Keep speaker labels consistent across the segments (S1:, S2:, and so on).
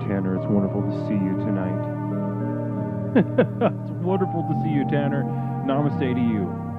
S1: Tanner. It's wonderful to see you tonight. It's wonderful to see you, Tanner. Namaste to you.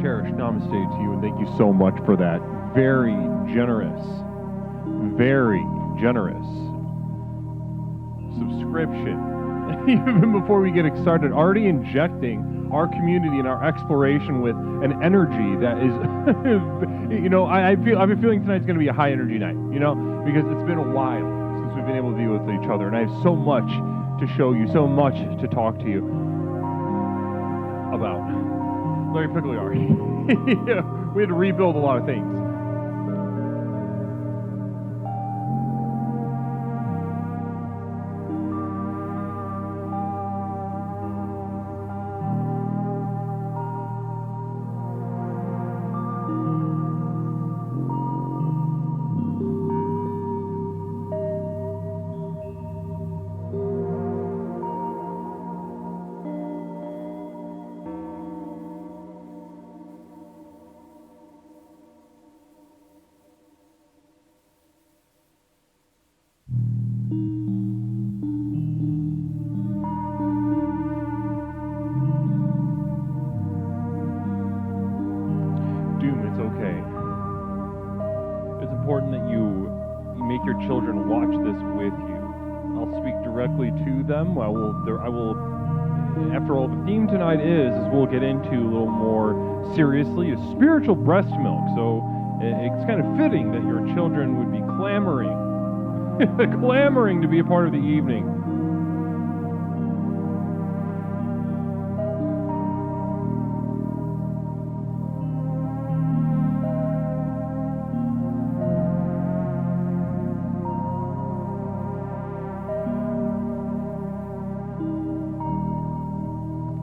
S1: cherished namaste to you, and thank you so much for that very generous subscription. Even before we get started, already injecting our community and our exploration with an energy that is, I've been feeling tonight's going to be a high energy night, because it's been a while since we've been able to be with each other, and I have so much to show you, so much to talk to you about. Larry Piccoliari. We had to rebuild a lot of things. Make your children watch this with you. I'll speak directly to them. I will. After all, the theme tonight is we'll get into a little more seriously, a spiritual breast milk. So it's kind of fitting that your children would be clamoring to be a part of the evening.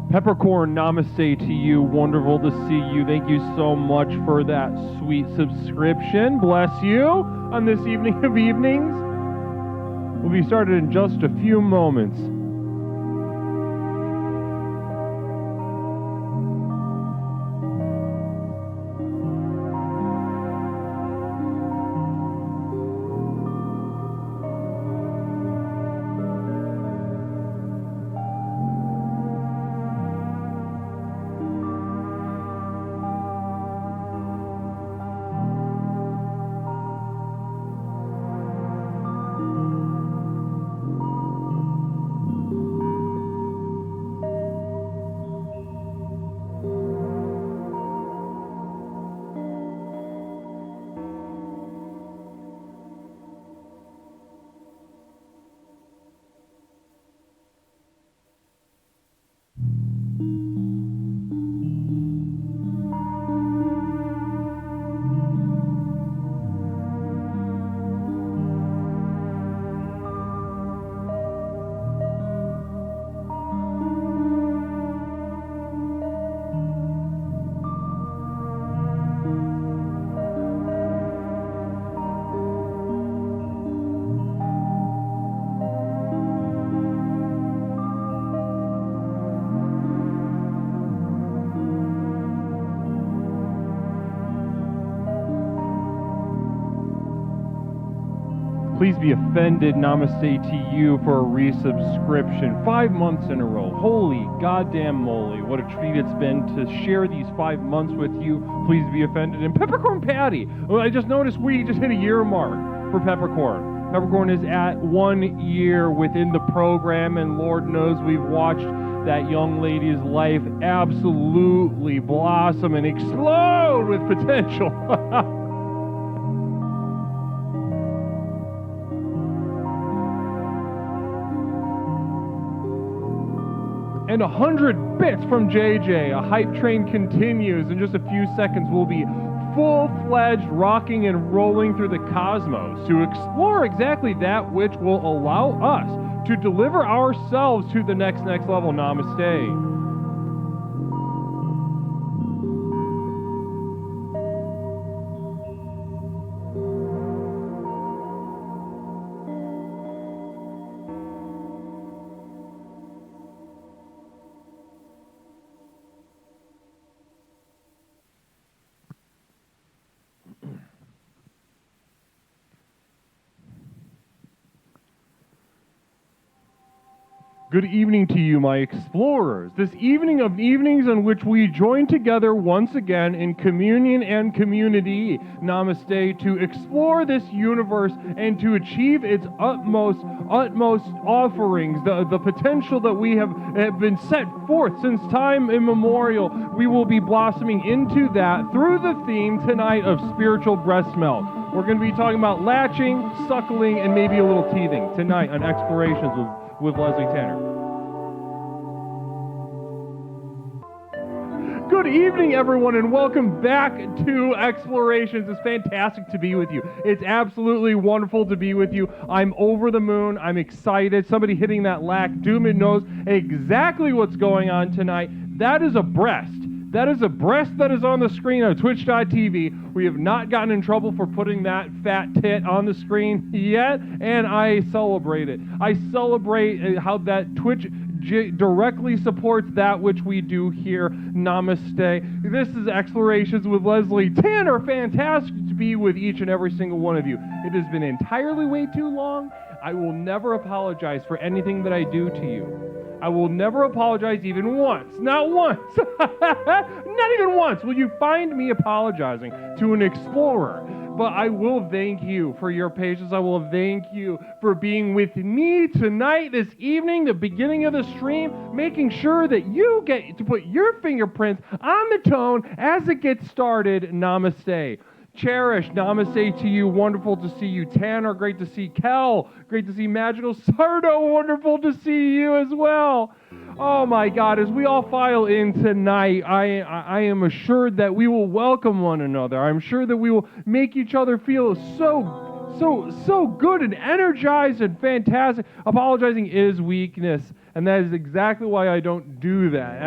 S1: Peppercorn, namaste to you. Wonderful to see you. Thank you so much for that sweet subscription. Bless you on this evening of evenings. We'll be started in just a few moments. Please be offended, namaste to you for a resubscription. 5 months in a row. Holy goddamn moly. What a treat it's been to share these 5 months with you. Please be offended. And Peppercorn Patty. Well, I just noticed we just hit a year mark for Peppercorn. Peppercorn is at 1 year within the program, and Lord knows we've watched that young lady's life absolutely blossom and explode with potential. And 100 bits from JJ. A hype train continues. In just a few seconds, we'll be full-fledged rocking and rolling through the cosmos to explore exactly that which will allow us to deliver ourselves to the next level. Namaste. Good evening to you, my explorers. This evening of evenings in which we join together once again in communion and community, namaste, to explore this universe and to achieve its utmost offerings, the potential that we have been set forth since time immemorial. We will be blossoming into that through the theme tonight of spiritual breast milk. We're going to be talking about latching, suckling, and maybe a little teething tonight on Explorations with Leslie Tanner. Good evening, everyone, and welcome back to Explorations. It's fantastic to be with you. It's absolutely wonderful to be with you. I'm over the moon. I'm excited. Somebody hitting that lack doom knows exactly what's going on tonight. That is a breast. That is a breast that is on the screen on twitch.tv. We have not gotten in trouble for putting that fat tit on the screen yet, and I celebrate it. I celebrate how that Twitch directly supports that which we do here. Namaste. This is Explorations with Leslie Tanner. Fantastic to be with each and every single one of you. It has been entirely way too long. I will never apologize for anything that I do to you. I will never apologize even once. Not once. Not even once will you find me apologizing to an explorer. But I will thank you for your patience. I will thank you for being with me tonight, this evening, the beginning of the stream, making sure that you get to put your fingerprints on the tone as it gets started. Namaste. Cherish, namaste to you. Wonderful to see you. Tanner, great to see. Kel, great to see. Magical Sardo, wonderful to see you as well. Oh my God, as we all file in tonight, I am assured that we will welcome one another. I'm sure that we will make each other feel so good and energized and fantastic. Apologizing is weakness, and that is exactly why I don't do that.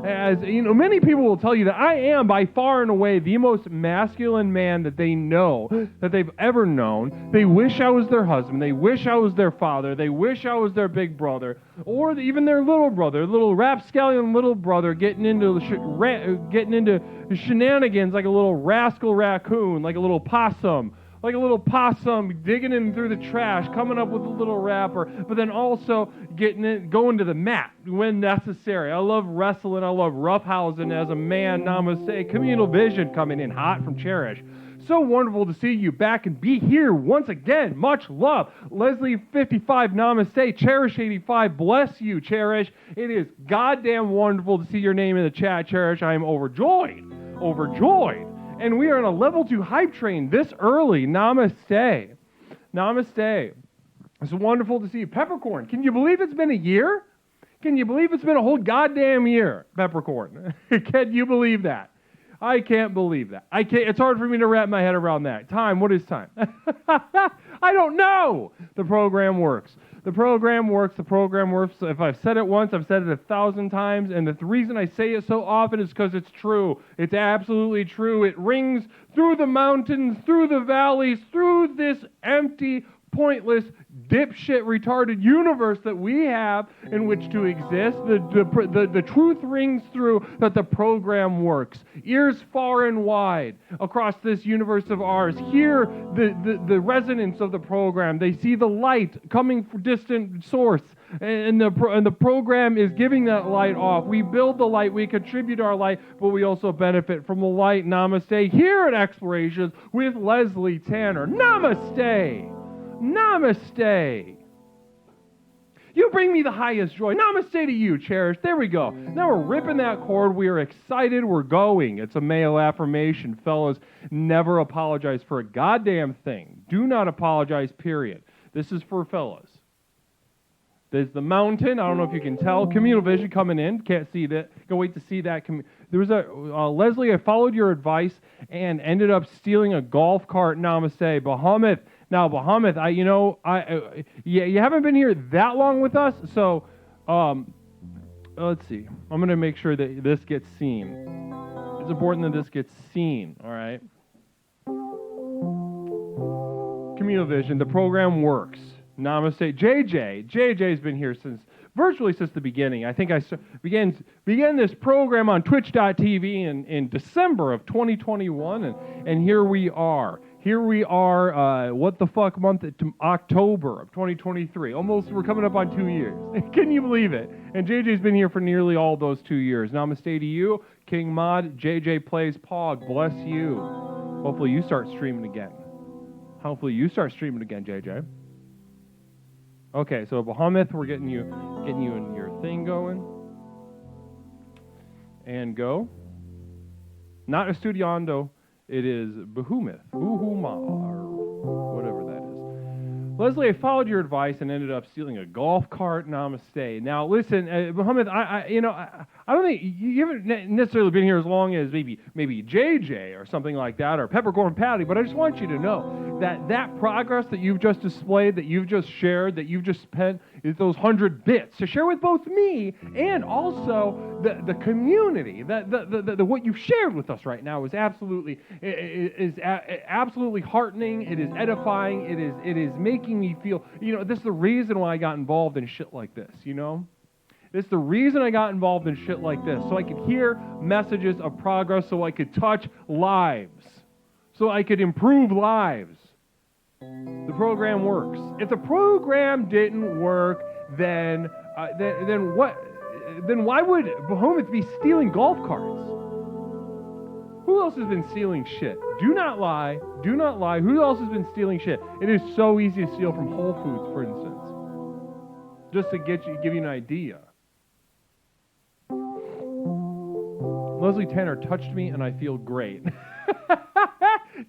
S1: As you know, many people will tell you that I am by far and away the most masculine man that they know, that they've ever known. They wish I was their husband. They wish I was their father. They wish I was their big brother, or even their little brother, little rapscallion little brother, getting into shenanigans like a little rascal raccoon, like a little possum. Like a little possum digging in through the trash, coming up with a little rapper, but then also going to the mat when necessary. I love wrestling. I love roughhousing as a man. Namaste. Communal Vision coming in hot from Cherish. So wonderful to see you back and be here once again. Much love. Leslie 55, namaste. Cherish 85, bless you, Cherish. It is goddamn wonderful to see your name in the chat, Cherish. I am overjoyed. Overjoyed. And we are on a level 2 hype train this early. Namaste. Namaste. It's wonderful to see you. Peppercorn, can you believe it's been a year? Can you believe it's been a whole goddamn year, Peppercorn? Can you believe that? I can't believe that. I can't. It's hard for me to wrap my head around that. Time, what is time? I don't know. The program works. The program works. The program works. If I've said it once, I've said it 1,000 times, and the reason I say it so often is because it's true. It's absolutely true. It rings through the mountains, through the valleys, through this empty, pointless, dipshit, retarded universe that we have in which to exist. The truth rings through that the program works. Ears far and wide across this universe of ours hear the resonance of the program. They see the light coming from distant source, and the program is giving that light off. We build the light, we contribute our light, but we also benefit from the light. Namaste. Here at Explorations with Leslie Tanner. Namaste. Namaste. You bring me the highest joy. Namaste to you, Cherish. There we go. Now we're ripping that cord. We are excited. We're going. It's a male affirmation. Fellas, never apologize for a goddamn thing. Do not apologize, period. This is for fellas. There's the mountain. I don't know if you can tell. Communal Vision coming in. Can't see that. Can't wait to see that. There was Leslie, I followed your advice and ended up stealing a golf cart. Namaste. Bahamut. Now, Bahamut, you haven't been here that long with us, so let's see. I'm going to make sure that this gets seen. It's important that this gets seen, all right? Communal Vision, the program works. Namaste. JJ's been here virtually since the beginning. I think I began this program on twitch.tv in December of 2021, and here we are. Here we are, what the fuck month? October of 2023. Almost, we're coming up on 2 years. Can you believe it? And JJ's been here for nearly all those 2 years. Namaste to you, King Mod, JJ Plays Pog. Bless you. Hopefully you start streaming again. Hopefully you start streaming again, JJ. Okay, so Bahamut, we're getting you in your thing going. And go. Not Estudiando, it is Bahumith. Buhuma, or whatever that is. Leslie, I followed your advice and ended up stealing a golf cart. Namaste. Now, listen, Bahamut, I don't think you haven't necessarily been here as long as maybe JJ or something like that, or Peppercorn Patty, but I just want you to know that progress that you've just displayed, that you've just shared, that you've just spent is those 100 bits to share with both me and also the community. The what you've shared with us right now is absolutely heartening. It is edifying. It is making me feel. This is the reason why I got involved in shit like this. This is the reason I got involved in shit like this, so I could hear messages of progress, so I could touch lives, so I could improve lives. The program works. If the program didn't work, then what? Then why would Bahamut be stealing golf carts? Who else has been stealing shit? Do not lie. Do not lie. Who else has been stealing shit? It is so easy to steal from Whole Foods, for instance, just to give you an idea. Leslie Tanner touched me, and I feel great.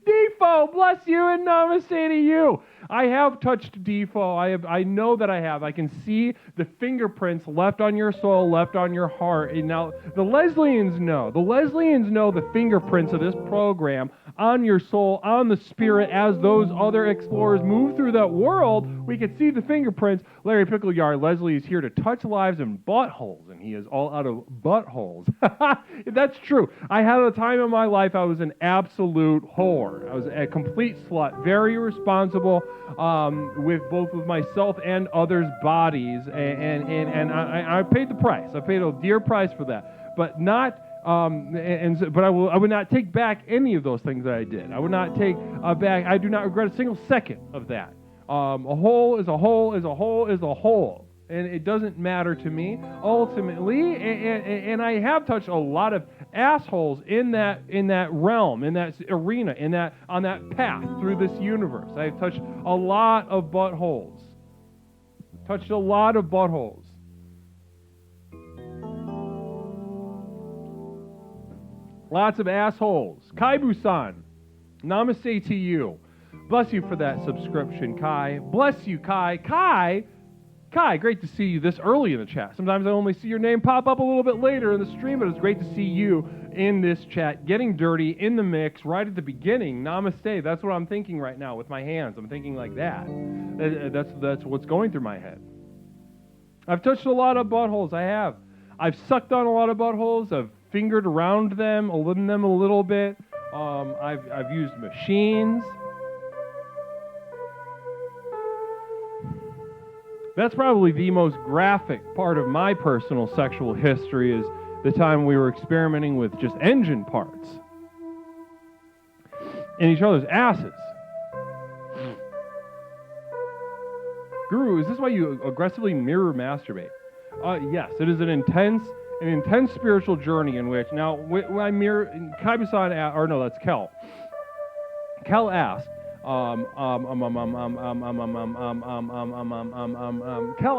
S1: Defo, bless you and namaste to you. I have touched Defo. I know that I have. I can see the fingerprints left on your soul, left on your heart. And now the Leslians know. The Leslians know the fingerprints of this program on your soul, on the spirit. As those other explorers move through that world, we can see the fingerprints. Larry Pickleyard, Leslie is here to touch lives and buttholes, and he is all out of buttholes. That's true. I had a time in my life I was an absolute whore. I was a complete slut, very irresponsible with both of myself and others' bodies, and I paid the price. I paid a dear price for that, but not. But I would not take back any of those things that I did. I would not take back. I do not regret a single second of that. A hole is a hole is a hole is a hole, and it doesn't matter to me ultimately. And I have touched a lot of assholes in that realm, in that arena, on that path through this universe. I've touched a lot of buttholes. Touched a lot of buttholes. Lots of assholes. Kai-Bu-san, namaste to you. Bless you for that subscription, Kai. Bless you, Kai. Kai, great to see you this early in the chat. Sometimes I only see your name pop up a little bit later in the stream, but it's great to see you in this chat, getting dirty, in the mix, right at the beginning. Namaste. That's what I'm thinking right now with my hands. I'm thinking like that. That's what's going through my head. I've touched a lot of buttholes. I have. I've sucked on a lot of buttholes. I've fingered around them, opened them a little bit. I've used machines. That's probably the most graphic part of my personal sexual history, is the time we were experimenting with just engine parts in each other's asses. Guru, is this why you aggressively mirror masturbate? Yes, it is an intense spiritual journey in which, now, when I mirror, Kai-Bu-san, or no, that's Kel. Kel asked, Kel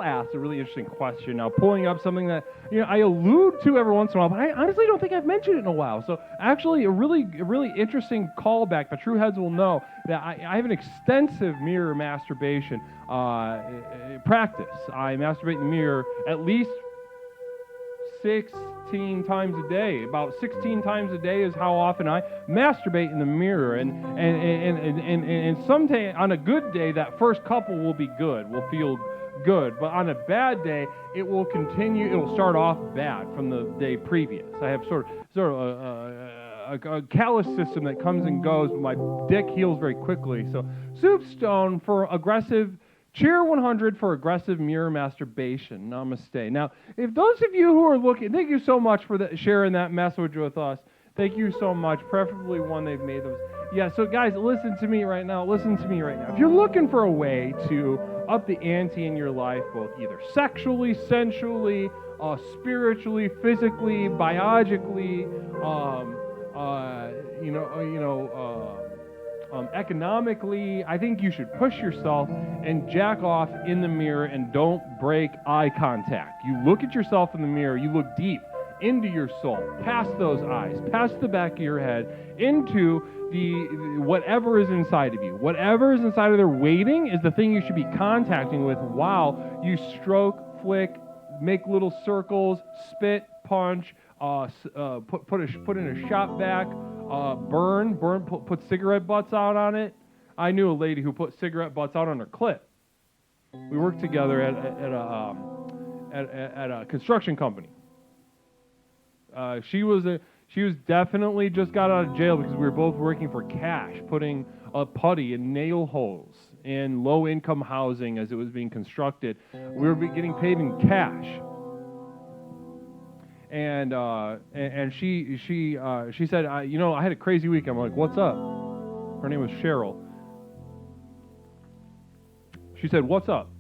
S1: asked a really interesting question. Now, pulling up something that I allude to every once in a while, but I honestly don't think I've mentioned it in a while. So, actually, a really interesting callback. The true heads will know that I have an extensive mirror masturbation practice. I masturbate in the mirror at least 16 times a day. About 16 times a day is how often I masturbate in the mirror. And someday, on a good day, that first couple will be good, will feel good. But on a bad day, it will continue. It will start off bad from the day previous. I have sort of a callus system that comes and goes, but my dick heals very quickly. So, Soupstone for aggressive. Cheer 100 for aggressive mirror masturbation. Namaste. Now, if those of you who are looking, thank you so much for sharing that message with us. Thank you so much. Preferably one they've made those. Yeah, so guys, listen to me right now. Listen to me right now. If you're looking for a way to up the ante in your life, both either sexually, sensually, spiritually, physically, biologically, economically, I think you should push yourself and jack off in the mirror and don't break eye contact. You look at yourself in the mirror, you look deep into your soul, past those eyes, past the back of your head, into the whatever is inside of you. Whatever is inside of there waiting is the thing you should be contacting with while you stroke, flick, make little circles, spit, punch, put in a shop vac, burn, put cigarette butts out on it. I knew a lady who put cigarette butts out on her clit. We worked together at a construction company. She was definitely just got out of jail because we were both working for cash, putting a putty in nail holes in low-income housing as it was being constructed. We were getting paid in cash. And she said, I had a crazy week. I'm like, what's up? Her name was Cheryl. She said, what's up?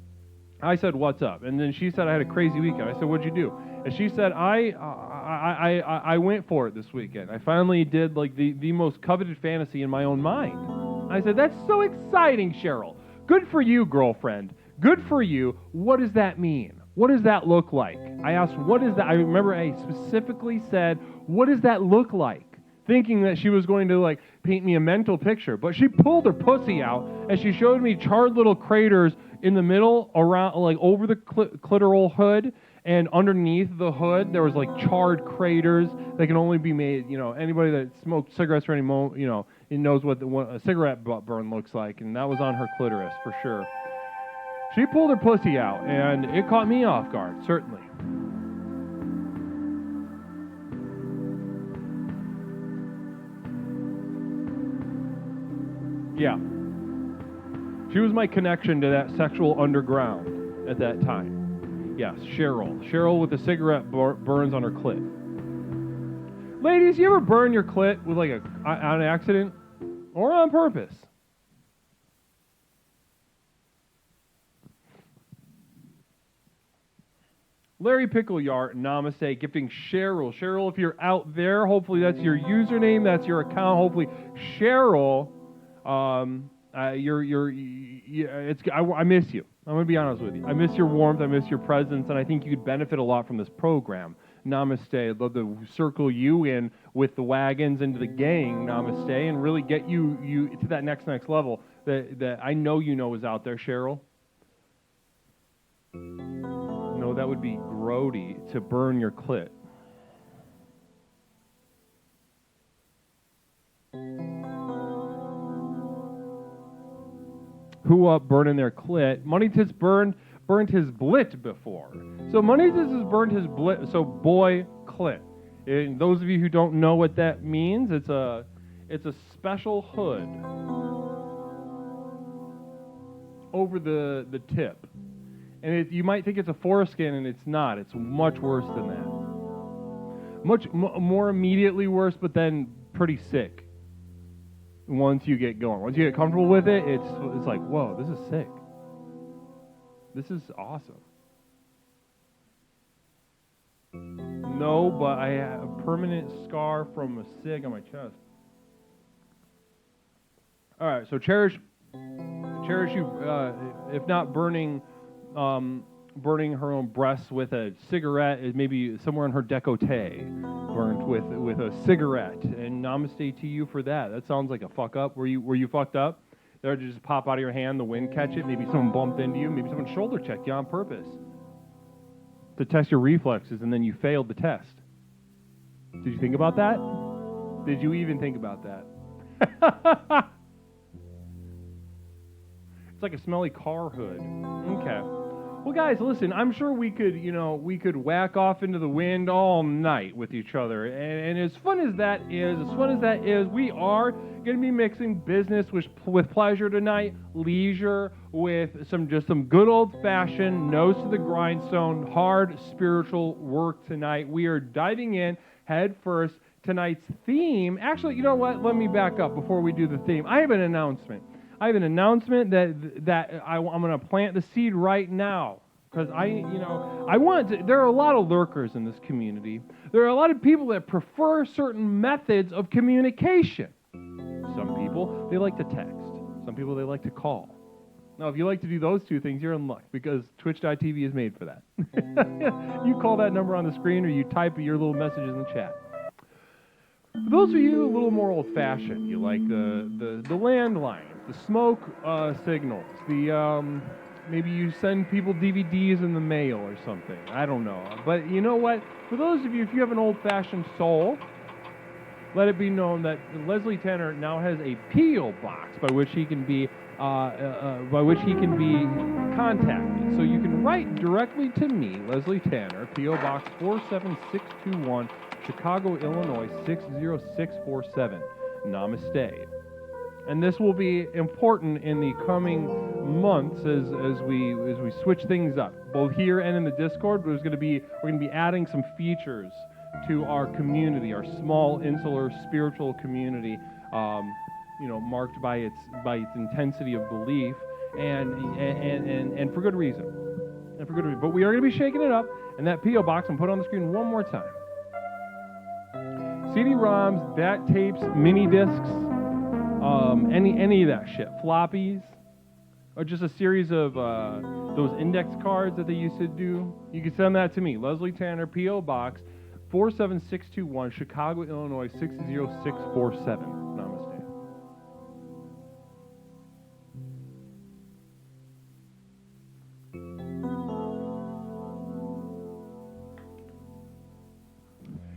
S1: I said, what's up? And then she said, I had a crazy weekend. I said, what'd you do? And she said, I went for it this weekend. I finally did like the most coveted fantasy in my own mind. I said, that's so exciting, Cheryl. Good for you, girlfriend. Good for you. What does that mean? What does that look like? I asked, what is that? I remember I specifically said, what does that look like? Thinking that she was going to like paint me a mental picture. But she pulled her pussy out and she showed me charred little craters in the middle around, like over the clitoral hood, and underneath the hood there was like charred craters that can only be made, anybody that smoked cigarettes for any moment, it knows what a cigarette butt burn looks like, and that was on her clitoris for sure. She pulled her pussy out, and it caught me off guard, certainly. Yeah. She was my connection to that sexual underground at that time. Yes, Cheryl. Cheryl with the cigarette burns on her clit. Ladies, you ever burn your clit with on accident or on purpose? Larry Pickleyart, namaste, gifting Cheryl. Cheryl, if you're out there, hopefully that's your username, that's your account. Hopefully, Cheryl, I miss you. I'm going to be honest with you. I miss your warmth, I miss your presence, and I think you'd benefit a lot from this program. Namaste. I'd love to circle you in with the wagons into the gang, namaste, and really get you to that next level that I know is out there, Cheryl. No, that would be grody to burn your clit. Who up burning their clit? Money Tits burnt his blit before. So Money Tits has burned his blit. So boy clit. And those of you who don't know what that means, it's a special hood over the tip. And you might think it's a foreskin, and it's not. It's much worse than that. Much more immediately worse, but then pretty sick. Once you get going, once you get comfortable with it, it's like, whoa, this is sick. This is awesome. No, but I have a permanent scar from a cig on my chest. All right, so cherish you, if not burning her own breasts with a cigarette, maybe somewhere in her décolleté, burnt with a cigarette. And namaste to you for that. That sounds like a fuck up. Were you fucked up? Did it just pop out of your hand, the wind catch it? Maybe someone bumped into you. Maybe someone shoulder checked you on purpose to test your reflexes, and then you failed the test. Did you think about that? Did you even think about that? It's like a smelly car hood. Okay. Well, guys, listen, I'm sure we could whack off into the wind all night with each other. And as fun as that is, we are going to be mixing business with pleasure tonight, leisure with some good old-fashioned, nose to the grindstone, hard spiritual work tonight. We are diving in head first tonight's theme, actually, you know what? Let me back up before we do the theme. I have an announcement. I have an announcement that I'm going to plant the seed right now. Because there are a lot of lurkers in this community. There are a lot of people that prefer certain methods of communication. Some people, they like to text. Some people, they like to call. Now, if you like to do those two things, you're in luck, because twitch.tv is made for that. You call that number on the screen, or you type your little messages in the chat. For those of you a little more old-fashioned, you like the landline, the smoke signals, maybe you send people DVDs in the mail or something. I don't know. But you know what? For those of you, if you have an old-fashioned soul, let it be known that Leslie Tanner now has a P.O. box by which he can be contacted. So you can write directly to me, Leslie Tanner, P.O. Box 47621, Chicago, Illinois 60647. Namaste. And this will be important in the coming months as we switch things up, both here and in the Discord. But we're going to be adding some features to our community, our small insular spiritual community, marked by its intensity of belief, and for good reason. And for good reason. But we are going to be shaking it up, and that P.O. box, I'm put on the screen one more time. CD-ROMs, DAT tapes, mini discs, any of that shit, floppies, or just a series of those index cards that they used to do. You can send that to me, Leslie Tanner, P.O. Box 47621, Chicago, Illinois 60647. Namaste.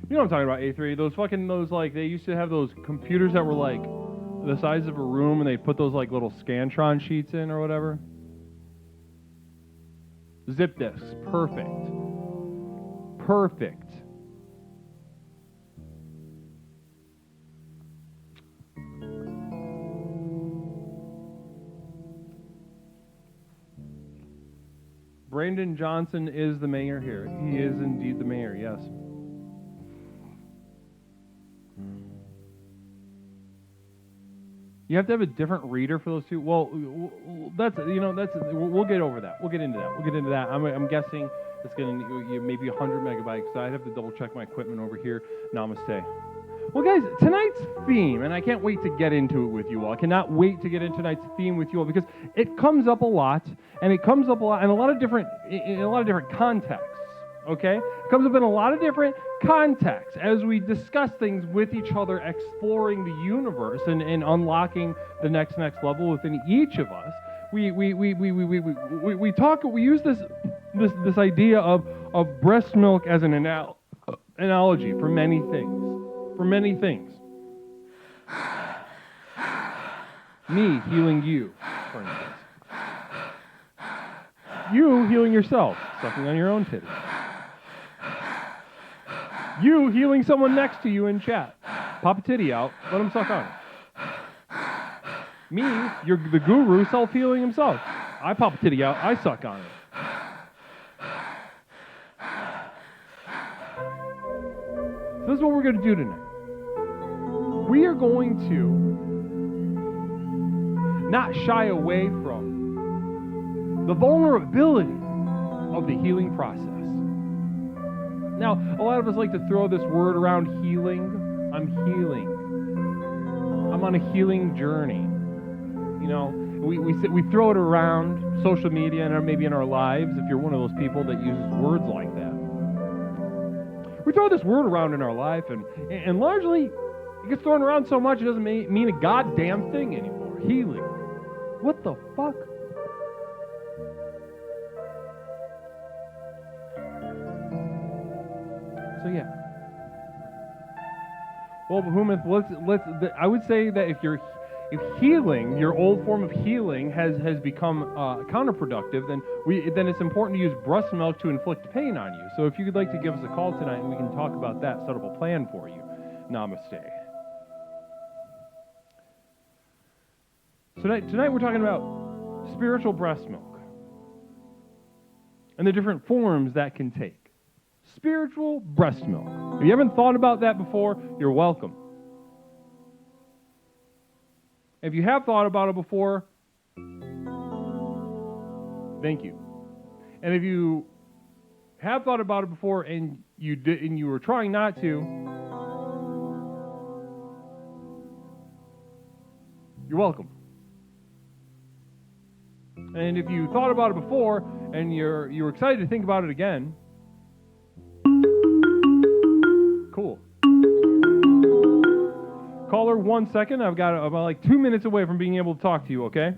S1: You know what I'm talking about, A3? They used to have those computers that were like the size of a room, and they put those like little Scantron sheets in or whatever. Zip disks, perfect. Brandon Johnson is the mayor here. He is indeed the mayor, yes. You have to have a different reader for those two. Well, we'll get over that. We'll get into that. I'm guessing it's going to maybe 100 megabytes. So I'd have to double check my equipment over here. Namaste. Well, guys, tonight's theme, and I can't wait to get into it with you all. I cannot wait to get into tonight's theme with you all, because it comes up a lot, and it comes up a lot in a lot of different contexts. Okay? It comes up in a lot of different contexts as we discuss things with each other, exploring the universe and unlocking the next level within each of us. We use this idea of breast milk as an analogy for many things. Me healing you, for instance. You healing yourself, sucking on your own titty. You healing someone next to you in chat. Pop a titty out, let him suck on it. Me, you're the guru, self-healing himself. I pop a titty out, I suck on it. So this is what we're going to do tonight. We are going to not shy away from the vulnerability of the healing process. Now, a lot of us like to throw this word around, healing. I'm healing. I'm on a healing journey. You know, we throw it around social media and maybe in our lives, if you're one of those people that uses words like that. We throw this word around in our life, and largely, it gets thrown around so much it doesn't mean a goddamn thing anymore. Healing. What the fuck? So yeah. Well, Behemoth, I would say that if healing, your old form of healing has become counterproductive, then it's important to use breast milk to inflict pain on you. So if you would like to give us a call tonight and we can talk about that, set up a plan for you. Namaste. So tonight we're talking about spiritual breast milk and the different forms that can take. spiritual breast milk. If you haven't thought about that before, you're welcome. If you have thought about it before, thank you. And if you have thought about it before and you were trying not to, you're welcome. And if you thought about it before and you're excited to think about it again, cool. Caller, 1 second. I'm like 2 minutes away from being able to talk to you, okay?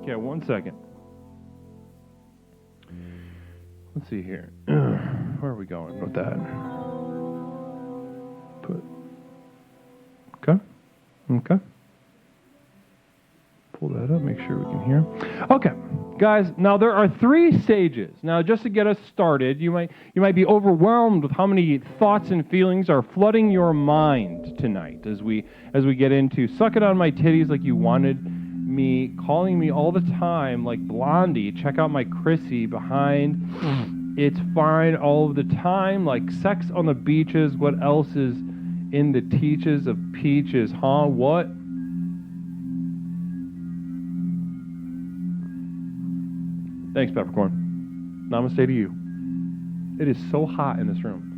S1: Okay, 1 second. Let's see here. Where are we going with that? Okay. Pull that up, make sure we can hear. Okay, guys, now there are 3 stages. Now, just to get us started, you might be overwhelmed with how many thoughts and feelings are flooding your mind tonight as we get into suck it on my titties like you wanted me, calling me all the time like Blondie, check out my Chrissy behind, it's fine all of the time, like sex on the beaches, what else is in the teaches of peaches, huh? What? Thanks, Peppercorn. Namaste to you. It is so hot in this room.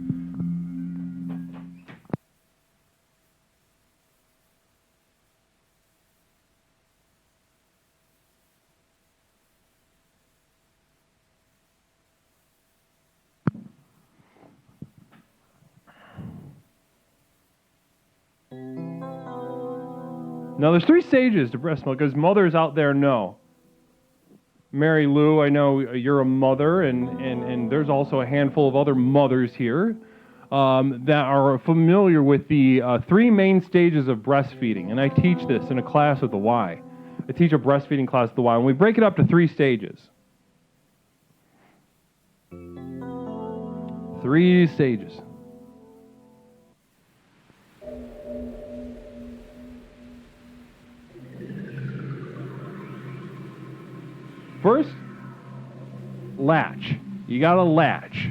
S1: Now, there's 3 stages to breast milk, as mothers out there know. Mary Lou, I know you're a mother, and there's also a handful of other mothers here that are familiar with the 3 main stages of breastfeeding. And I teach this in a class at the Y. I teach a breastfeeding class at the Y, and we break it up to 3 stages. 3 stages. First, latch. You gotta latch.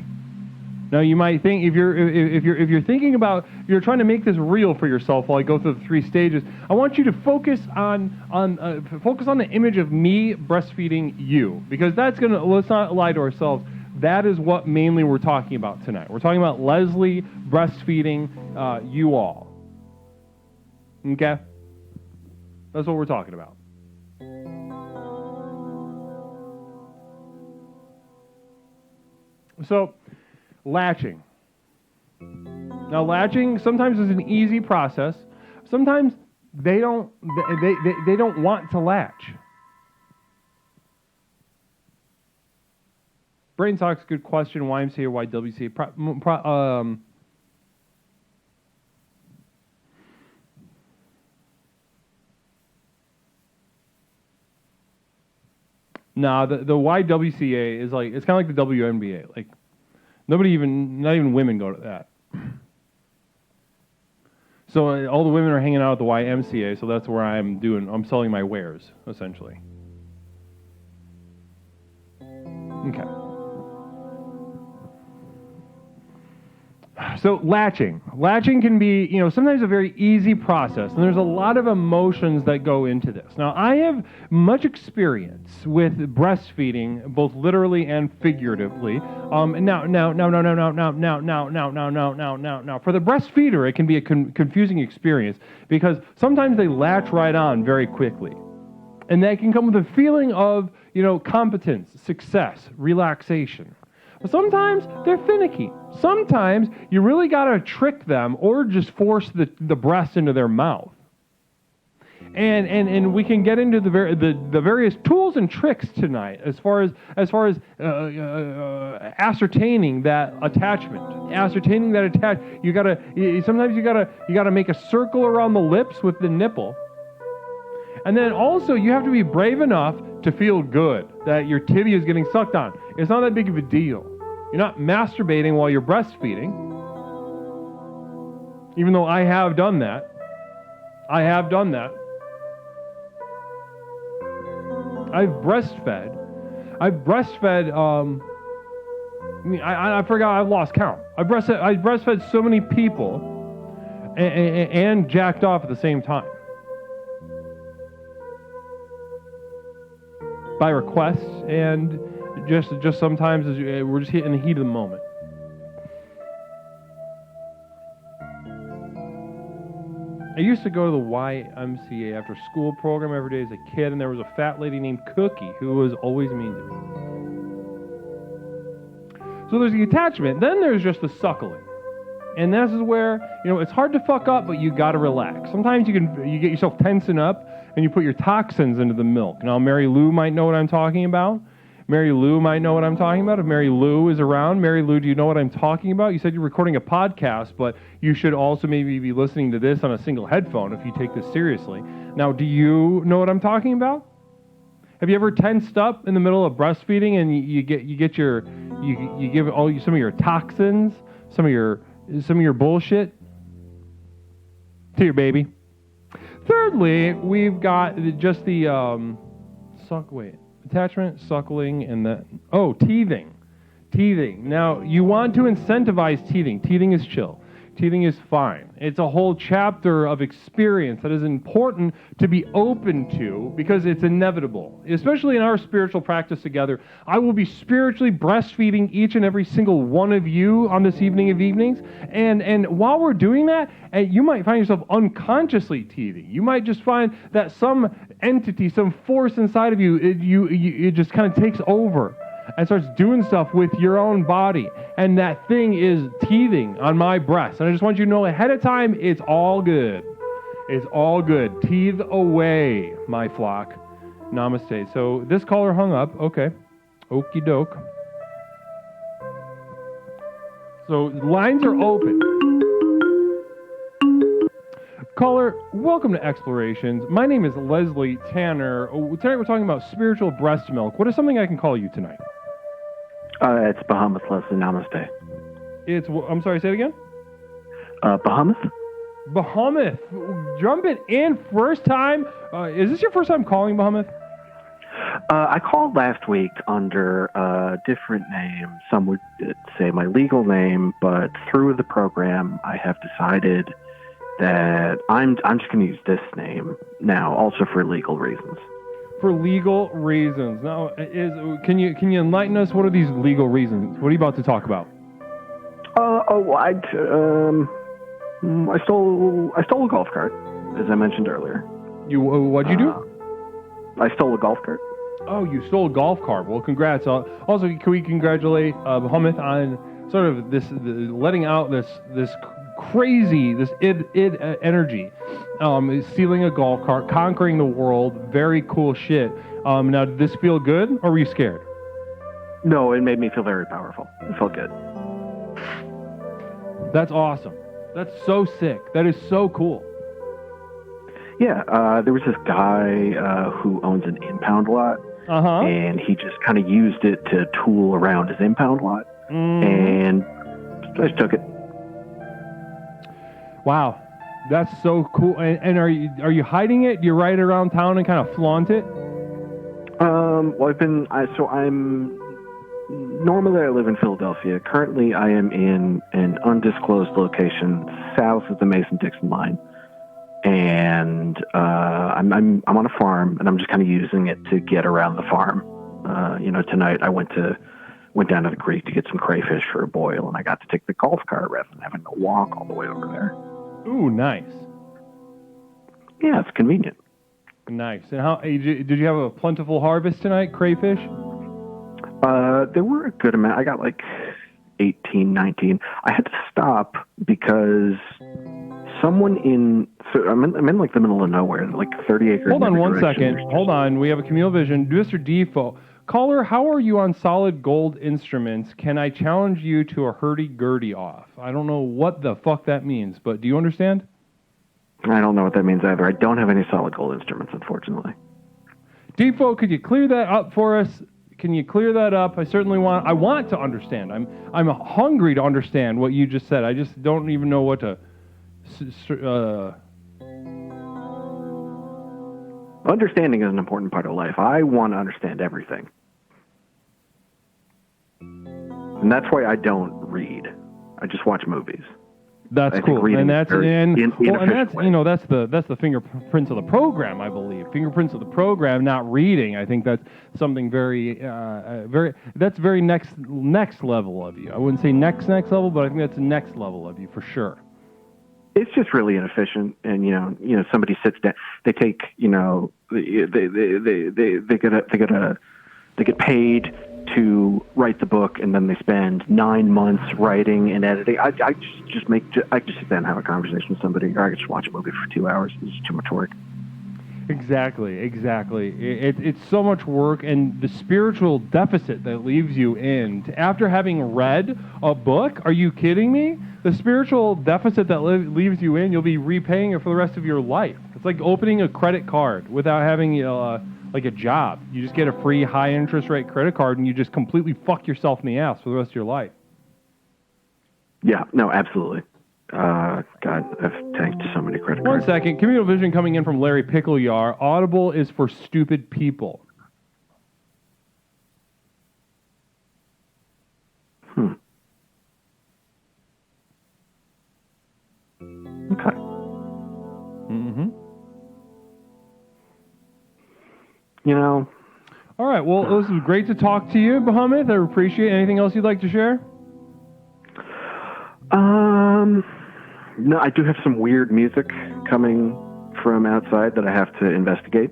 S1: Now you might think if you're thinking about, you're trying to make this real for yourself while I go through the 3 stages. I want you to focus on the image of me breastfeeding you, because that's gonna, let's not lie to ourselves. That is what mainly we're talking about tonight. We're talking about Leslie breastfeeding you all. Okay, that's what we're talking about. So, latching. Now, latching sometimes is an easy process. Sometimes they don't want to latch. Brain Talks, good question. YMCA or YWCA? Nah, the YWCA is like, it's kind of like the WNBA. Like, not even women go to that. So all the women are hanging out at the YMCA, so that's where I'm selling my wares, essentially. Okay. So latching can be, sometimes a very easy process, and there's a lot of emotions that go into this. Now, I have much experience with breastfeeding, both literally and figuratively. Now, for the breastfeeder, it can be a confusing experience because sometimes they latch right on very quickly, and that can come with a feeling of, competence, success, relaxation. Sometimes they're finicky. Sometimes you really got to trick them or just force the breast into their mouth. And we can get into the various tools and tricks tonight as far as ascertaining that attachment. Sometimes you gotta make a circle around the lips with the nipple. And then also you have to be brave enough to feel good that your titty is getting sucked on. It's not that big of a deal. You're not masturbating while you're breastfeeding. Even though I have done that. I've breastfed. I've breastfed. I forgot. I've lost count. I breastfed so many people, and jacked off at the same time. By request, and just sometimes we're just in the heat of the moment. I used to go to the YMCA after school program every day as a kid, and there was a fat lady named Cookie who was always mean to me. So there's the attachment, then there's just the suckling. And this is where, it's hard to fuck up, but you gotta relax. Sometimes you get yourself tensing up, and you put your toxins into the milk. Now, Mary Lou might know what I'm talking about. Mary Lou might know what I'm talking about. If Mary Lou is around, Mary Lou, do you know what I'm talking about? You said you're recording a podcast, but you should also maybe be listening to this on a single headphone if you take this seriously. Now, do you know what I'm talking about? Have you ever tensed up in the middle of breastfeeding and you give some of your toxins, some of your bullshit to your baby? Thirdly, we've got just the attachment, suckling, and teething. Teething. Now, you want to incentivize teething. Teething is chill. Teething is fine. It's a whole chapter of experience that is important to be open to because it's inevitable. Especially in our spiritual practice together, I will be spiritually breastfeeding each and every single one of you on this evening of evenings. And while we're doing that, you might find yourself unconsciously teething. You might just find that some entity, some force inside of you, it just kind of takes over and starts doing stuff with your own body. And that thing is teething on my breast. And I just want you to know ahead of time, it's all good. It's all good. Teeth away, my flock. Namaste. So this caller hung up. Okay. Okie doke. So lines are open. Caller, welcome to Explorations. My name is Leslie Tanner. Tonight we're talking about spiritual breast milk. What is something I can call you tonight?
S2: It's Bahamas, Leslie. Namaste.
S1: I'm sorry, say it again?
S2: Bahamas?
S1: Bahamas. Jump it in first time. Is this your first time calling Bahamas?
S2: I called last week under a different name. Some would say my legal name, but through the program, I have decided that I'm just going to use this name now, also for legal reasons.
S1: For legal reasons. Now, can you enlighten us? What are these legal reasons? What are you about to talk about?
S2: I stole a golf cart, as I mentioned earlier.
S1: What'd you do?
S2: I stole a golf cart.
S1: Oh, you stole a golf cart. Well, congrats. Also, can we congratulate Muhammad on sort of letting out this crazy, this id energy, stealing a golf cart, conquering the world, very cool shit. Now, did this feel good, or were you scared?
S2: No, it made me feel very powerful. It felt good.
S1: That's awesome. That's so sick. That is so cool.
S2: Yeah, there was this guy who owns an impound lot, and he just kind of used it to tool around his impound lot, and I just took it. Wow, that's so cool. And are you hiding it? Do you ride it around town and kind of flaunt it? Well, normally I live in Philadelphia. Currently, I am in an undisclosed location south of the Mason-Dixon line, and I'm on a farm, and I'm just kind of using it to get around the farm. Tonight I went down to the creek to get some crayfish for a boil, and I got to take the golf cart rather than having to walk all the way over there. Ooh, nice. Yeah, it's convenient. Nice. And how did you have a plentiful harvest tonight, crayfish? There were a good amount. I got like 18, 19. I had to stop because someone I'm in like the middle of nowhere, like 30 acres. Hold on 1 second. Hold on. We have a Camille Vision. Mr. Defoe. Caller, how are you on solid gold instruments? Can I challenge you to a hurdy-gurdy off? I don't know what the fuck that means, but do you understand? I don't know what that means either. I don't have any solid gold instruments, unfortunately. Defoe, could you clear that up for us? Can you clear that up? I want to understand. I'm hungry to understand what you just said. I just don't even know what to... Understanding is an important part of life. I want to understand everything. And that's why I don't read. I just watch movies.
S1: That's
S2: I
S1: cool, and that's
S2: inefficient way.
S1: that's the fingerprints of the program, I believe. Fingerprints of the program, not reading. I think that's something very next level of you. I wouldn't say next level, but I think that's the next level of you for sure.
S2: It's just really inefficient, and somebody sits down. They take they get paid to write the book, and then they spend 9 months writing and editing. I just sit down and have a conversation with somebody, or I could just watch a movie for 2 hours. It's just too much work.
S1: Exactly. It's so much work, and the spiritual deficit that leaves you in after having read a book. Are you kidding me? The spiritual deficit that leaves you in, you'll be repaying it for the rest of your life. It's like opening a credit card without having like a job. You just get a free high interest rate credit card, and you just completely fuck yourself in the ass for the rest of your life.
S2: Yeah, no, absolutely. God, I've tanked so many credit cards.
S1: 1 second. Communal Vision coming in from Larry Pickleyar. Audible is for stupid people.
S2: Okay.
S1: Mm-hmm. All right. Well, this was great to talk to you, Muhammad. I appreciate it. Anything else you'd like to share?
S2: No, I do have some weird music coming from outside that I have to investigate.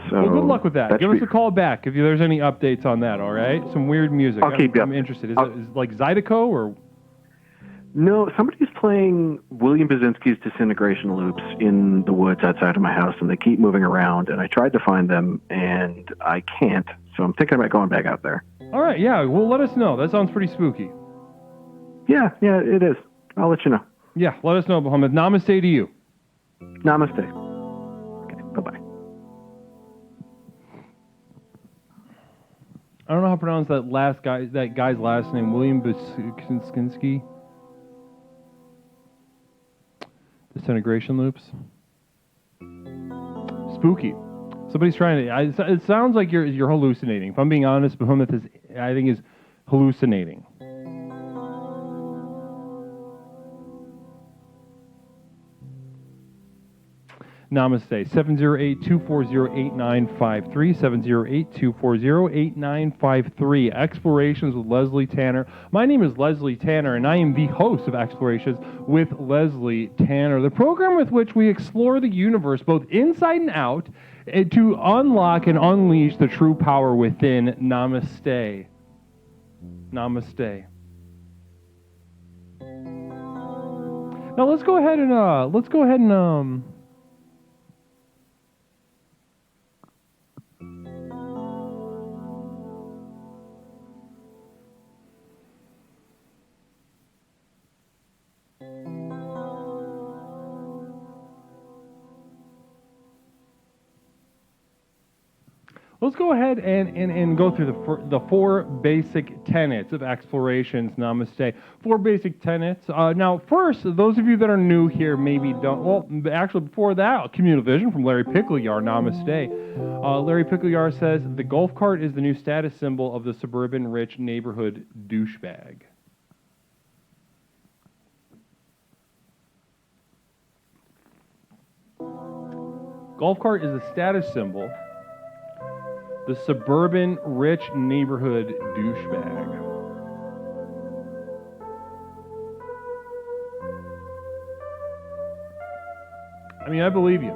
S2: So
S1: well, good luck with that. Give us a call back if there's any updates on that, all right? Some weird music.
S2: I'll keep you up.
S1: I'm interested. Is it like Zydeco or?
S2: No, somebody's playing William Basinski's Disintegration loops in the woods outside of my house, and they keep moving around, and I tried to find them, and I can't, so I'm thinking about going back out there.
S1: All right, yeah, well, let us know. That sounds pretty spooky.
S2: Yeah, it is. I'll let you know.
S1: Yeah, let us know, Muhammad. Namaste to you.
S2: Namaste. Okay, bye-bye.
S1: I don't know how to pronounce that guy's last name, William Basinski. Disintegration loops. Spooky. Somebody's trying to. It sounds like you're hallucinating. If I'm being honest, Behemoth I think is hallucinating. Namaste. 708-240-8953. 708-240-8953. Explorations with Leslie Tanner. My name is Leslie Tanner, and I am the host of Explorations with Leslie Tanner, the program with which we explore the universe both inside and out to unlock and unleash the true power within. Namaste. Namaste. Now let's go ahead and let's go ahead and go through the four basic tenets of Explorations. Namaste. Four basic tenets. Now, first, those of you that are new here maybe don't. Well, actually, before that, Communal Vision from Larry Pickleyar. Namaste. Larry Pickleyar says the golf cart is the new status symbol of the suburban rich neighborhood douchebag. Golf cart is a status symbol. The suburban rich neighborhood douchebag. I mean, I believe you.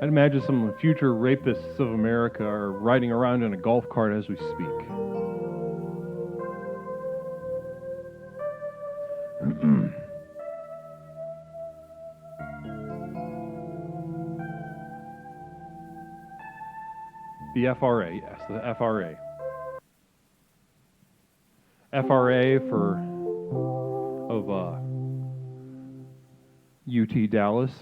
S1: I'd imagine some future rapists of America are riding around in a golf cart as we speak. The FRA, yes, the FRA. FRA of UT Dallas.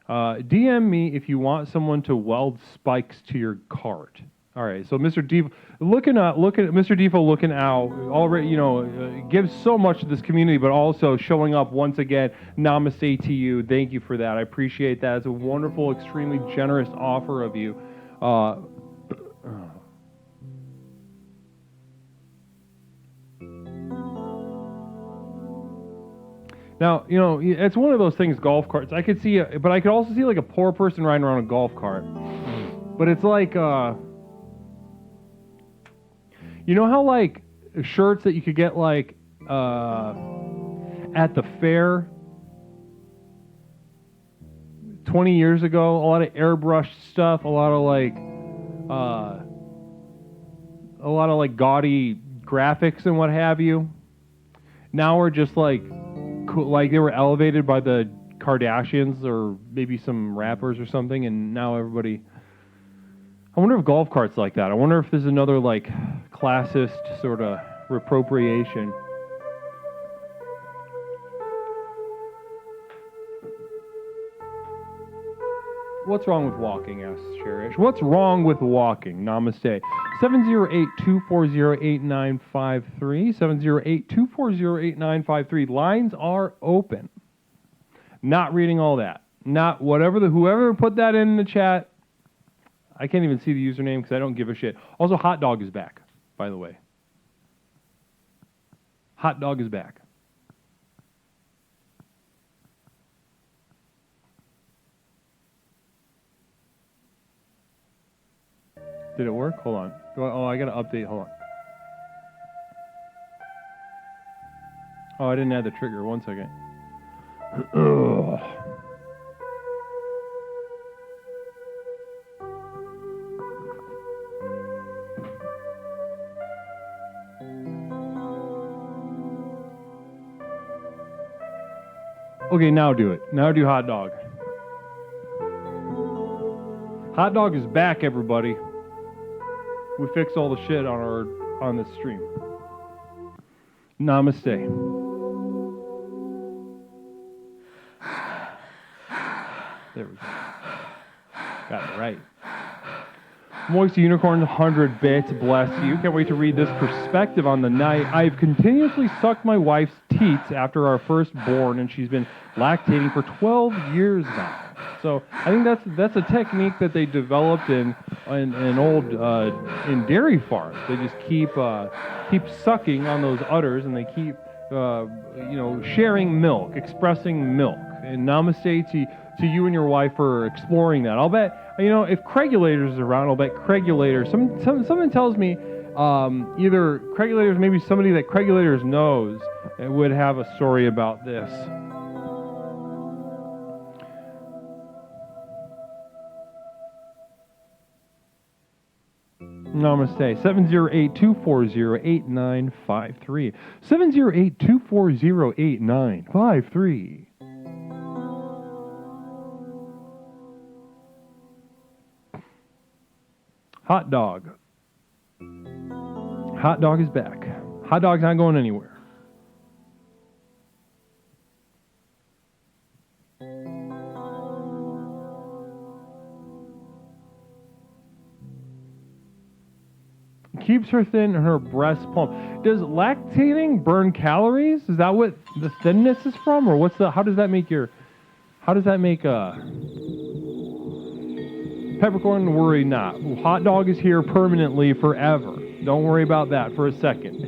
S1: DM me if you want someone to weld spikes to your cart. All right, so Mr. Devo, looking at Mr. Devo looking out already, gives so much to this community, but also showing up once again. Namaste to you. Thank you for that. I appreciate that. It's a wonderful, extremely generous offer of you. Now, it's one of those things, golf carts. I could see, but I could also see like a poor person riding around a golf cart. But it's like, how like shirts that you could get like at the fair 20 years ago, a lot of airbrushed stuff, a lot of like gaudy graphics and what have you. Now we're just like they were elevated by the Kardashians or maybe some rappers or something, and now everybody. I wonder if golf carts like that. I wonder if there's another like classist sort of reappropriation. What's wrong with walking, asks Cherish. What's wrong with walking? Namaste. 708-240-8953. 708-240-8953. Lines are open. Not reading all that. Not whoever put that in the chat. I can't even see the username because I don't give a shit. Also, Hot Dog is back, by the way. Hot Dog is back. Did it work? Hold on. Oh, I got to update. Hold on. Oh, I didn't add the trigger. 1 second. Okay, now do it. Now do Hot Dog. Hot Dog is back, everybody. We fixed all the shit on this stream. Namaste. There we go. Got it right. Moist Unicorn, 100 bits, bless you. Can't wait to read this perspective on the night. I've continuously sucked my wife's teats after our firstborn, and she's been lactating for 12 years now. So I think that's a technique that they developed in dairy farms. They just keep sucking on those udders, and they keep sharing milk, expressing milk. And namaste to you and your wife for exploring that. I'll bet if Craigulators is around, I'll bet Craigulators. Someone tells me either Craigulators, maybe somebody that Craigulators knows would have a story about this. Namaste. 708-240-8953. 708-240-8953. Hot Dog. Hot Dog is back. Hot Dog's not going anywhere. Keeps her thin and her breast plump. Does lactating burn calories? Is that what the thinness is from, or how does that make Peppercorn? Worry not. Hot Dog is here permanently forever. Don't worry about that for a second.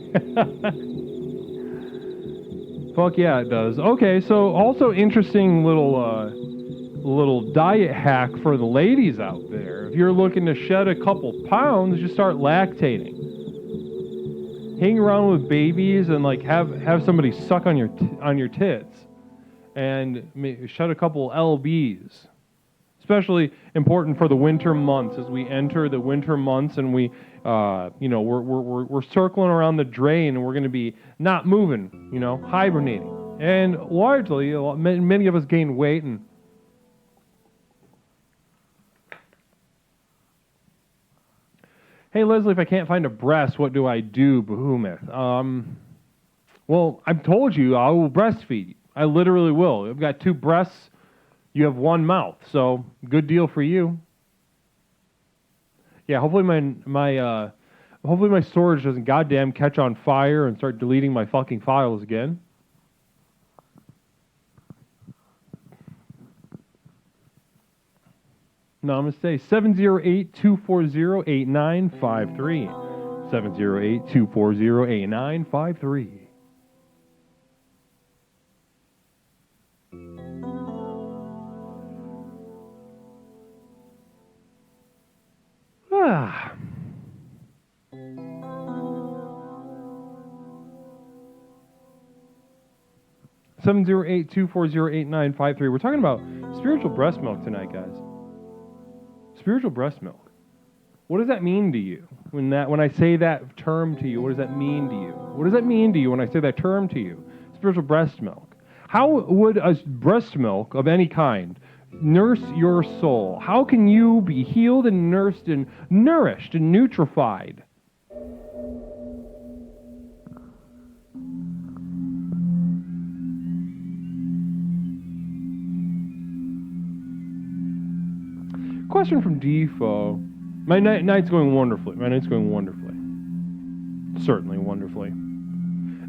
S1: Fuck yeah, it does. Okay, so also interesting little diet hack for the ladies out there. If you're looking to shed a couple pounds, just start lactating. Hang around with babies and like have somebody suck on your tits, and shed a couple lbs. Especially important for the winter months as we enter the winter months, and we're circling around the drain, and we're going to be not moving, hibernating, and largely many of us gain weight and. Hey, Leslie, if I can't find a breast, what do I do, Behemoth? Well, I've told you I will breastfeed you. I literally will. I've got 2 breasts. You have 1 mouth, so good deal for you. Yeah, hopefully my storage doesn't goddamn catch on fire and start deleting my fucking files again. Namaste. 708-240-8953. 708-240-8953. (708-240-8953). We're talking about spiritual breast milk tonight, guys. Spiritual breast milk. What does that mean to you? When I say that term to you, what does that mean to you? What does that mean to you when I say that term to you? Spiritual breast milk. How would a breast milk of any kind nurse your soul? How can you be healed and nursed and nourished and nutrified? Question from Defo. My night's going wonderfully. My night's going wonderfully. Certainly wonderfully.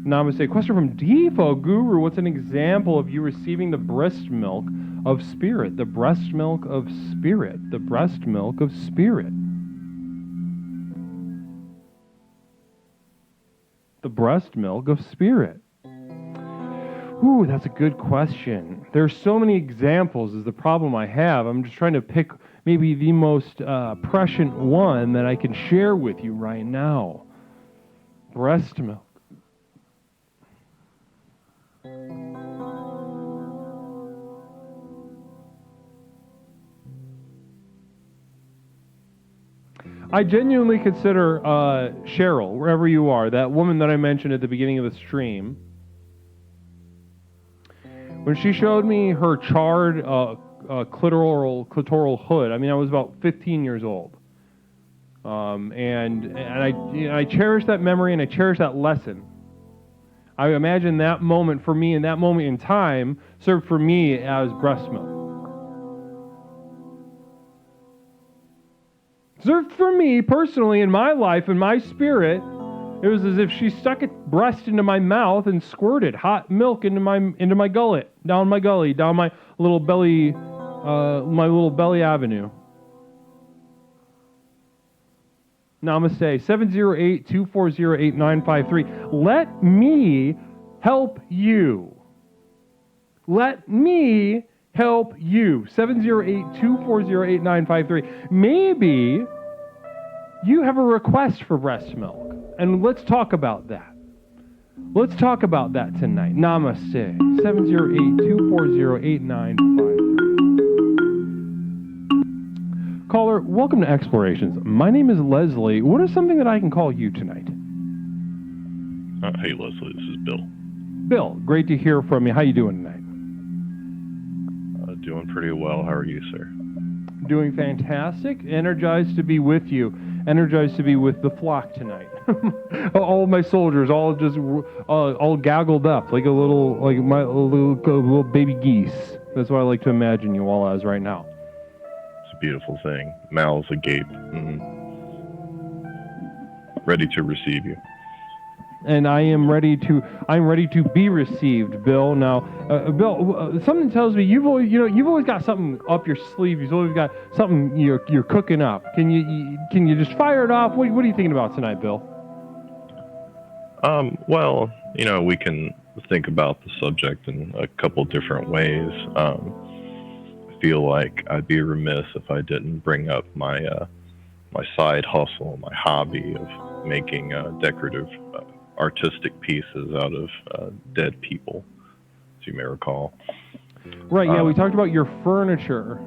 S1: Namaste. Question from Defo. Guru, what's an example of you receiving the breast milk of spirit? The breast milk of spirit. The breast milk of spirit. The breast milk of spirit. Ooh, that's a good question. There's so many examples is the problem I have. I'm just trying to pick maybe the most prescient one that I can share with you right now. Breast milk. I genuinely consider Cheryl, wherever you are, that woman that I mentioned at the beginning of the stream, when she showed me her charred clitoral hood, I mean, I was about 15 years old. And I cherish that memory and I cherish that lesson. I imagine that moment for me and that moment in time served for me as breast milk. Served for me personally in my life, in my spirit. It was as if she stuck a breast into my mouth and squirted hot milk into my gullet, down my gully, down my little belly avenue. Namaste. 708-240-8953. Let me help you. Let me help you. 708-240-8953. Maybe you have a request for breast milk. And let's talk about that. Let's talk about that tonight. Namaste. 708-240-8953. Caller, welcome to Explorations. My name is Leslie. What is something that I can call you tonight?
S3: Hey, Leslie. This is Bill.
S1: Bill, great to hear from you. How you doing tonight?
S3: Doing pretty well. How are you, sir?
S1: Doing fantastic. Energized to be with you. Energized to be with the flock tonight. All my soldiers, all just all gaggled up like my little baby geese. That's what I like to imagine you all as right now.
S3: It's a beautiful thing. Mouths agape. Ready to receive you.
S1: And I'm ready to be received, Bill. Now, Bill, something tells me you've always got something up your sleeve. You've always got something you're cooking up. Can you just fire it off? What are you thinking about tonight, Bill?
S3: Well, we can think about the subject in a couple different ways. I feel like I'd be remiss if I didn't bring up my side hustle, my hobby of making decorative artistic pieces out of dead people, as you may recall.
S1: Right, yeah, we talked about your furniture.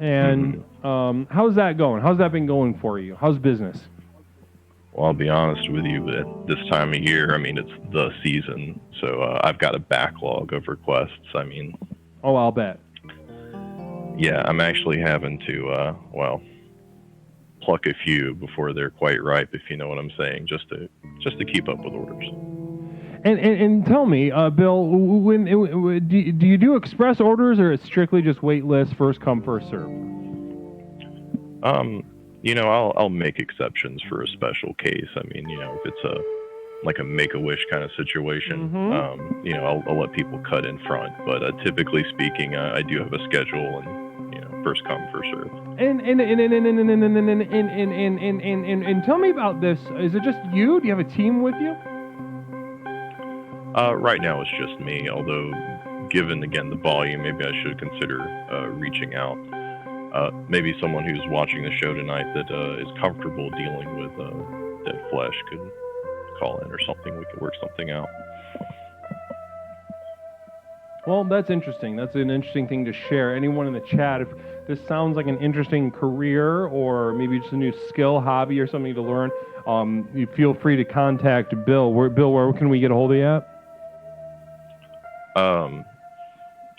S1: And how's that going? How's that been going for you? How's business?
S3: Well, I'll be honest with you, at this time of year, I mean, it's the season, so I've got a backlog of requests. I mean...
S1: Oh, I'll bet.
S3: Yeah, I'm actually having to, pluck a few before they're quite ripe, if you know what I'm saying, just to keep up with orders.
S1: And tell me, Bill, do you do express orders, or it's strictly just wait list, first come, first serve?
S3: I'll make exceptions for a special case. I mean, if it's a Make-A-Wish kind of situation, I'll let people cut in front. But typically speaking, I do have a schedule, and first come, first serve.
S1: And tell me about this. Is it just you? Do you have a team with you?
S3: Right now it's just me, although given, again, the volume, maybe I should consider reaching out. Maybe someone who's watching the show tonight that is comfortable dealing with dead flesh could call in or something. We could work something out.
S1: Well, that's interesting. That's an interesting thing to share. Anyone in the chat, if this sounds like an interesting career or maybe just a new skill, hobby, or something to learn, you feel free to contact Bill. Bill, where can we get a hold of you at?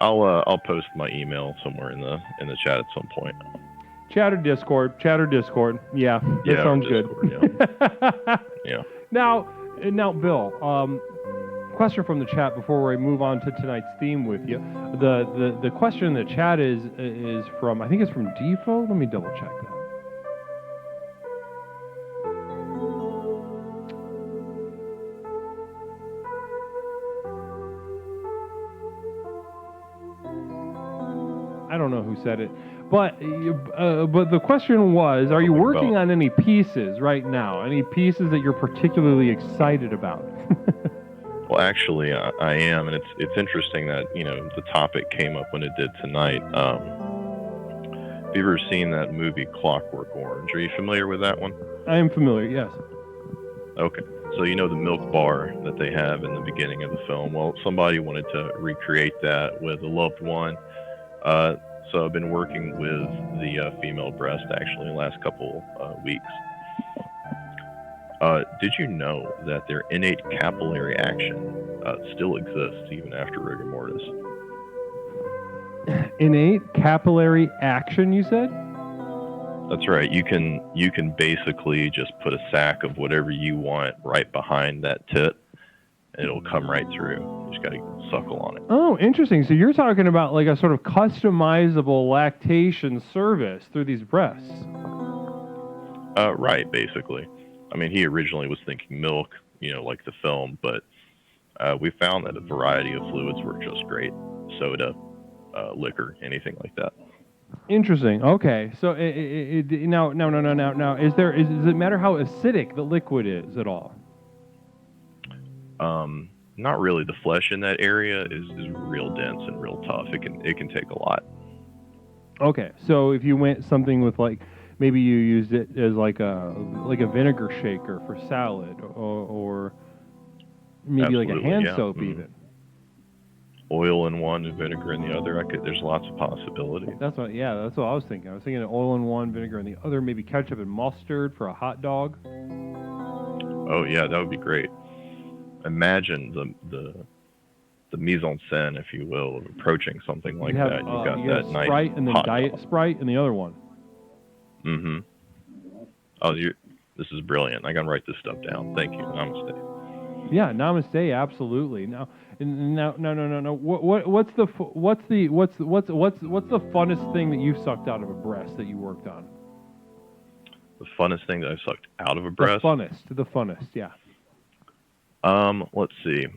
S3: I'll post my email somewhere in the chat at some point.
S1: Chat or Discord. Yeah, that sounds
S3: Discord,
S1: good.
S3: Yeah.
S1: Now, Bill. Question from the chat before we move on to tonight's theme with you. The question in the chat is from, I think it's from Defo. Let me double check that. I don't know who said it, but the question was, are you working on any pieces right now? Any pieces that you're particularly excited about?
S3: Well, actually, I am, and it's interesting that the topic came up when it did tonight. Have you ever seen that movie Clockwork Orange? Are you familiar with that one?
S1: I am familiar. Yes.
S3: Okay, so the milk bar that they have in the beginning of the film. Well, somebody wanted to recreate that with a loved one. So I've been working with the female breast actually the last couple weeks. Did you know that their innate capillary action still exists even after rigor mortis?
S1: Innate capillary action, you said?
S3: That's right. You can basically just put a sack of whatever you want right behind that tit, and it'll come right through. You just got to suckle on it.
S1: Oh, interesting. So you're talking about like a sort of customizable lactation service through these breasts.
S3: Right, basically. I mean, he originally was thinking milk, like the film, but we found that a variety of fluids work just great. Soda, liquor, anything like that.
S1: Interesting. Okay. So now, does it matter how acidic the liquid is at all?
S3: Not really. The flesh in that area is real dense and real tough. It can take a lot.
S1: Okay. So if you went something with like, maybe you used it as like a vinegar shaker for salad, or maybe
S3: Absolutely,
S1: like a hand soap
S3: Mm-hmm.
S1: even.
S3: Oil in one and vinegar in the other. There's lots of possibilities.
S1: That's what I was thinking. I was thinking of oil in one, vinegar in the other, maybe ketchup and mustard for a hot dog.
S3: Oh yeah, that would be great. Imagine the mise en scène, if you will, of approaching something like that. You got that nice
S1: Sprite and then
S3: hot
S1: Diet
S3: dog.
S1: Sprite and the other one.
S3: Mm-hmm. Oh, this is brilliant. I gotta write this stuff down. Thank you. Namaste.
S1: Yeah, namaste. Absolutely. Now. What's the funnest thing that you've sucked out of a breast that you worked on?
S3: The funnest thing that I've sucked out of a breast?
S1: The funnest, yeah.
S3: Let's see.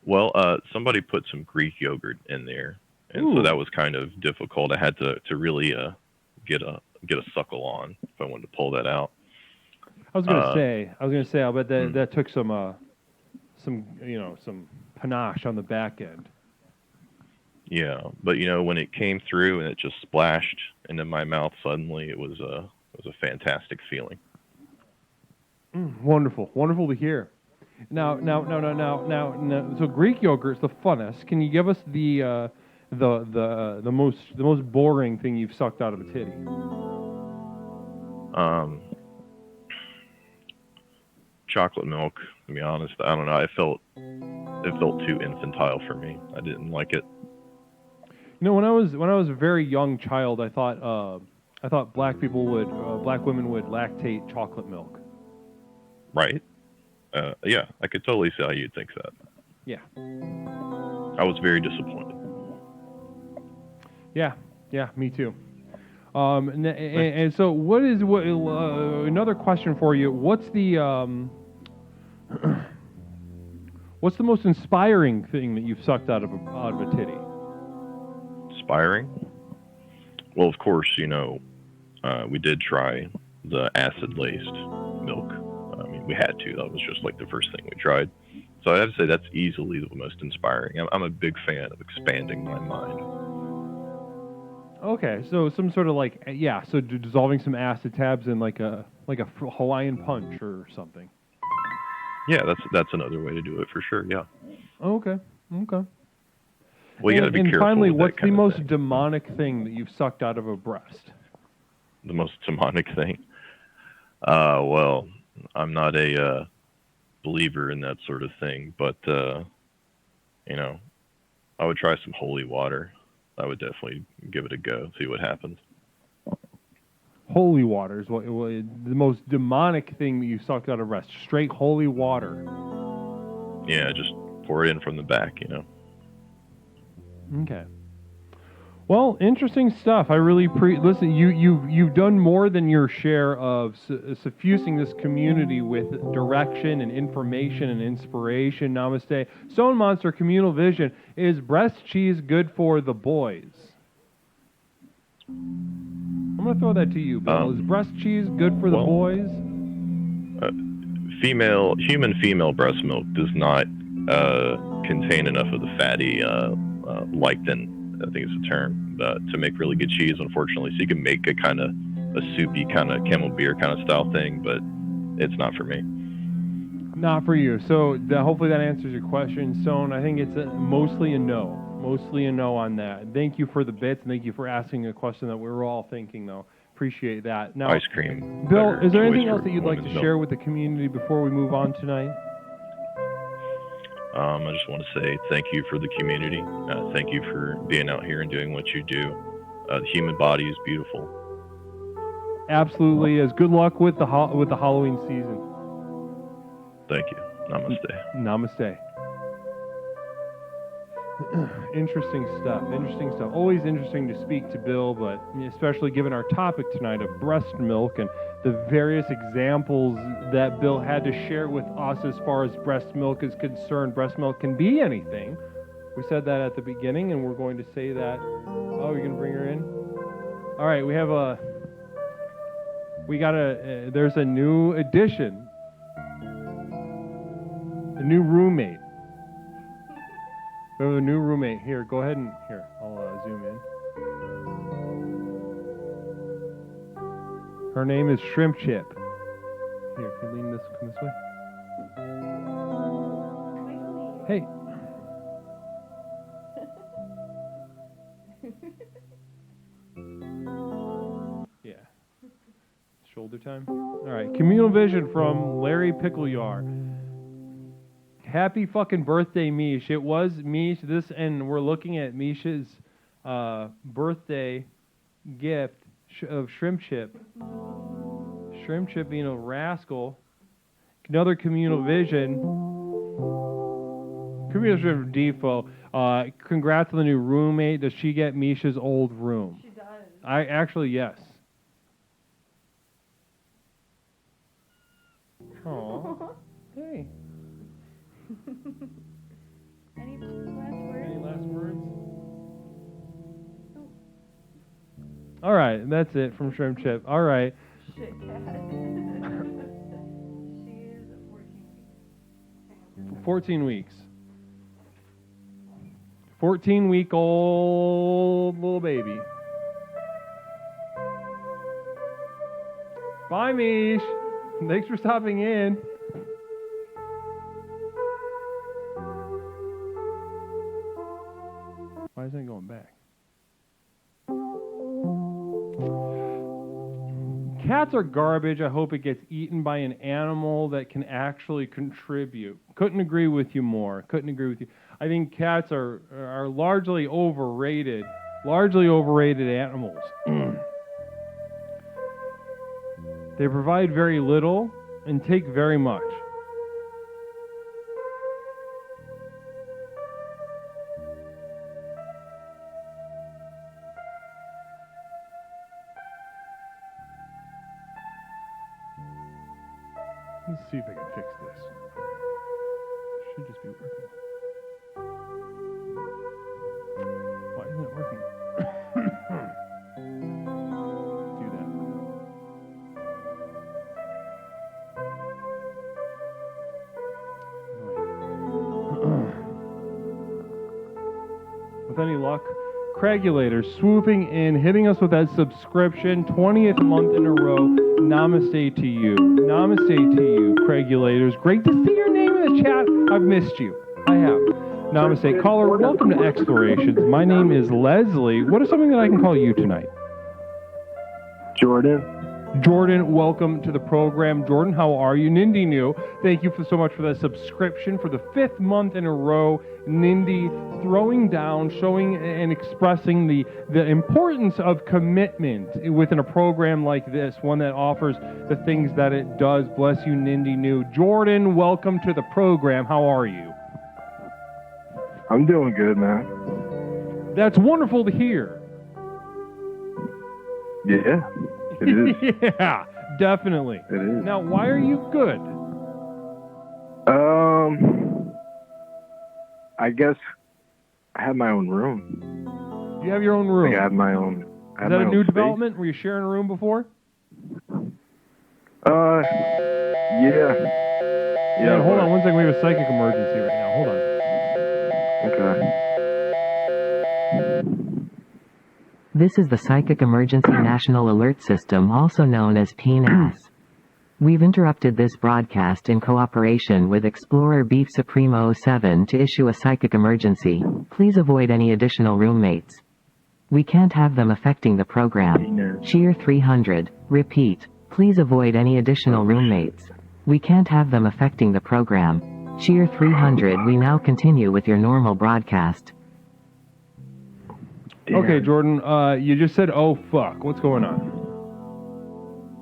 S3: Well, somebody put some Greek yogurt in there, and so that was kind of difficult. I had to really get a suckle on if I wanted to pull that out.
S1: I was gonna say, I bet that took some panache on the back end.
S3: Yeah, but when it came through and it just splashed into my mouth suddenly, it was a fantastic feeling.
S1: Wonderful to hear. Now. So Greek yogurt's the funnest. Can you give us the most boring thing you've sucked out of a titty?
S3: Chocolate milk. To be honest, I don't know. It felt too infantile for me. I didn't like it.
S1: When I was a very young child, I thought black women would lactate chocolate milk.
S3: Right. Yeah, I could totally see how you'd think that.
S1: Yeah.
S3: I was very disappointed.
S1: Yeah, me too. And so another question for you? What's the most inspiring thing that you've sucked out of a titty?
S3: Inspiring? Well, of course, we did try the acid-laced milk. I mean, we had to. That was just like the first thing we tried. So I have to say that's easily the most inspiring. I'm a big fan of expanding my mind.
S1: Okay, so some sort of like so dissolving some acetabs in like a Hawaiian punch or something.
S3: Yeah, that's another way to do it for sure. Yeah.
S1: Okay. Okay.
S3: Well, you got to be
S1: And
S3: careful
S1: finally,
S3: with that
S1: what's the
S3: kind of
S1: most
S3: thing.
S1: demonic thing that you've sucked out of a breast?
S3: The most demonic thing. Well, I'm not a believer in that sort of thing, but you know, I would try some holy water. I would definitely give it a go, see what happens.
S1: Holy water is what the most demonic thing that you sucked out of breast. Straight holy water.
S3: Yeah, just pour it in from the back,
S1: Okay. Well, interesting stuff. I really listen. You've done more than your share of suffusing this community with direction and information and inspiration. Namaste. Stone Monster Communal Vision. Is breast cheese good for the boys? I'm gonna throw that to you, Bill. Is breast cheese good for the boys?
S3: Human female breast milk does not contain enough of the fatty lectin, I think is the term, to make really good cheese, unfortunately. So you can make a kind of a soupy kind of camel beer kind of style thing, but it's not for me.
S1: Not for you. So hopefully that answers your question, Stone. I think it's mostly a no. Mostly a no on that. Thank you for the bits, and thank you for asking a question that we were all thinking, though. Appreciate that. Now,
S3: ice cream.
S1: Bill, is there anything else that you'd like to share with the community before we move on tonight?
S3: I just want to say thank you for the community. Thank you for being out here and doing what you do. The human body is beautiful.
S1: Absolutely is. Good luck with the Halloween season.
S3: Thank you. Namaste.
S1: Namaste. Interesting stuff. Interesting stuff. Always interesting to speak to Bill, but especially given our topic tonight of breast milk and the various examples that Bill had to share with us as far as breast milk is concerned. Breast milk can be anything. We said that at the beginning, and we're going to say that. Oh, you're going to bring her in? All right, there's a new addition. A new roommate. We have a new roommate. Here, go ahead and... Here, I'll zoom in. Her name is Shrimp Chip. Here, can you lean this, come this way? Hey. Yeah. Shoulder time? All right. Communal Vision from Larry Pickleyar. Happy fucking birthday, Mish. It was Mish. And we're looking at Mish's birthday gift of Shrimp Chip. Shrimp Chip being a rascal. Another Communal Vision. Communal Vision from Defo. Congrats on the new roommate. Does she get Misha's old room?
S4: She does.
S1: Yes. Aw. Hey.
S4: Any last words?
S1: Any last words? All right, that's it from Shrimp Chip. All right.
S4: Shit cat. She is
S1: 14 weeks. 14-week-old little baby. Bye, Mish. Thanks for stopping in. Why isn't it going back? Cats are garbage. I hope it gets eaten by an animal that can actually contribute. Couldn't agree with you more. Couldn't agree with you. I think cats are largely overrated. Largely overrated animals. They provide very little and take very much. Let's see if I can fix this. Should just be working. Why isn't it working? Do that for now. With any luck, Craigulators swooping in, hitting us with that subscription, 20th month in a row. Namaste to you. Namaste to you, Craigulators. Great to see your name in the chat. I've missed you. I have. Namaste. Caller, welcome to Explorations. My name is Leslie. What is something that I can call you tonight?
S5: Jordan.
S1: Jordan, welcome to the program. Jordan, how are you? Nindy New, thank you so much for that subscription for the 5th month in a row. Nindy throwing down, showing and expressing the importance of commitment within a program like this, one that offers the things that it does. Bless you, Nindy New. Jordan, welcome to the program. How are you?
S5: I'm doing good, man.
S1: That's wonderful to hear.
S5: Yeah, it is.
S1: Yeah, definitely.
S5: It is.
S1: Now, why are you good?
S5: I guess I have my own room.
S1: You have your own room.
S5: Like I have my own.
S1: Is that a new development? Were you sharing a room before?
S5: Yeah.
S1: Yeah, hold on one second. We have a psychic emergency right now. Hold on.
S5: Okay.
S6: This is the Psychic Emergency National Alert System, also known as PNAS. We've interrupted this broadcast in cooperation with Explorer Beef Supreme 07 to issue a psychic emergency. Please avoid any additional roommates. We can't have them affecting the program. Cheer 300. Repeat. Please avoid any additional roommates. We can't have them affecting the program. Cheer 300. We now continue with your normal broadcast.
S5: Damn.
S1: Okay, Jordan, you just said, oh, fuck. What's going on?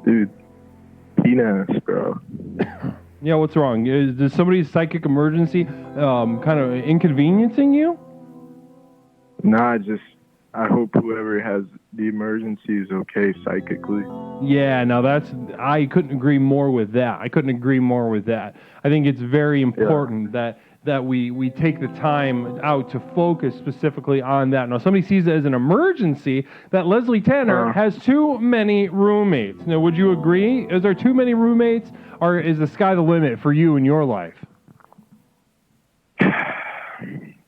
S5: Dude, penis, bro.
S1: Yeah, what's wrong? Is somebody's psychic emergency kind of inconveniencing you?
S5: Nah, I hope whoever has the emergency is okay psychically.
S1: Yeah, now I couldn't agree more with that. I think it's very important that we take the time out to focus specifically on that. Now, somebody sees it as an emergency that Leslie Tanner has too many roommates. Now, would you agree? Is there too many roommates, or is the sky the limit for you in your life?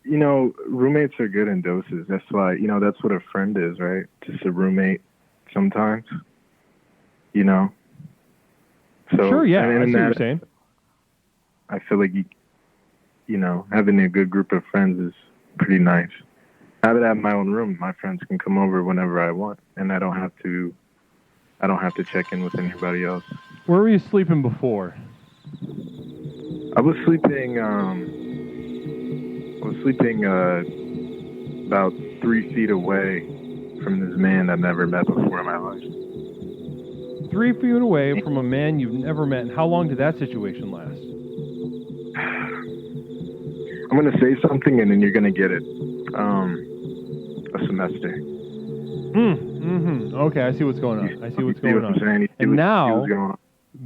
S5: You know, roommates are good in doses. That's why, that's what a friend is, right? Just a roommate sometimes, So,
S1: sure, yeah, I see what you're
S5: that,
S1: saying.
S5: I feel like, having a good group of friends is pretty nice. I would have my own room. My friends can come over whenever I want, and I don't have to check in with anybody else.
S1: Where were you sleeping before?
S5: I was sleeping about 3 feet away from this man I've never met before in my life.
S1: 3 feet away from a man you've never met. And how long did that situation last?
S5: I'm going to say something and then you're going to get it. A semester.
S1: Okay, I see what's going on.
S5: Saying.
S1: And now,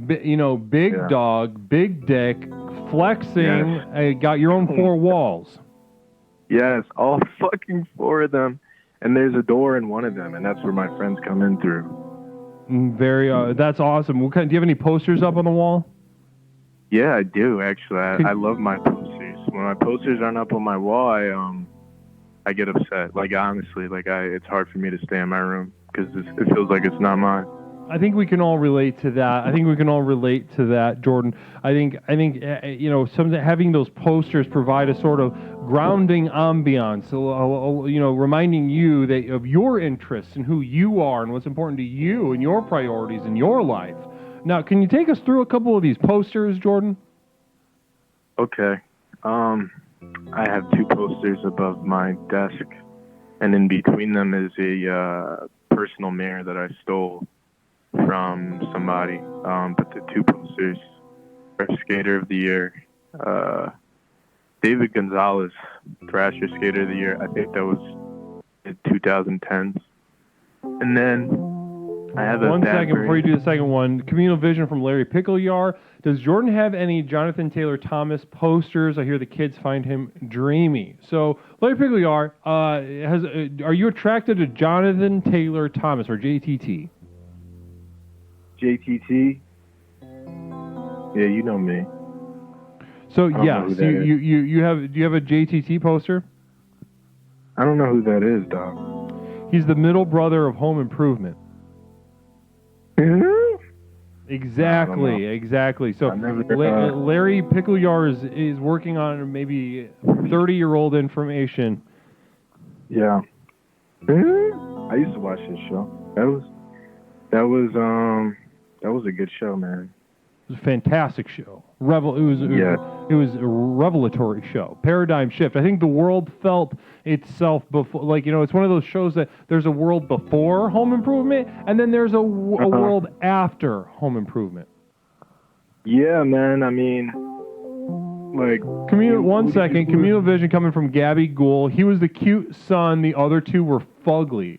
S1: big dog, big dick, flexing, got your own 4 walls.
S5: Yes, all fucking 4 of them. And there's a door in one of them, and that's where my friends come in through.
S1: That's awesome. Do you have any posters up on the wall?
S5: Yeah, I do, actually. I love my posters. When my posters aren't up on my wall, I get upset. Like, honestly, it's hard for me to stay in my room because it feels like it's not mine.
S1: I think we can all relate to that. Jordan. I think having those posters provide a sort of grounding ambiance, reminding you of your interests and who you are and what's important to you and your priorities in your life. Now, can you take us through a couple of these posters, Jordan?
S5: Okay. I have 2 posters above my desk, and in between them is a personal mirror that I stole from somebody. But the 2 posters are Skater of the Year, David Gonzalez, Thrasher Skater of the Year. I think that was in 2010s. And then I have
S1: one second before you do the second one. Communal Vision from Larry Picklejar. Does Jordan have any Jonathan Taylor Thomas posters? I hear the kids find him dreamy. So, Larry Picklejar, are you attracted to Jonathan Taylor Thomas, or JTT?
S5: JTT? Yeah, you know me.
S1: So yes, do you have a JTT poster?
S5: I don't know who that is, dog.
S1: He's the middle brother of Home Improvement. Exactly, exactly. So Larry Picklejar is working on maybe 30-year-old information.
S5: Yeah. I used to watch this show. That was a good show, man.
S1: It was a fantastic show. It was a revelatory show. Paradigm shift. I think the world felt itself before. Like, you know, it's one of those shows that there's a world before Home Improvement, and then there's a world after Home Improvement.
S5: Yeah, man. I mean, like...
S1: Communal vision coming from Gabby Gould. He was the cute son. The other two were fugly.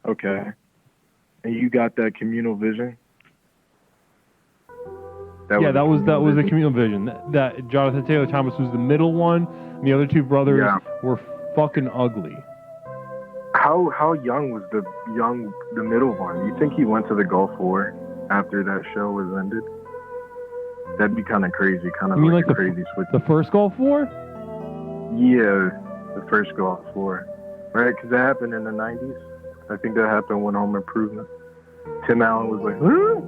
S5: Okay. And you got that communal vision?
S1: That was the communal vision. That Jonathan Taylor Thomas was the middle one, and the other two brothers were fucking ugly.
S5: How young was the middle one? You think he went to the Gulf War after that show was ended? That'd be kind of crazy, like a crazy switch.
S1: The first Gulf War?
S5: Yeah, the first Gulf War, right? Because that happened in the 90s. I think that happened when Home Improvement. Tim Allen was like, huh?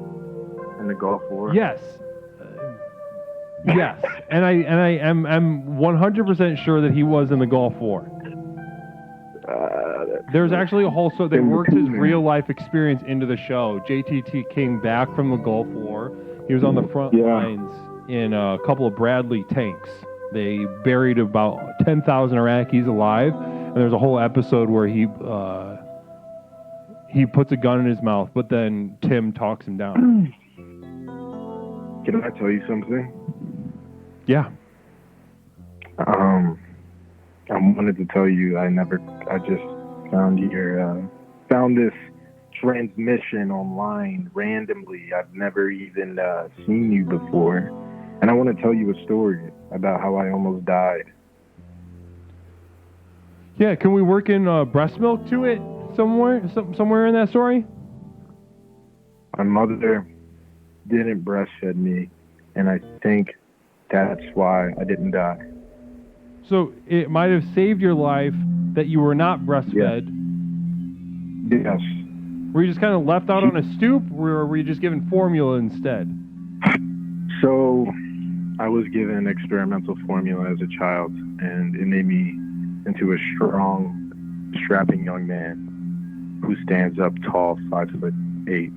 S5: In the Gulf War.
S1: Yes. Yes, and I'm 100% sure that he was in the Gulf War. There's actually a whole they worked his real life experience into the show. JTT came back from the Gulf War. He was on the front lines in a couple of Bradley tanks. They buried about 10,000 Iraqis alive, and there's a whole episode where he puts a gun in his mouth, but then Tim talks him down.
S5: Can I tell you something?
S1: Yeah.
S5: I wanted to tell you I just found this transmission online randomly. I've never even seen you before. And I want to tell you a story about how I almost died.
S1: Yeah, can we work in Breastmilk to it somewhere in that story?
S5: My mother didn't breastfeed me, and I think that's why I didn't die.
S1: So it might have saved your life that you were not breastfed.
S5: Yes.
S1: Were you just kind of left out on a stoop, or were you just given formula instead?
S5: So I was given experimental formula as a child, and it made me into a strong, strapping young man who stands up tall, 5'8".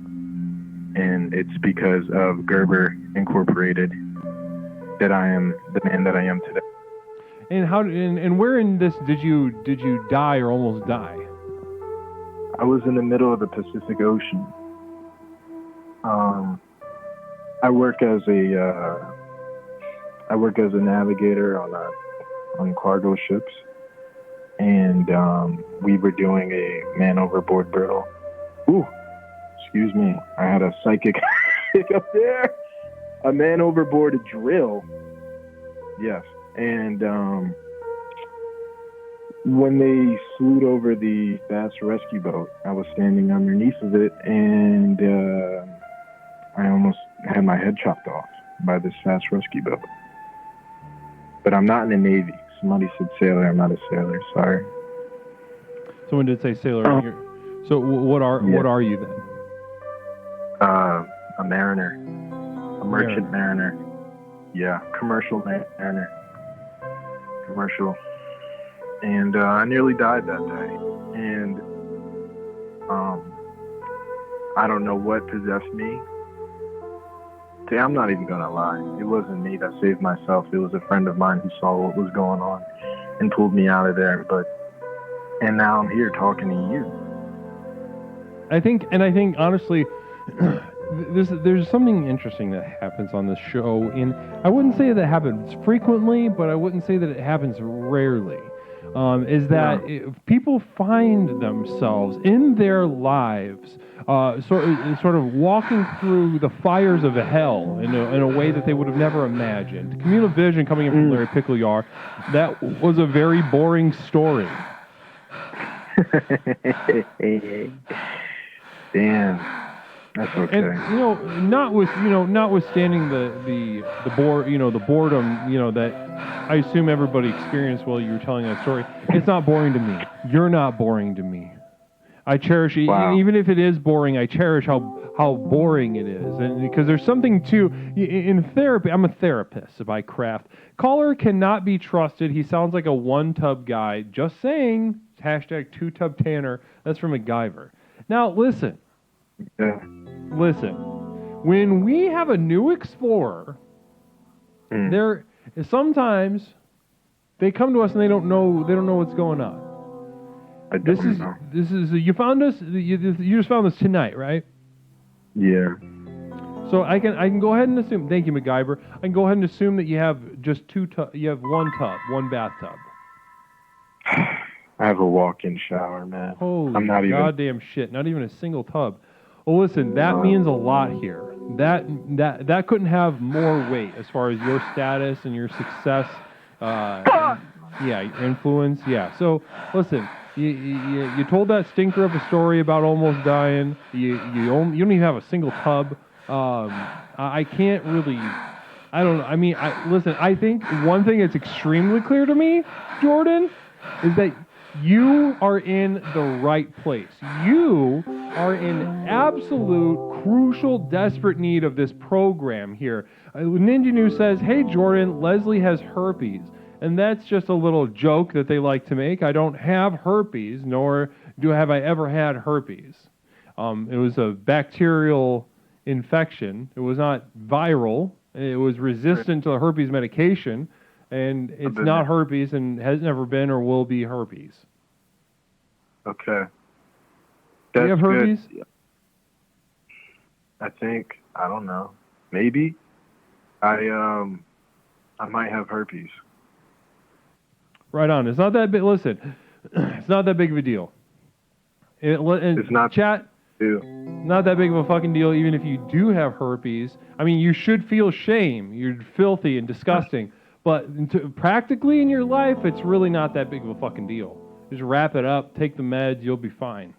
S5: And it's because of Gerber Incorporated that I am the man that I am today.
S1: And how? And where in this did you die or almost die?
S5: I was in the middle of the Pacific Ocean. I work as a navigator on cargo ships, and we were doing a man overboard brittle. Ooh, excuse me, I had a psychic up there. A man overboard drill. Yes, and when they slewed over the fast rescue boat, I was standing underneath of it, and I almost had my head chopped off by this fast rescue boat. But I'm not in the Navy. Somebody said sailor. I'm not a sailor. Sorry.
S1: Someone did say sailor. So what are you then?
S5: A mariner, a merchant mariner. Yeah, commercial mariner. Commercial. And I nearly died that day. And I don't know what possessed me. See, I'm not even gonna lie. It wasn't me that saved myself. It was a friend of mine who saw what was going on and pulled me out of there. And now I'm here talking to you.
S1: I think honestly, there's something interesting that happens on this show. I wouldn't say that happens frequently, but I wouldn't say that it happens rarely. Is that people find themselves in their lives sort of walking through the fires of hell in a way that they would have never imagined. Communal vision coming in from Larry Picklejar, that was a very boring story.
S5: Damn. That's okay.
S1: And notwithstanding the boredom, that I assume everybody experienced while you were telling that story. It's not boring to me. You're not boring to me. I cherish it,
S5: Wow.
S1: even if it is boring. I cherish how boring it is, and because there's something to in therapy. I'm a therapist by craft. Caller cannot be trusted. He sounds like a one-tub guy. Just saying. Hashtag two-tub Tanner. That's from MacGyver. Now listen.
S5: Yeah.
S1: Listen. When we have a new explorer, there sometimes they come to us and they don't know what's going on.
S5: I don't know.
S1: This is you found us. You just found us tonight, right?
S5: Yeah.
S1: So I can go ahead and assume. Thank you, MacGyver. I can go ahead and assume that you have just you have one tub, one bathtub.
S5: I have a walk-in shower, man.
S1: Holy
S5: I'm not
S1: goddamn shit! Not even a single tub. Well, listen, that means a lot here. That couldn't have more weight as far as your status and your success. Your influence. Yeah. So listen. You told that stinker of a story about almost dying. You don't even have a single tub. I can't really. I don't know. I mean, listen. I think one thing that's extremely clear to me, Jordan, is that you are in the right place. You are in absolute, crucial, desperate need of this program here. Ninja News says, "Hey Jordan, Leslie has herpes." And that's just a little joke that they like to make. I don't have herpes, nor have I ever had herpes. It was a bacterial infection. It was not viral. It was resistant to the herpes medication, and it's not herpes and has never been or will be herpes.
S5: Okay.
S1: Do you have herpes?
S5: Good. I think, I don't know. Maybe. I might have herpes.
S1: Right on. It's not that big. Listen, it's not that big of a deal. It's
S5: not.
S1: Chat. Not that big of a fucking deal. Even if you do have herpes, I mean, you should feel shame. You're filthy and disgusting. But practically in your life, it's really not that big of a fucking deal. Just wrap it up. Take the meds. You'll be fine.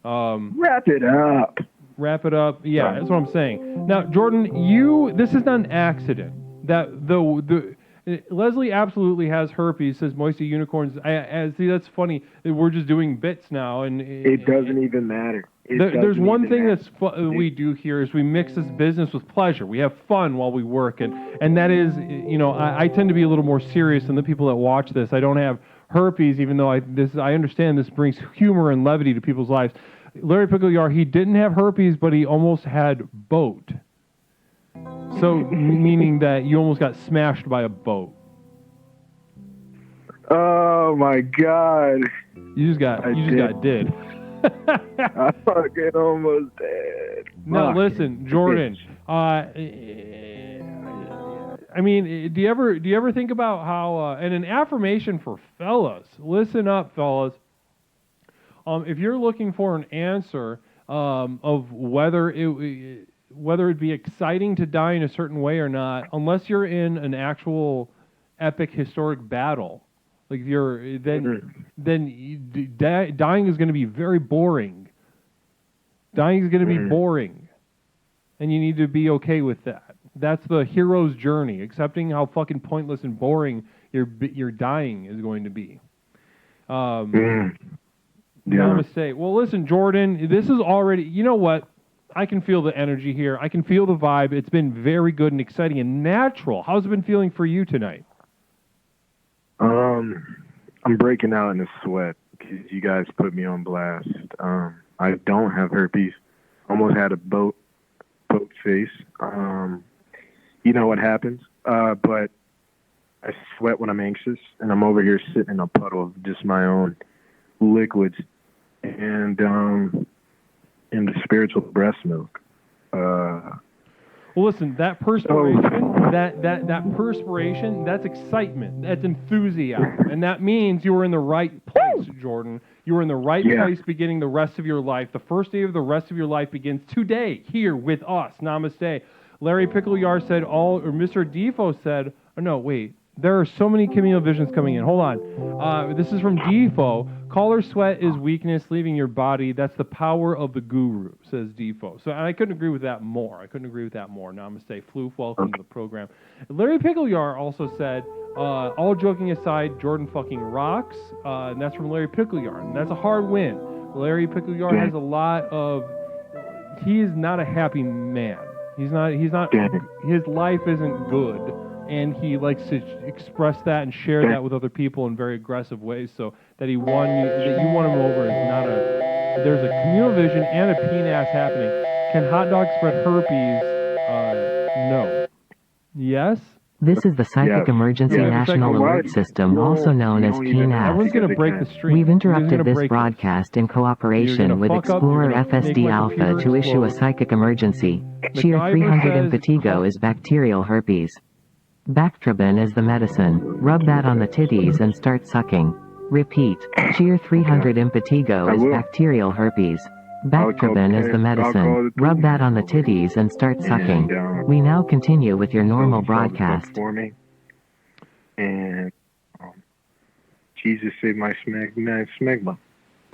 S5: Wrap it up.
S1: Wrap it up. Yeah, that's what I'm saying. Now, Jordan, this is not an accident. Leslie absolutely has herpes, says Moisty Unicorns. See, that's funny. We're just doing bits now. And
S5: it doesn't even matter.
S1: There's one thing we do here is we mix this business with pleasure. We have fun while we work. And that is, I tend to be a little more serious than the people that watch this. I don't have herpes, even though I understand this brings humor and levity to people's lives. Larry Pickle, he didn't have herpes, but he almost had boat. So, meaning that you almost got smashed by a boat.
S5: Oh my God!
S1: You just got did.
S5: I fucking almost did.
S1: No, listen, Jordan. I mean, do you ever think about how? And an affirmation for fellas. Listen up, fellas. If you're looking for an answer of whether it'd be exciting to die in a certain way or not, unless you're in an actual epic historic battle, like dying is going to be very boring. Dying is going to be boring, and you need to be okay with that. That's the hero's journey, accepting how fucking pointless and boring your dying is going to be. Namaste. Well, listen, Jordan, this is already. You know what? I can feel the energy here. I can feel the vibe. It's been very good and exciting and natural. How's it been feeling for you tonight?
S5: I'm breaking out in a sweat because you guys put me on blast. I don't have herpes. Almost had a boat face. You know what happens. But I sweat when I'm anxious, and I'm over here sitting in a puddle of just my own liquids. And the spiritual breast milk.
S1: Well, listen, that perspiration, that perspiration, that's excitement, that's enthusiasm, and that means you were in the right place, Jordan. You were in the right place beginning the rest of your life. The first day of the rest of your life begins today, here with us. Namaste. Larry Pickleyar said Mr. Defo said, oh, no, wait. There are so many communal visions coming in. Hold on. This is from Defo, Caller sweat is weakness leaving your body. That's the power of the guru, says Defo. So I couldn't agree with that more. Namaste. Floof, welcome to the program. Larry Pickleyar also said, all joking aside, Jordan fucking rocks. And that's from Larry Pickleyar. And that's a hard win. Larry Pickleyar has a lot of... He is not a happy man. He's not... His life isn't good. And he likes to express that and share that with other people in very aggressive ways. So that you won him over is not a... There's a communal vision and a peen-ass happening. Can hot dogs spread herpes? No. Yes?
S6: This is the Psychic Emergency National Alert System, also known as PNAS.
S1: Everyone's going to break the stream.
S6: We've interrupted this broadcast in cooperation with Explorer FSD Alpha to issue a psychic emergency. Cheer 300 Impetigo is bacterial herpes. Bactroban is the medicine. Rub that on the titties and start sucking. Repeat. Cheer 300 Impetigo is bacterial herpes. Bactroban is the medicine. Rub that on the titties and start sucking. We now continue with your normal broadcast.
S5: For me. And Jesus saved my smegma.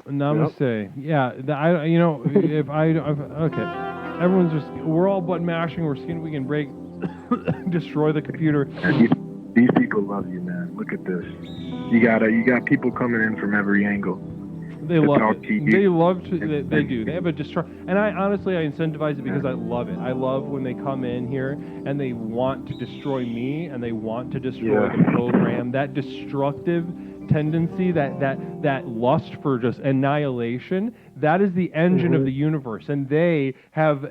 S1: Namaste. Yep. Okay. Everyone's just, we're all button mashing. We're seeing if we can destroy the computer.
S5: These people love you, man. Look at this. You got people coming in from every angle.
S1: They love it. They love to. They do. They have a and I honestly incentivize it because I love it. I love when they come in here and they want to destroy me and they want to destroy the program. That destructive tendency, that lust for just annihilation, that is the engine of the universe, and they have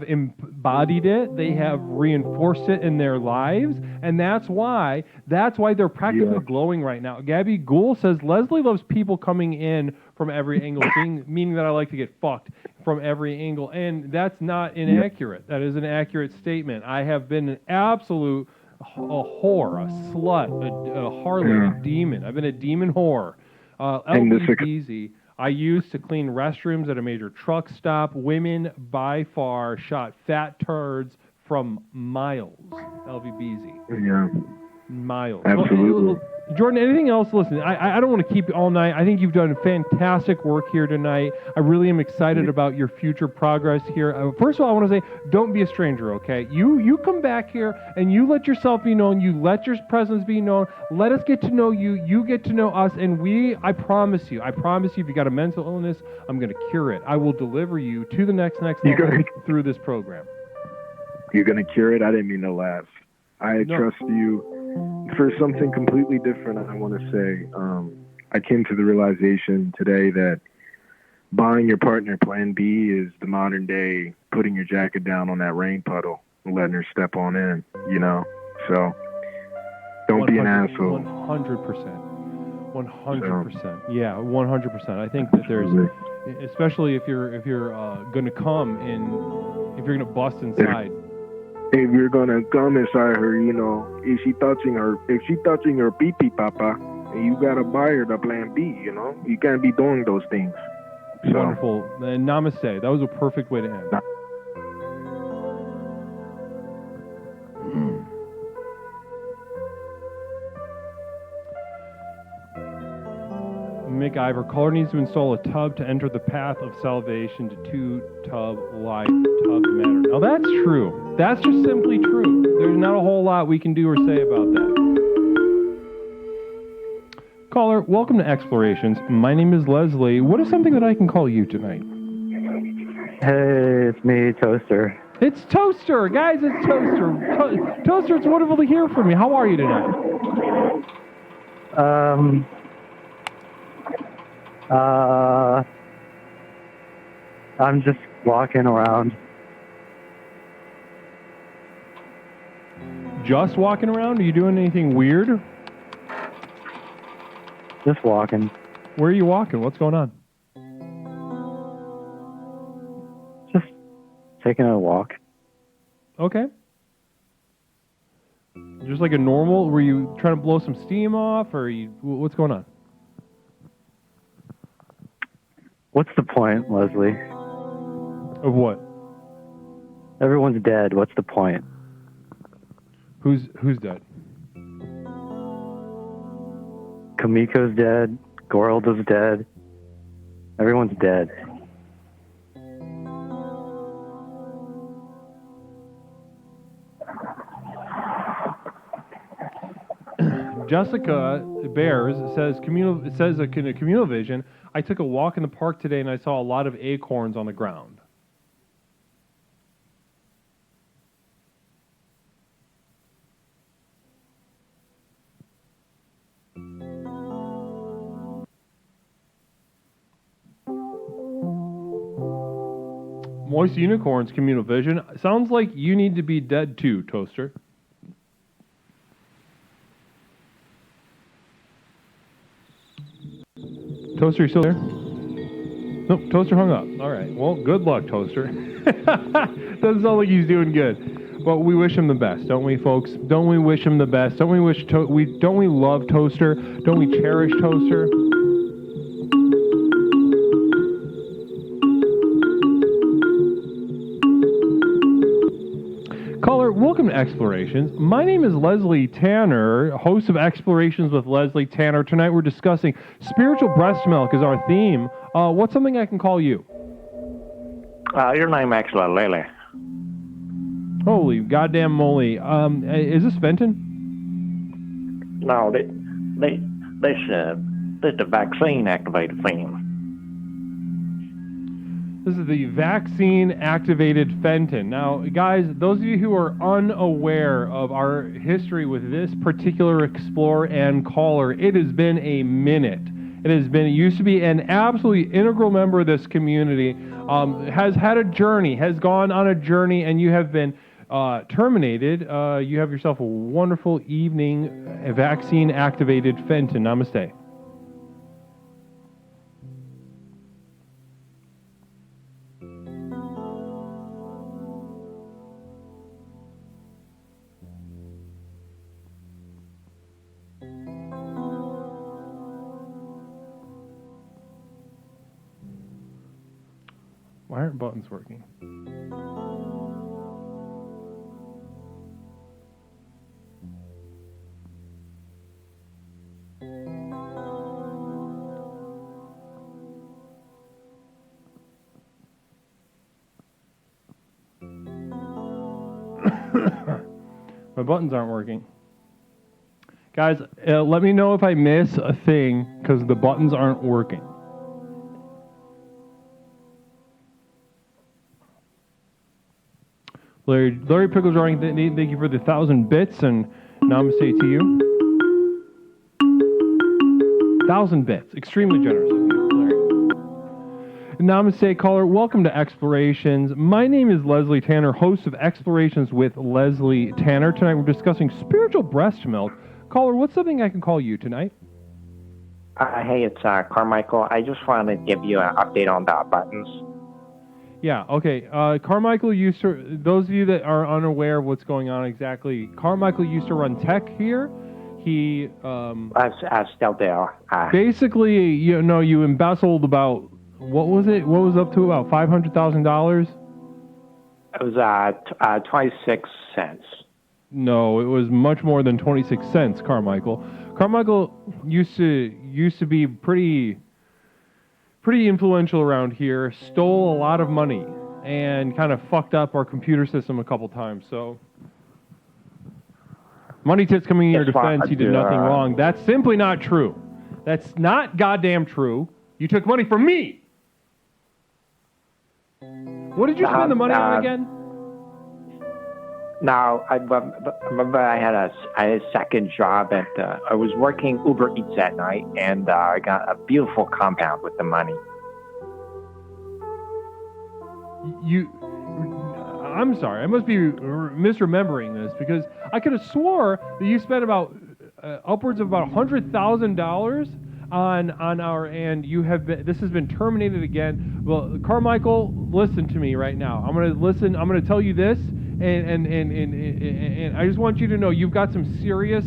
S1: embodied it. They have reinforced it in their lives, and that's why they're practically glowing right now. Gabby Gould says Leslie loves people coming in from every angle, meaning that I like to get fucked from every angle, and that's not inaccurate. That is an accurate statement. I have been an absolute whore, a slut, a harlot, a demon. I've been a demon whore. LBZ, I used to clean restrooms at a major truck stop. Women by far shot fat turds from miles. LVBZ.
S5: Yeah.
S1: Miles.
S5: Absolutely.
S1: Well, Jordan, anything else? Listen, I don't want to keep you all night. I think you've done fantastic work here tonight. I really am excited about your future progress here. First of all, I want to say, don't be a stranger, okay? You come back here and you let yourself be known. You let your presence be known. Let us get to know you. You get to know us. And I promise you, if you got a mental illness, I'm going to cure it. I will deliver you to the next level through this program.
S5: You're going to cure it? I didn't mean to laugh. I trust you. For something completely different, I want to say, I came to the realization today that buying your partner Plan B is the modern day putting your jacket down on that rain puddle and letting her step on in, So don't be an asshole.
S1: 100%. 100%. Yeah, 100%. I think that there's, especially if you're going to come in, if you're going to bust inside.
S5: If you're gonna come inside her, if she touching her pee-pee, papa, you gotta buy her the Plan B, You can't be doing those things. So.
S1: Wonderful. And namaste. That was a perfect way to end. Mick Ivor, caller needs to install a tub to enter the path of salvation to two-tub life. Tub matter. Now that's true. That's just simply true. There's not a whole lot we can do or say about that. Caller, welcome to Explorations. My name is Leslie. What is something that I can call you tonight?
S7: Hey, it's me, Toaster.
S1: It's Toaster, guys. It's Toaster. Toaster, it's wonderful to hear from you. How are you tonight?
S7: I'm just walking around.
S1: Just walking around? Are you doing anything weird?
S7: Just walking.
S1: Where are you walking? What's going on?
S7: Just taking a walk.
S1: Okay. Just like a normal? Were you trying to blow some steam off, or what's going on?
S7: What's the point, Leslie?
S1: Of what?
S7: Everyone's dead. What's the point?
S1: Who's dead?
S7: Kamiko's dead. Gorold is dead. Everyone's dead.
S1: Jessica Bears says in a communal vision, I took a walk in the park today and I saw a lot of acorns on the ground. Moist Unicorns communal vision. Sounds like you need to be dead too, Toaster. Toaster, you still there? Nope, Toaster hung up. All right. Well, good luck, Toaster. Doesn't sound like he's doing good. But we wish him the best, don't we, folks? Don't we wish him the best? Don't we don't we love Toaster? Don't we cherish Toaster? Caller, welcome to Explorations. My name is Leslie Tanner, host of Explorations with Leslie Tanner. Tonight we're discussing spiritual breast milk is our theme. What's something I can call you?
S8: Your name actually Lily.
S1: Holy goddamn moly. Is this Fenton?
S8: No, this the vaccine activated theme.
S1: This is the vaccine-activated Fenton. Now, guys, those of you who are unaware of our history with this particular explorer and caller, it has been a minute. It used to be an absolutely integral member of this community, has had a journey, has gone on a journey, and you have been terminated. You have yourself a wonderful evening, a vaccine-activated Fenton. Namaste. Why aren't buttons working? My buttons aren't working. Guys, let me know if I miss a thing because the buttons aren't working. Larry Pickles Drawing, thank you for the 1,000 bits, and namaste to you. 1,000 bits, extremely generous of you, Larry. Namaste, caller. Welcome to Explorations. My name is Leslie Tanner, host of Explorations with Leslie Tanner. Tonight we're discussing spiritual breast milk. Caller, what's something I can call you tonight?
S8: Hey, it's Carmichael. I just wanted to give you an update on the buttons.
S1: Yeah, okay. Carmichael used to, those of you that are unaware of what's going on exactly, Carmichael used to run tech here. He,
S8: I still do.
S1: Basically, you embezzled about, what was it? What was up to about $500,000?
S8: It was 26 cents.
S1: No, it was much more than 26 cents, Carmichael. Carmichael used to be pretty influential around here, stole a lot of money, and kind of fucked up our computer system a couple times. So, money tits coming in your defense, you did nothing wrong. That's simply not true. That's not goddamn true. You took money from me. What did you spend the money on again?
S8: Now, I remember I had a second job at, I was working Uber Eats at night, and I got a beautiful compound with the money.
S1: I'm sorry, I must be misremembering this, because I could have swore that you spent about upwards of about $100,000 on our, and this has been terminated again. Well, Carmichael, listen to me right now. I'm gonna tell you this. And I just want you to know you've got some serious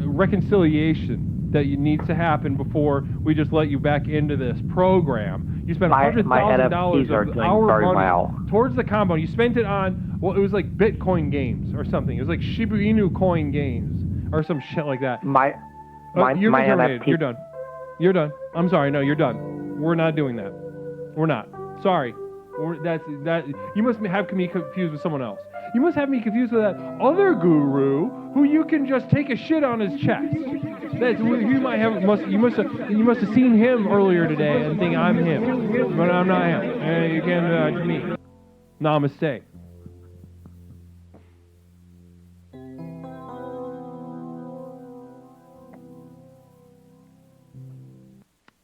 S1: reconciliation that needs to happen before we just let you back into this program. You spent $100,000 of our money towards the compound. You spent it on, well, it was like Bitcoin games or something. It was like Shiba Inu coin games or some shit like that.
S8: My
S1: you're
S8: NFT,
S1: You're done. You're done. I'm sorry. No, you're done. We're not doing that. We're not. Sorry. That. You must have me confused with someone else. You must have me confused with that other guru who you can just take a shit on his chest. That's who you might have. You must have seen him earlier today and think I'm him, but I'm not him. And you can't me. Namaste.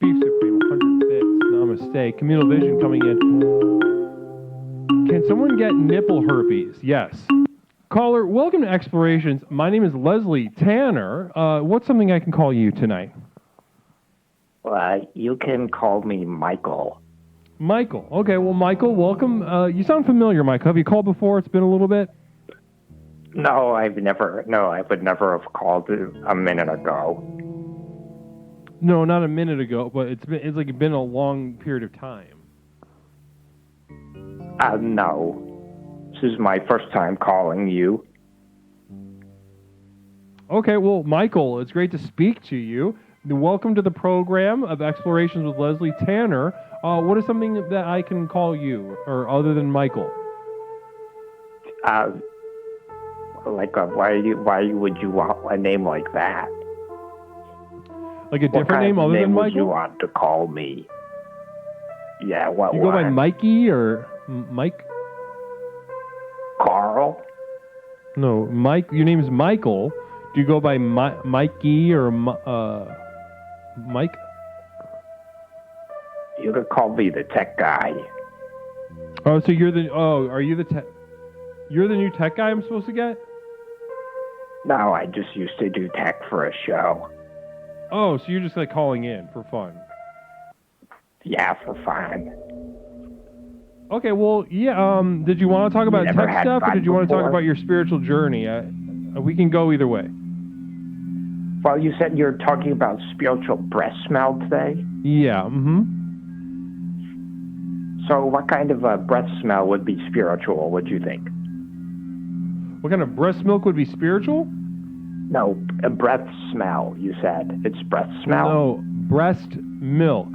S1: Beef Supreme, 100 bits. Namaste. Communal Vision coming in. Can someone get nipple herpes? Yes. Caller, welcome to Explorations. My name is Leslie Tanner. What's something I can call you tonight?
S8: You can call me Michael.
S1: Michael. Okay, well, Michael, welcome. You sound familiar, Michael. Have you called before? It's been a little bit?
S8: No, I would never have called a minute ago.
S1: No, not a minute ago, but it's been a long period of time.
S8: No. This is my first time calling you.
S1: Okay, well, Michael, it's great to speak to you. Welcome to the program of Explorations with Leslie Tanner. What is something that I can call you, or other than Michael?
S8: Why would you want a name like that?
S1: Like a different name other than Michael?
S8: What would you want to call me? Yeah, what?
S1: You go by Mikey or Mike?
S8: Carl?
S1: No, Mike. Your name is Michael. Do you go by Mikey or Mike?
S8: You could call me the tech guy.
S1: Oh, so you're the. Oh, are you the tech? You're the new tech guy I'm supposed to get?
S8: No, I just used to do tech for a show.
S1: Oh, so you're just like calling in for fun?
S8: Yeah, for fun.
S1: Okay, well, yeah. Did you want to talk about tech stuff, or did you want to talk about your spiritual journey? We can go either way.
S8: Well, you said you're talking about spiritual breast milk today?
S1: Yeah, mm-hmm.
S8: So what kind of a breast smell would be spiritual, would you think?
S1: What kind of breast milk would be spiritual?
S8: No, a breath smell, you said. It's breath smell?
S1: No, breast milk.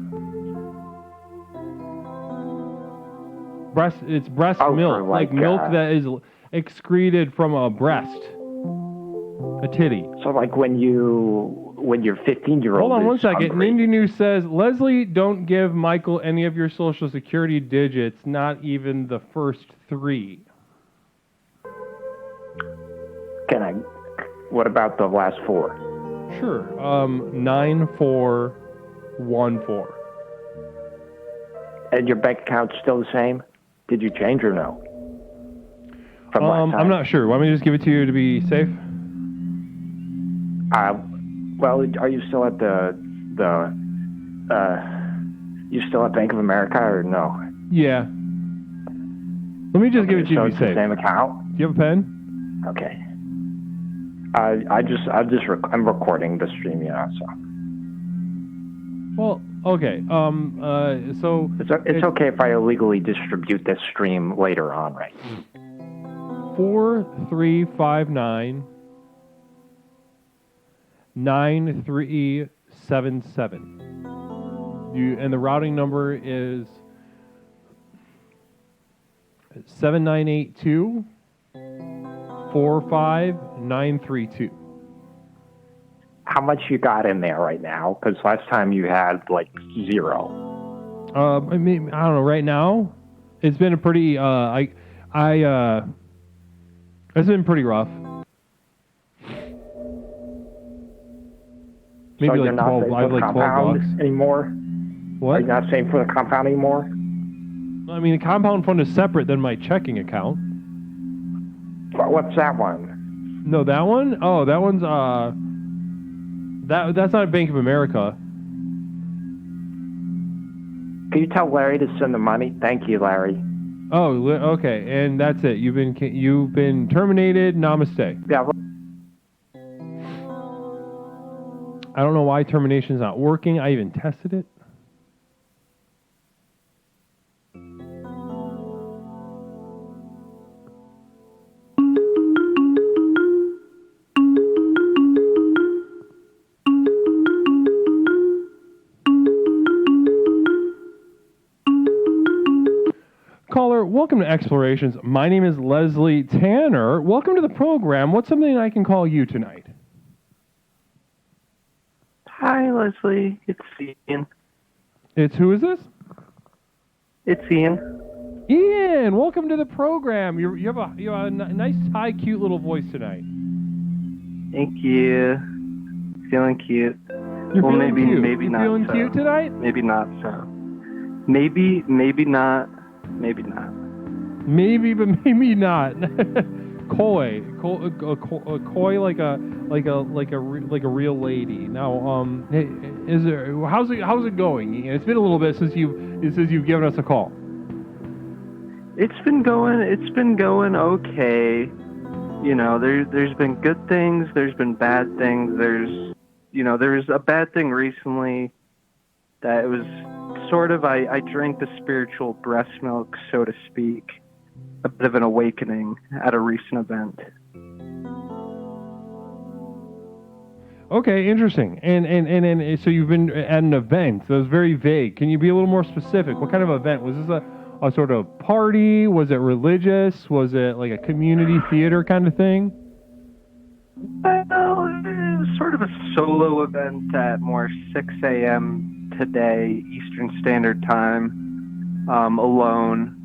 S1: It's breast milk, like milk that is excreted from a breast, a titty.
S8: So like when your 15-year-old.
S1: Hold on one second.
S8: Hungry.
S1: Nindy News says, Leslie, don't give Michael any of your social security digits, not even the first 3.
S8: What about the last 4?
S1: Sure. 9414.
S8: And your bank account's still the same? Did you change or no? From last time?
S1: I'm not sure. Want me to just give it to you to be safe?
S8: Well, are you still at you still at Bank of America or no?
S1: Yeah. Let me just give it to you to be safe.
S8: The same account?
S1: Do you have a pen?
S8: Okay. I'm recording the stream, so.
S1: Well, okay. So
S8: it's okay if I illegally distribute this stream later on, right?
S1: 4359 9377. And the routing number is 7982 45932.
S8: How much you got in there right now? Because last time you had like 0.
S1: I mean, I don't know. Right now, it's been a pretty. It's been pretty rough. Maybe
S8: so
S1: like 12. I have like 12 bucks
S8: anymore.
S1: What?
S8: Are you not saving for the compound anymore?
S1: I mean, the compound fund is separate than my checking account.
S8: What's that one?
S1: No, that one? Oh, that one's that's not Bank of America.
S8: Can you tell Larry to send the money? Thank you, Larry.
S1: Oh, okay, and that's it. You've been terminated. Namaste.
S8: Yeah.
S1: I don't know why termination's not working. I even tested it. welcome to Explorations. My name is Leslie Tanner. Welcome to the program. What's something I can call you tonight?
S7: Hi, Leslie. It's Ian.
S1: It's who is this?
S7: It's Ian.
S1: Ian, welcome to the program. You have a nice, high, cute little voice tonight.
S7: Thank you. Feeling cute.
S1: You're
S7: well,
S1: feeling cute.
S7: maybe
S1: You're
S7: not
S1: feeling
S7: so.
S1: cute tonight?
S7: Maybe not so. Maybe not. Maybe not.
S1: Maybe, but maybe not. Coy like a real lady. Now, how's it going? Ian? It's been a little bit since you've given us a call.
S7: It's been going okay. You know, there's been good things, there's been bad things. There's a bad thing recently that it was sort of I drank the spiritual breast milk, so to speak. A bit of an awakening at a recent event.
S1: Okay, interesting. And so you've been at an event that was very vague. Can you be a little more specific? What kind of event? Was this a sort of party? Was it religious? Was it like a community theater kind of thing?
S7: Well, it was sort of a solo event at more 6 a.m. today, Eastern Standard Time, alone.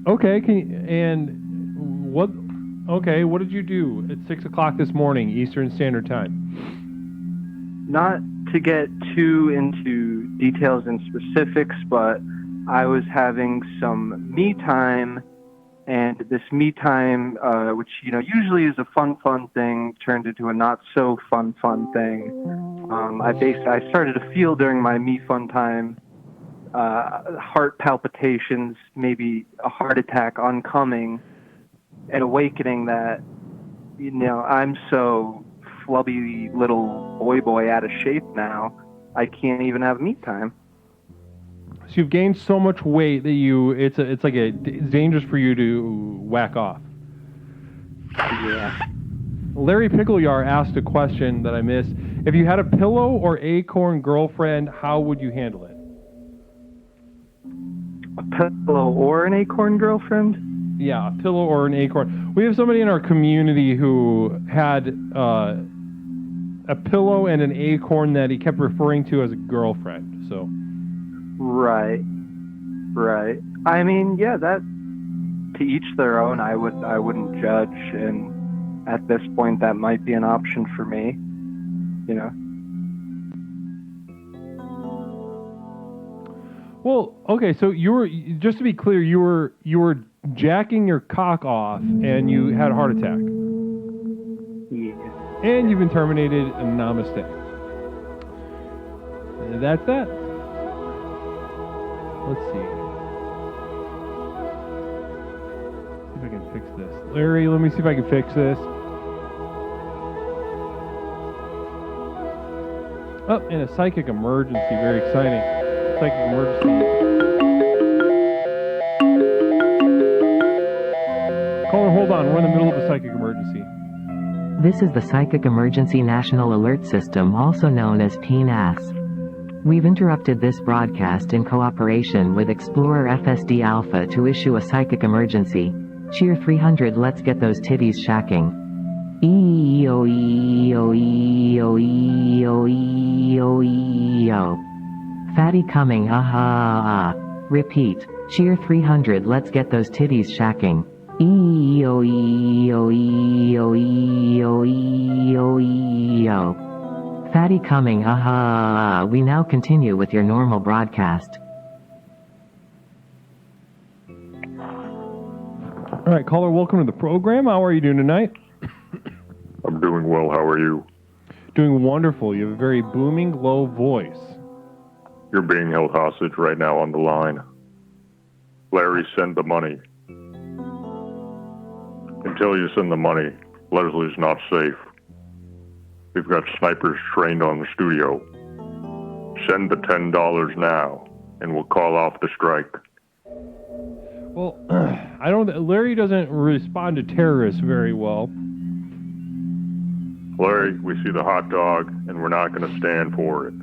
S1: Okay, what did you do at 6 o'clock this morning, Eastern Standard Time?
S7: Not to get too into details and specifics, but I was having some me time, and this me time, which usually is a fun thing, turned into a not so fun thing. I started to feel during my me fun time heart palpitations, maybe a heart attack oncoming, and awakening that I'm so flubby little boy out of shape now, I can't even have me time.
S1: So you've gained so much weight that it's dangerous for you to whack off.
S7: Yeah.
S1: Larry Pickleyar asked a question that I missed. If you had a pillow or acorn girlfriend, how would you handle it?
S7: A pillow or an acorn girlfriend?
S1: Yeah, a pillow or an acorn. We have somebody in our community who had a pillow and an acorn that he kept referring to as a girlfriend. So.
S7: Right. I mean, yeah, that to each their own. I wouldn't judge, and at this point, that might be an option for me.
S1: Well, okay. So just to be clear, you were jacking your cock off, and you had a heart attack.
S7: Yeah.
S1: And you've been terminated. Namaste. That's that. Let's see. See if I can fix this. Larry, let me see if I can fix this. Oh, and a psychic emergency. Very exciting. Psychic emergency. Caller, hold on. We're in the middle of a psychic emergency.
S6: This is the Psychic Emergency National Alert System, also known as PNAS. We've interrupted this broadcast in cooperation with Explorer FSD Alpha to issue a psychic emergency. Cheer 300, let's get those titties shacking. E-O-E-O-E-O-E-O-E-O-E-O. Fatty coming, ah. Repeat. Cheer 300, let's get those titties shacking. E-O-E-O-E-O-E-O-E-O-E-O. Fatty coming, ah. We now continue with your normal broadcast.
S1: All right, caller, welcome to the program. How are you doing tonight?
S9: I'm doing well. How are you?
S1: Doing wonderful. You have a very booming, low voice.
S9: You're being held hostage right now on the line. Larry, send the money. Until you send the money, Leslie's not safe. We've got snipers trained on the studio. Send the $10 now, and we'll call off the strike.
S1: Well, Larry doesn't respond to terrorists very well.
S9: Larry, we see the hot dog, and we're not going to stand for it.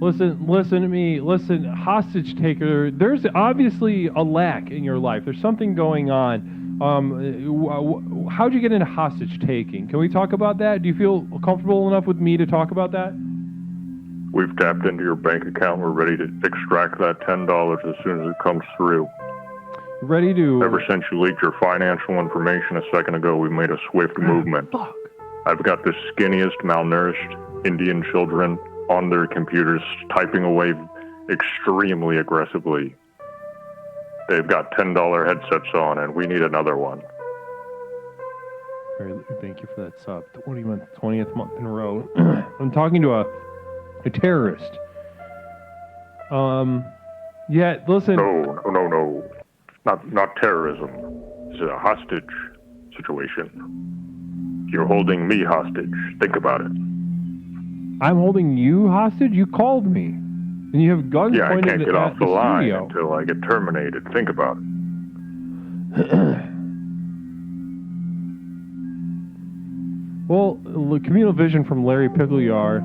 S1: Listen to me. Listen, hostage taker. There's obviously a lack in your life. There's something going on. How'd you get into hostage taking? Can we talk about that? Do you feel comfortable enough with me to talk about that?
S9: We've tapped into your bank account. We're ready to extract that $10 as soon as it comes through.
S1: Ready to...
S9: Ever since you leaked your financial information a second ago, we've made a swift movement.
S1: Fuck.
S9: I've got the skinniest, malnourished Indian children on their computers typing away extremely aggressively. They've got $10 headsets on, and we need another one.
S1: Thank you for that sub. 20th month in a row. I'm talking to a terrorist. Yeah, listen.
S9: No. Not terrorism. This is a hostage situation. You're holding me hostage. Think about it.
S1: I'm holding you hostage? You called me. And you have guns
S9: Yeah, I
S1: pointed
S9: can't get
S1: at
S9: off the line
S1: studio.
S9: until I get terminated. Think about it.
S1: Well, communal vision from Larry Picklejar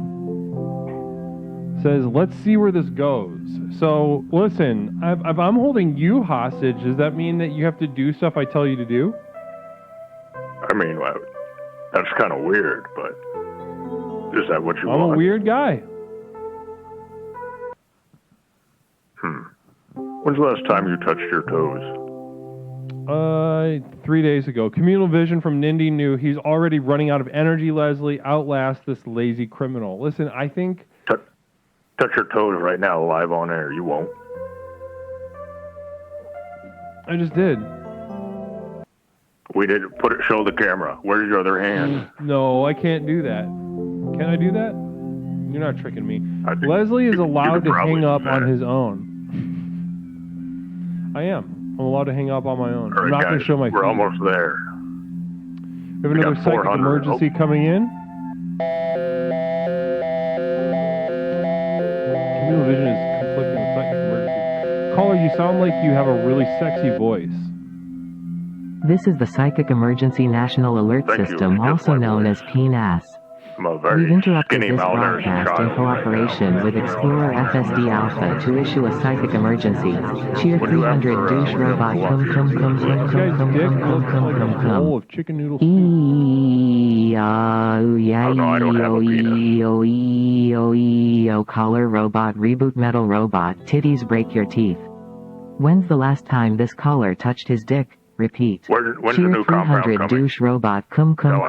S1: says, let's see where this goes. So, listen, if I'm holding you hostage, does that mean that you have to do stuff I tell you to do?
S9: I mean, that's kind of weird, but is that what you want?
S1: I'm a weird guy.
S9: When's the last time you touched your toes?
S1: 3 days ago. Communal vision from Nindy knew he's already running out of energy, Leslie. Outlast this lazy criminal. Listen, I think...
S9: Touch your toes right now, live on air. You won't.
S1: I just did.
S9: We did. Show the camera. Where's your other hand?
S1: No, I can't do that. Can I do that? You're not tricking me. Leslie is allowed to hang up on his own. I am. I'm allowed to hang up on my own.
S9: All right,
S1: I'm not going to show my
S9: We're
S1: feet.
S9: almost there.
S1: We have another psychic emergency coming in. Communal vision is conflicting with psychic emergency. Caller, you sound like you have a really sexy voice.
S6: This is the Psychic Emergency National Alert System, also known as PNAS. We've interrupted this broadcast in cooperation with Explorer FSD Alpha to issue a psychic emergency. Cheer 300 douche robot collar robot reboot metal robot titties break your teeth. When's the last time this collar touched his dick? Repeat.
S9: When's
S6: Cheer
S9: the new
S6: 300
S9: compound
S6: douche robot cum. Collar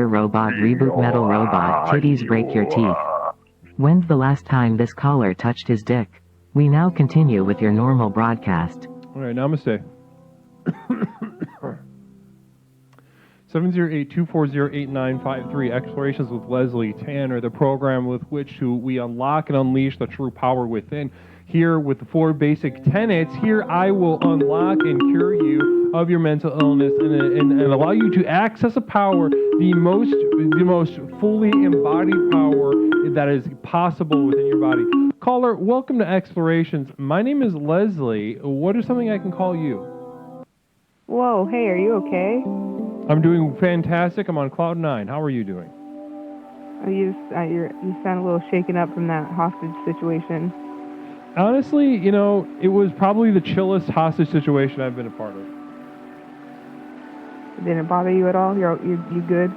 S6: robot reboot metal robot titties break your teeth. When's the last time this collar touched his dick? We now continue with your normal broadcast.
S1: All right, namaste. 708-240-8953. Explorations with Leslie Tanner, the program with which we unlock and unleash the true power within. Here with the 4 basic tenets, here I will unlock and cure you of your mental illness and allow you to access a power, the most fully embodied power that is possible within your body. Caller, welcome to Explorations. My name is Leslie. What is something I can call you?
S4: Whoa, hey, are you okay?
S1: I'm doing fantastic. I'm on cloud 9. How are you doing?
S4: You sound a little shaken up from that hostage situation.
S1: Honestly, it was probably the chillest hostage situation I've been a part of.
S4: It didn't bother you at all? You good?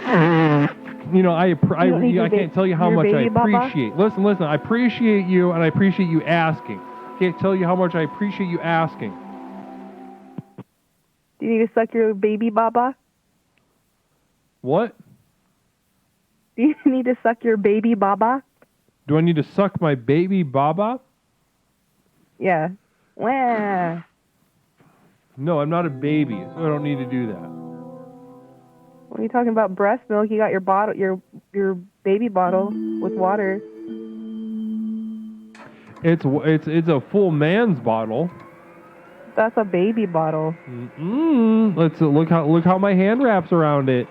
S1: I can't tell you how much I appreciate. Listen, I appreciate you, and I appreciate you asking. I can't tell you how much I appreciate you asking.
S4: Do you need to suck your baby baba?
S1: What?
S4: Do you need to suck your baby baba?
S1: Do I need to suck my baby baba?
S4: Yeah. Wah.
S1: No, I'm not a baby, so I don't need to do that.
S4: What are you talking about? Breast milk? You got your bottle, your baby bottle with water.
S1: It's a full man's bottle.
S4: That's a baby bottle.
S1: Let's look how my hand wraps around it.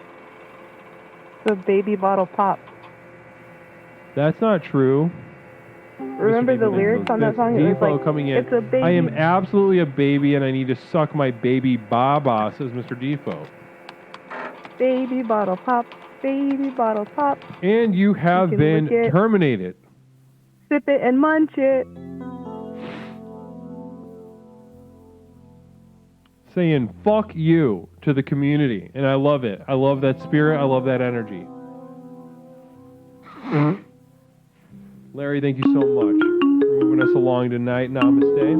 S4: It's a baby bottle pop.
S1: That's not true.
S4: Remember the lyrics on that song? It was
S1: Defoe
S4: like,
S1: coming in.
S4: it's a baby.
S1: I am absolutely a baby and I need to suck my baby baba, says Mr. Defoe.
S4: Baby bottle pop, baby bottle pop.
S1: And you have
S4: can
S1: been
S4: lick it.
S1: terminated.
S4: Sip it and munch it.
S1: Saying fuck you to the community. And I love it. I love that spirit. I love that energy. Larry, thank you so much for moving us along tonight. Namaste.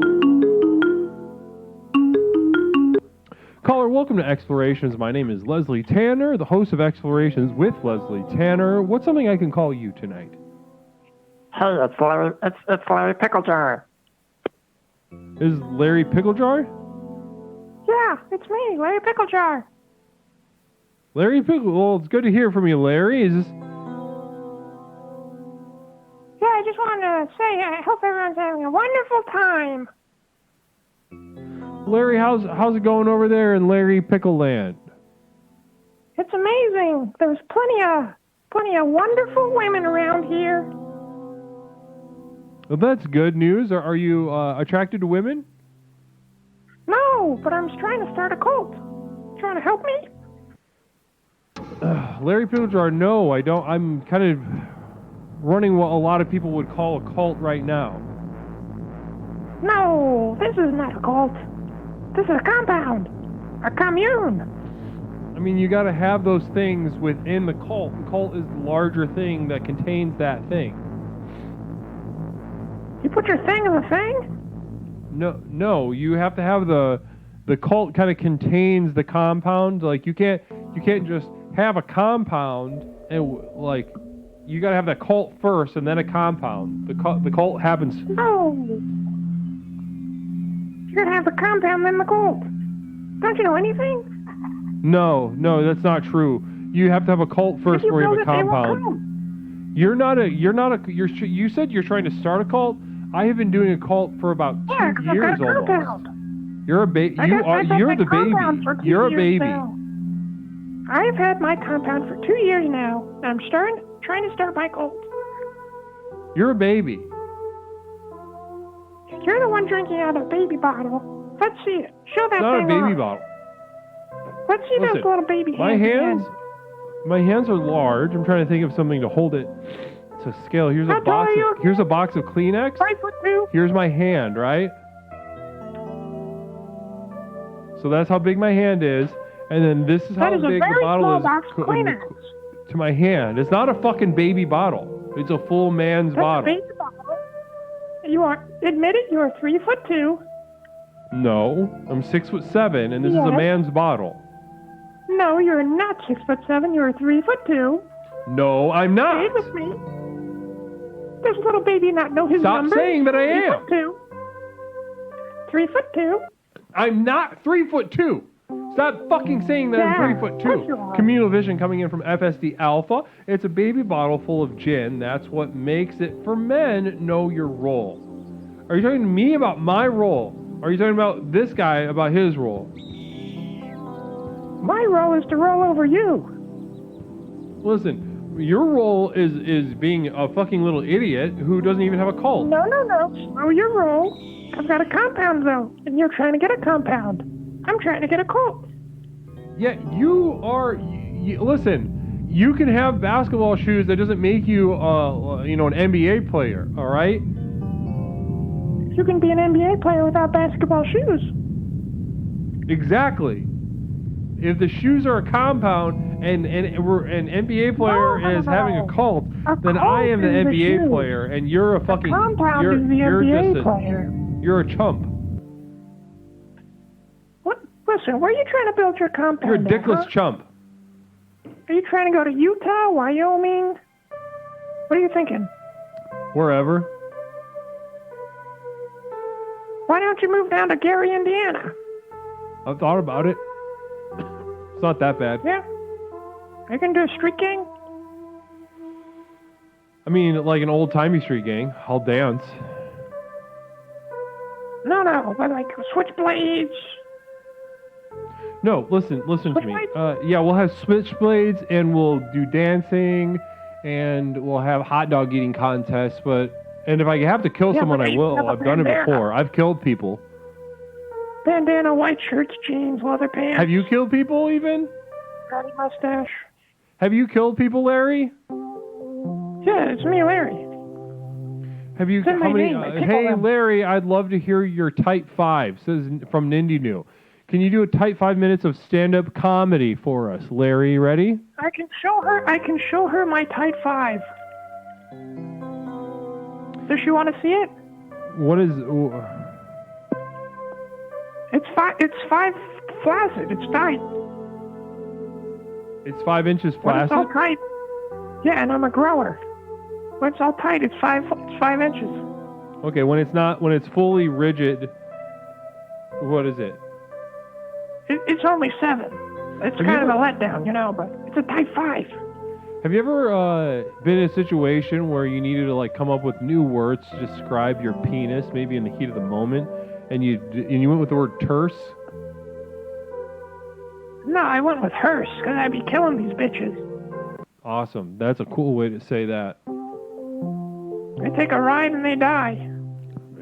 S1: Caller, welcome to Explorations. My name is Leslie Tanner, the host of Explorations with Leslie Tanner. What's something I can call you tonight?
S8: Hey, it's Larry. It's Larry Picklejar.
S1: Is Larry Picklejar?
S8: Yeah, it's me, Larry Picklejar.
S1: Larry Pickle. Well, it's good to hear from you, Larry. Is this?
S8: Yeah, I just wanted to say I hope everyone's having a wonderful time.
S1: Larry, how's it going over there in Larry Pickle Land?
S8: It's amazing. There's plenty of wonderful women around here.
S1: Well, that's good news. Are you attracted to women?
S8: No, but I'm trying to start a cult. Trying to help me?
S1: Larry Picklejar, no, I don't. I'm kind of running what a lot of people would call a cult right now.
S8: No, this is not a cult. This is a compound. A commune.
S1: I mean, you got to have those things within the cult. The cult is the larger thing that contains that thing.
S8: You put your thing in the thing?
S1: No, you have to have the cult kind of contains the compound. Like you can't just have a compound and like you got to have that cult first and then a compound. The cult happens.
S8: No. You're gonna have the compound then the cult. Don't you know anything?
S1: No, that's not true. You have to have a cult first before you have a compound. You said you're trying to start a cult. I have been doing a cult for about 2 years almost.
S8: Compound.
S1: You're a baby. You're the baby. You're a baby.
S8: Now. I've had my compound for 2 years now, and I'm trying to start my cult.
S1: You're a baby.
S8: You're the one drinking out of a baby bottle. Let's see it. Show that
S1: It's not a
S8: thing
S1: baby
S8: off.
S1: bottle.
S8: Let's see those little baby hands.
S1: My hands are large. I'm trying to think of something to hold it to scale. Here's a box of Kleenex.
S8: 5'2".
S1: Here's my hand, right? So that's how big my hand is, and then this is how big the bottle is to my hand. It's not a fucking baby bottle. It's a full man's bottle.
S8: A baby bottle. Admit it. You are 3'2".
S1: No, I'm 6'7", and this is a man's bottle.
S8: No, you're not 6'7". You're 3'2".
S1: No, I'm not.
S8: Stay with me. Does little baby not know his number?
S1: Stop saying that I am.
S8: 3'2".
S1: I'm not 3'2". Stop fucking saying that I'm 3'2". Communal Vision coming in from FSD Alpha. It's a baby bottle full of gin. That's what makes it for men. Know your role. Are you talking to me about my role? Are you talking about this guy about his role?
S8: My role is to roll over you.
S1: Listen, your role is being a fucking little idiot who doesn't even have a cult.
S8: No. Slow your roll. I've got a compound, though, and you're trying to get a compound. I'm trying to get a cult.
S1: Yeah, you are... listen, you can have basketball shoes. That doesn't make you, an NBA player, all right?
S8: You can be an NBA player without basketball shoes.
S1: Exactly. If the shoes are a compound and an NBA player is having a cult, then I am the NBA player and you're a fucking...
S8: Compound is the NBA player.
S1: You're a chump.
S8: What? Listen, where are you trying to build your compound?
S1: You're a dickless chump.
S8: Are you trying to go to Utah, Wyoming? What are you thinking?
S1: Wherever.
S8: Why don't you move down to Gary, Indiana?
S1: I've thought about it. It's not that bad.
S8: Yeah. You can do a street gang?
S1: I mean, like an old-timey street gang. I'll dance.
S8: No, but like switchblades.
S1: No, listen to me. Yeah, we'll have switchblades and we'll do dancing and we'll have hot dog eating contests, but And if I have to kill someone, I will.
S10: have a
S1: I've done it
S10: bandana.
S1: before. I've killed people.
S10: Bandana, white shirts, jeans, leather pants.
S1: Have you killed people even?
S10: Scotty mustache.
S1: Have you killed people, Larry?
S10: Yeah, it's me, Larry.
S1: Have you?
S10: It's in my
S1: How many?
S10: name. I pickle
S1: Hey,
S10: them. Larry,
S1: Larry, I'd love to hear your Type 5. Says from Nindy New. Can you do a tight 5 minutes of stand-up comedy for us? Larry, ready?
S10: I can show her my tight 5. Does she want to see it?
S1: What is...
S10: It's 5 flaccid. It's tight.
S1: It's 5 inches
S10: When it's all
S1: flaccid?
S10: tight. Yeah, and I'm a grower. When it's all tight, it's 5 inches.
S1: Okay, when it's fully rigid, what is it?
S10: It's only 7. It's kind of a letdown, but it's a tight 5.
S1: Have you ever been in a situation where you needed to like come up with new words to describe your penis, maybe in the heat of the moment, and you went with the word terse?
S10: No, I went with hearse, because I'd be killing these bitches.
S1: Awesome. That's a cool way to say that.
S10: I take a ride and they die.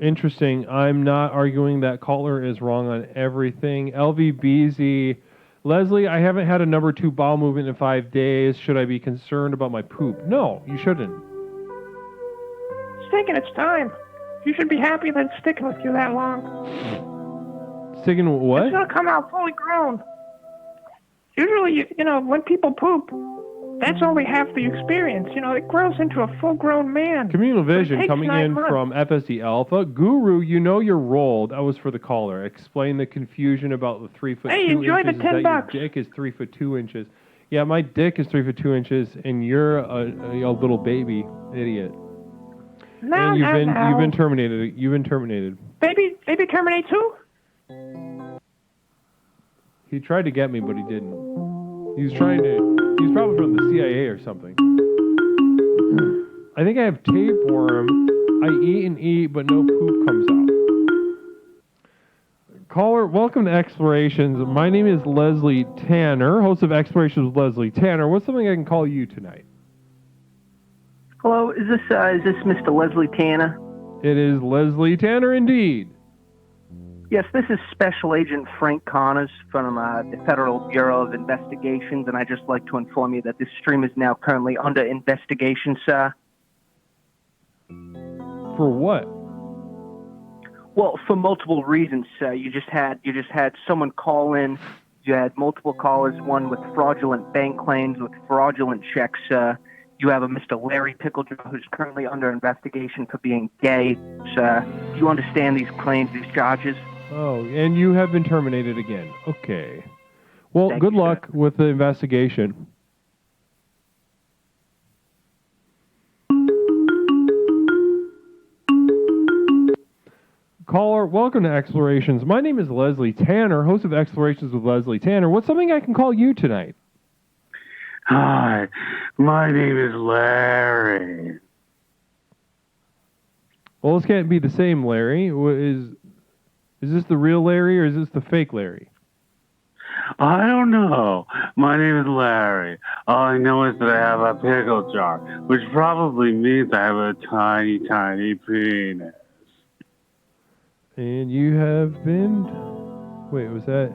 S1: Interesting. I'm not arguing that caller is wrong on everything. LVBZ. Leslie, I haven't had a number 2 bowel movement in 5 days. Should I be concerned about my poop? No, you shouldn't.
S10: It's taking its time. You should be happy that it's sticking with you that long.
S1: Sticking with what?
S10: It's going to come out fully grown. Usually, when people poop, that's only half the experience. It grows into a full-grown man.
S1: Communal
S10: But it
S1: Vision
S10: takes
S1: coming
S10: 9
S1: in
S10: months.
S1: from FSD Alpha. Guru, you know you're rolled. That was for the caller. Explain the confusion about the 3 foot
S10: Hey,
S1: 2
S10: enjoy
S1: inches.
S10: the
S1: Is that
S10: $10.
S1: your dick is 3 foot 2 inches. Yeah, my dick is 3 foot 2 inches, and you're a little baby idiot.
S10: No,
S1: And you've
S10: no.
S1: been terminated. You've been terminated.
S10: Baby terminate too?
S1: He tried to get me, but he didn't. He's probably from the CIA or something. I think I have tapeworm. I eat and eat, but no poop comes out. Caller, welcome to Explorations. My name is Leslie Tanner, host of Explorations with Leslie Tanner. What's something I can call you tonight?
S7: Hello, is this Mr. Leslie Tanner?
S1: It is Leslie Tanner indeed.
S7: Yes, this is Special Agent Frank Connors from the Federal Bureau of Investigations, and I'd just like to inform you that this stream is now currently under investigation, sir.
S1: For what?
S7: Well, for multiple reasons, sir. You just had someone call in. You had multiple callers, one with fraudulent bank claims, with fraudulent checks, sir. You have a Mr. Larry Picklejaw who's currently under investigation for being gay, sir. Do you understand these claims, these charges?
S1: Oh, and you have been terminated again. Okay. Well,
S7: Thank
S1: good
S7: you,
S1: luck with the investigation. Caller, welcome to Explorations. My name is Leslie Tanner, host of Explorations with Leslie Tanner. What's something I can call you tonight?
S11: Hi, my name is Larry.
S1: Well, this can't be the same Larry. Is this the real Larry or is this the fake Larry?
S11: I don't know. My name is Larry. All I know is that I have a pickle jar, which probably means I have a tiny, tiny penis.
S1: And you have been... Wait, was that...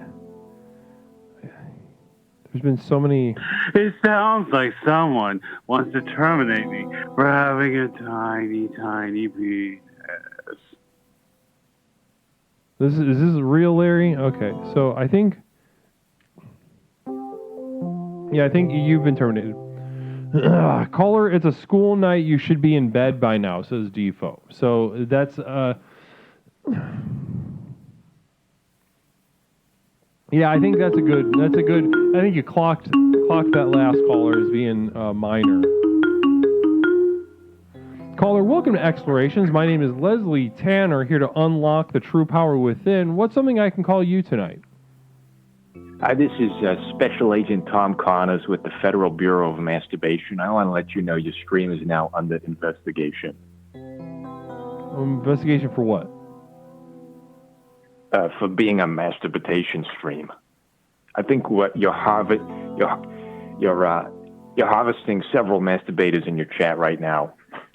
S1: There's been so many...
S11: It sounds like someone wants to terminate me for having a tiny, tiny penis.
S1: Is this real Larry? Okay, so I think... Yeah, I think you've been terminated. Caller, it's a school night. You should be in bed by now, says Defo. So that's... Yeah, I think that's a good... I think you clocked that last caller as being minor. Caller, welcome to Explorations. My name is Leslie Tanner, here to unlock the true power within. What's something I can call you tonight?
S8: Hi, this is Special Agent Tom Connors with the Federal Bureau of Masturbation. I want to let you know your stream is now under investigation.
S1: Investigation for what?
S8: For being a masturbation stream. I think what you're harvesting several masturbators in your chat right now.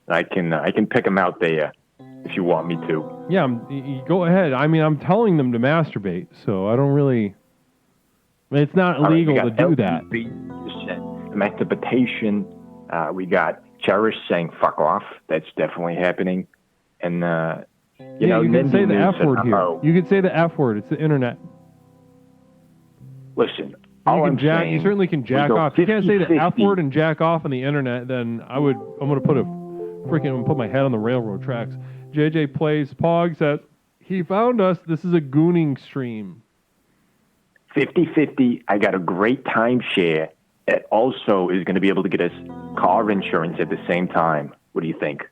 S8: I can pick them out there if you want me to.
S1: Yeah, go ahead. I mean, I'm telling them to masturbate, so I don't really. It's not illegal to do that.
S8: Masturbation. We got Cherish saying "fuck off." That's definitely happening. And you
S1: can say the F word here. You can say the F word. It's the internet.
S8: Listen,
S1: you certainly can jack off. If you can't say the F word and jack off on the internet, then I'm gonna put my head on the railroad tracks. JJ plays Pog says he found us. This is a gooning stream.
S8: 50-50. I got a great timeshare that also is going to be able to get us car insurance at the same time. What do you think?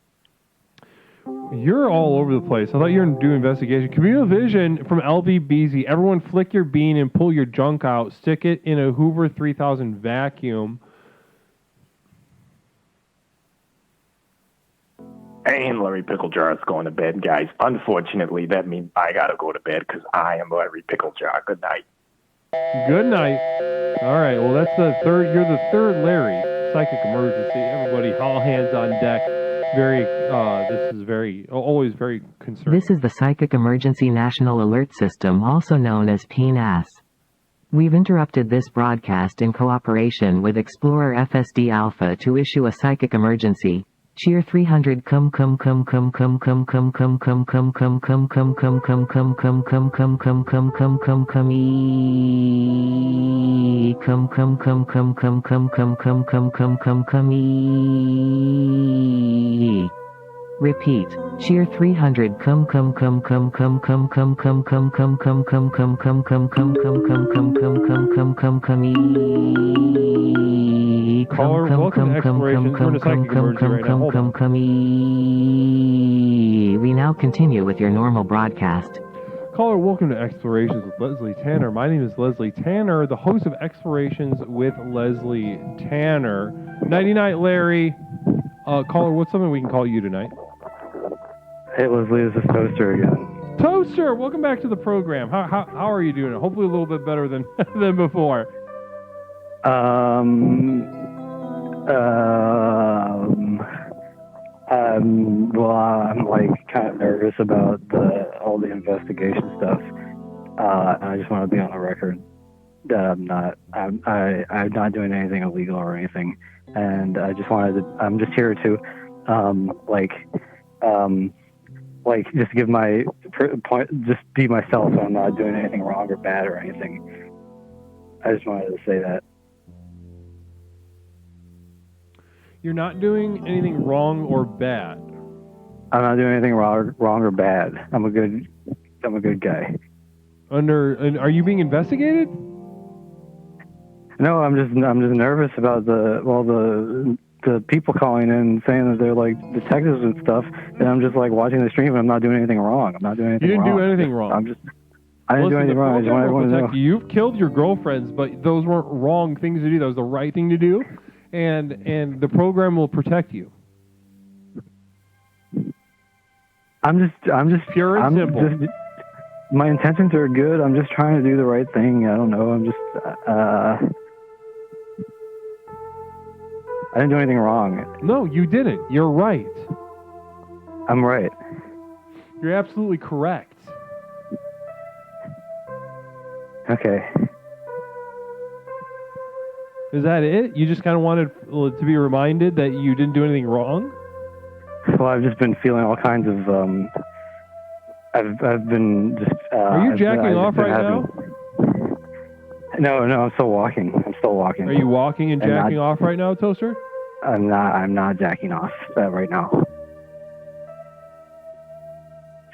S1: You're all over the place. I thought you were going to do investigation. Communal Vision from LVBZ. Everyone flick your bean and pull your junk out. Stick it in a Hoover 3000 vacuum.
S8: And Larry Picklejar is going to bed, guys. Unfortunately, that means I got to go to bed because I am Larry Picklejar. Good night.
S1: Good night. All right. Well, that's the third. You're the third Larry. Psychic emergency. Everybody, all hands on deck. This is always very concerning.
S6: This is the Psychic Emergency National Alert System, also known as PNAS. We've interrupted this broadcast in cooperation with Explorer FSD Alpha to issue a psychic emergency. Cheer 300 come Repeat. Cheer 300 come
S1: Caller, welcome to Explorations. We're in a psychic emergency right now. Hold on.
S6: We now continue with your normal broadcast.
S1: Caller, welcome to Explorations with Leslie Tanner. My name is Leslie Tanner, the host of Explorations with Leslie Tanner. Nighty night, Larry. Caller, what's something we can call you tonight?
S12: Hey, Leslie, this is Toaster again.
S1: Toaster, welcome back to the program. How are you doing? Hopefully a little bit better than than before.
S12: Well, I'm like kind of nervous about all the investigation stuff. I just want to be on the record that I'm not doing anything illegal or anything, and I'm just here to, just give my point, just be myself. I'm not doing anything wrong or bad or anything. I just wanted to say that.
S1: You're not doing anything wrong or bad.
S12: I'm not doing anything wrong or bad. I'm a good guy.
S1: Are you being investigated?
S12: No, I'm just nervous about the people calling in saying that they're like detectives and stuff, and I'm just like watching the stream and I'm not doing anything wrong. I'm not doing anything wrong.
S1: You didn't do anything wrong.
S12: I didn't do anything wrong. I just want everyone to know.
S1: You've killed your girlfriends, but those weren't wrong things to do. That was the right thing to do. And the program will protect you.
S12: I'm just
S1: pure and simple.
S12: My intentions are good. I'm just trying to do the right thing. I don't know. I'm just I didn't do anything wrong.
S1: No, you didn't. You're right.
S12: I'm right.
S1: You're absolutely correct.
S12: Okay.
S1: Is that it? You just kind of wanted to be reminded that you didn't do anything wrong?
S12: Well, I've just been feeling all kinds of. I've been just.
S1: Are you jacking off right now?
S12: No, I'm still walking.
S1: Are you walking and jacking off right now, Toaster?
S12: I'm not jacking off right now.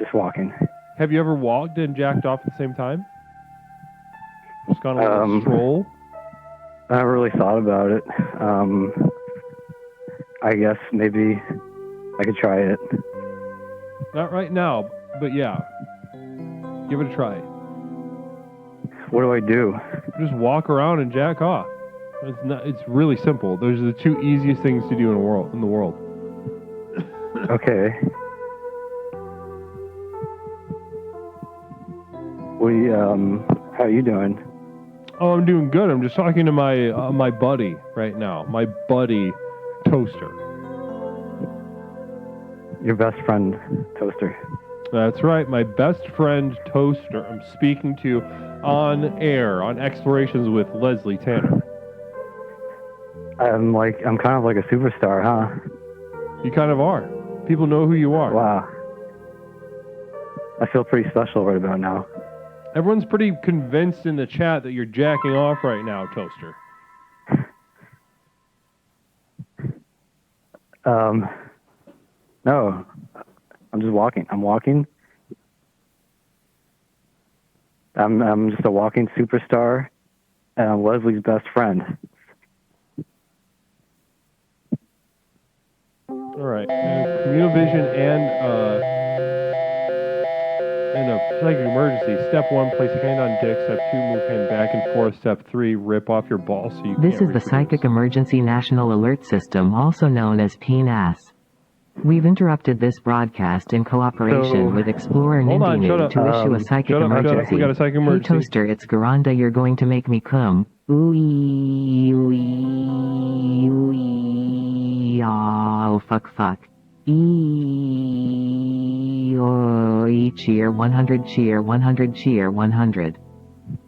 S12: Just walking.
S1: Have you ever walked and jacked off at the same time? Just gone on a stroll?
S12: I haven't really thought about it. I guess maybe I could try it.
S1: Not right now, but yeah. Give it a try.
S12: What do I do?
S1: Just walk around and jack off. It's really simple. Those are the two easiest things to do in the world.
S12: Okay. How are you doing?
S1: Oh, I'm doing good. I'm just talking to my buddy right now. My buddy, Toaster.
S12: your best friend, Toaster.
S1: That's right, my best friend Toaster. I'm speaking to on air on Explorations with Leslie Tanner.
S12: I'm kind of like a superstar, huh?
S1: You kind of are. People know who you are.
S12: Wow. I feel pretty special right about now.
S1: Everyone's pretty convinced in the chat that you're jacking off right now, Toaster.
S12: No. I'm just walking. I'm walking. I'm just a walking superstar, and I'm Leslie's best friend.
S1: All right. Communal vision and a psychic emergency. Step 1, place a hand on dick. Step 2, move hand back and forth. Step 3, rip off your balls so you
S6: This
S1: can't
S6: is the Psychic Emergency National Alert System, also known as PNAS. We've interrupted this broadcast in cooperation with Explorer
S1: Hold on, shut
S6: Nindinu
S1: up.
S6: to issue a psychic
S1: Shut up,
S6: emergency.
S1: shut up. We got a psychic emergency.
S6: Hey Toaster, it's Garanda, you're going to make me come. Ooh-ee, ooh-ee, ooh-ee, oh, fuck. Cheer 100, cheer 100, cheer 100.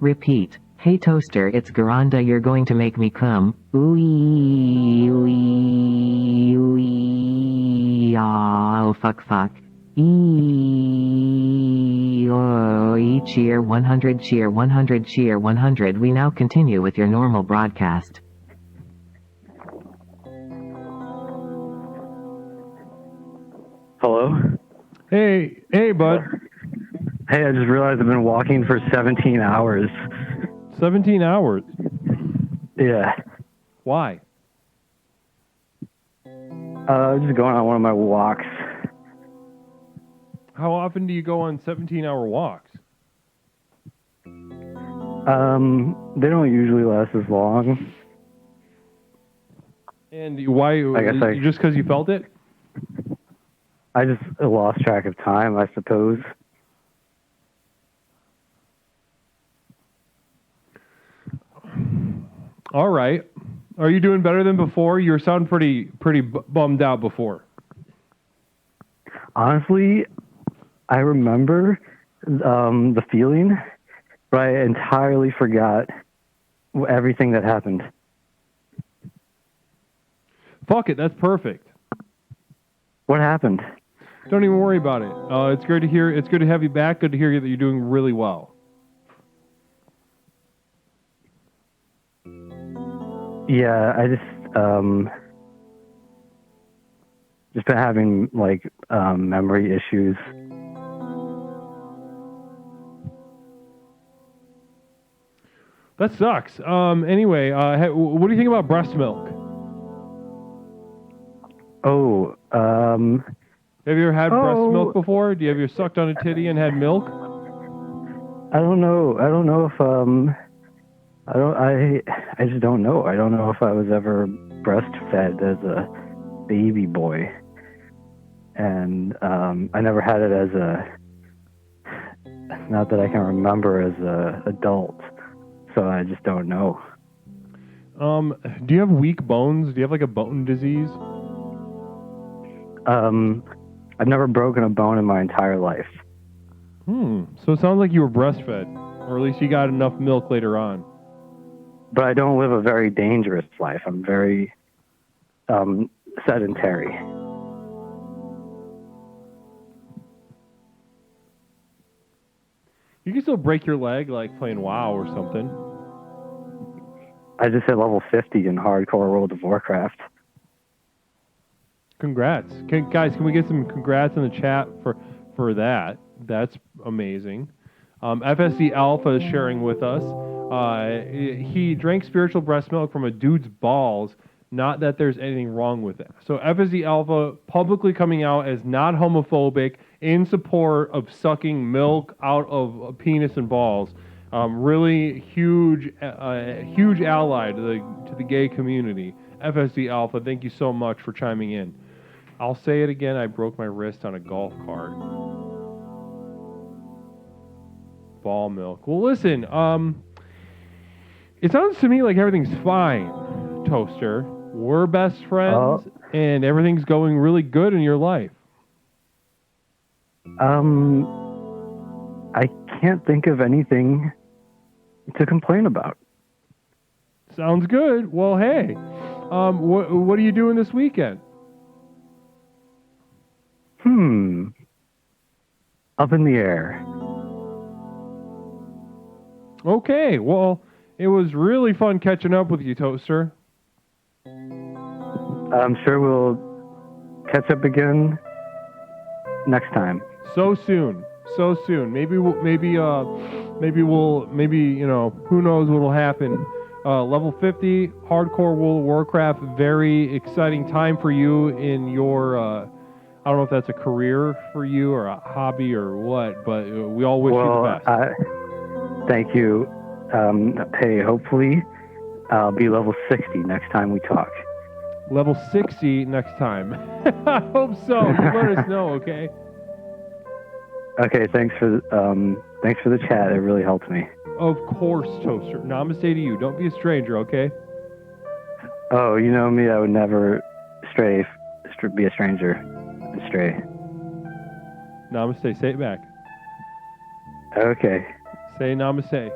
S6: Repeat. Hey Toaster, it's Garanda, you're going to make me come. Ooh-ee, ooh-ee, ooh-ee, oh, fuck. Cheer 100, cheer 100, cheer 100. We now continue with your normal broadcast.
S12: Hello?
S1: Hey, bud.
S12: Hey, I just realized I've been walking for 17 hours.
S1: 17 hours?
S12: Yeah.
S1: Why?
S12: Just going on one of my walks.
S1: How often do you go on 17-hour walks?
S12: They don't usually last as long.
S1: And why? Just because you felt it?
S12: I just lost track of time, I suppose.
S1: All right. Are you doing better than before? You sound pretty bummed out before.
S12: Honestly, I remember the feeling, but I entirely forgot everything that happened.
S1: Fuck it, that's perfect.
S12: What happened?
S1: Don't even worry about it. It's great to hear. It's good to have you back. Good to hear that you're doing really well.
S12: Yeah, I just been having memory issues.
S1: That sucks. Anyway, what do you think about breast milk?
S12: Oh,
S1: have you ever had breast milk before? Do you have you sucked on a titty and had milk?
S12: I don't know. I don't know if I just don't know. I don't know if I was ever breastfed as a baby boy, and I never had it as not that I can remember, as a adult. So I just don't know.
S1: Do you have weak bones? Do you have like a bone disease?
S12: I've never broken a bone in my entire life.
S1: So it sounds like you were breastfed, or at least you got enough milk later on.
S12: But I don't live a very dangerous life. I'm very sedentary.
S1: You can still break your leg like playing WoW or something.
S12: I just hit level 50 in hardcore World of Warcraft.
S1: Congrats. Guys, can we get some congrats in the chat for that? That's amazing. FSD Alpha is sharing with us. He drank spiritual breast milk from a dude's balls. Not that there's anything wrong with it. So FSD Alpha publicly coming out as not homophobic, in support of sucking milk out of a penis and balls. Really huge ally to the gay community. FSD Alpha, thank you so much for chiming in. I'll say it again, I broke my wrist on a golf cart. Ball milk. Well, listen, it sounds to me like everything's fine, Toaster. We're best friends, and everything's going really good in your life.
S12: I can't think of anything to complain about.
S1: Sounds good. Well, hey, what are you doing this weekend?
S12: Up in the air.
S1: Okay, well, it was really fun catching up with you, Toaster.
S12: I'm sure we'll catch up again next time.
S1: So soon. Maybe you know, who knows what'll happen. Level 50, hardcore World of Warcraft, very exciting time for you in your, I don't know if that's a career for you or a hobby or what, but we all wish you the best.
S12: Thank you. Hey, hopefully I'll be level 60 next time we talk.
S1: Level 60 next time. I hope so. Let us know, okay?
S12: Okay, thanks for the chat. It really helped me.
S1: Of course, Toaster. Namaste to you. Don't be a stranger, okay?
S12: Oh, you know me. I would never be a stranger. Stray.
S1: Namaste. Say it back.
S12: Okay.
S1: Say namaste.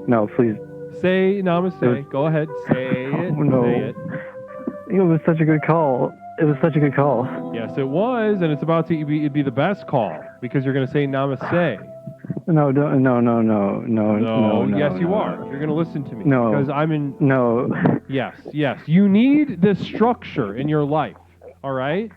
S12: No, please.
S1: Say namaste. Go ahead. Say it.
S12: Oh, no.
S1: Say it.
S12: It was such a good call.
S1: Yes, it was, and it's about to be the best call because you're going to say namaste.
S12: No.
S1: Yes, you are. You're going to listen to me.
S12: No.
S1: Because I'm in.
S12: No.
S1: Yes. You need this structure in your life. All right.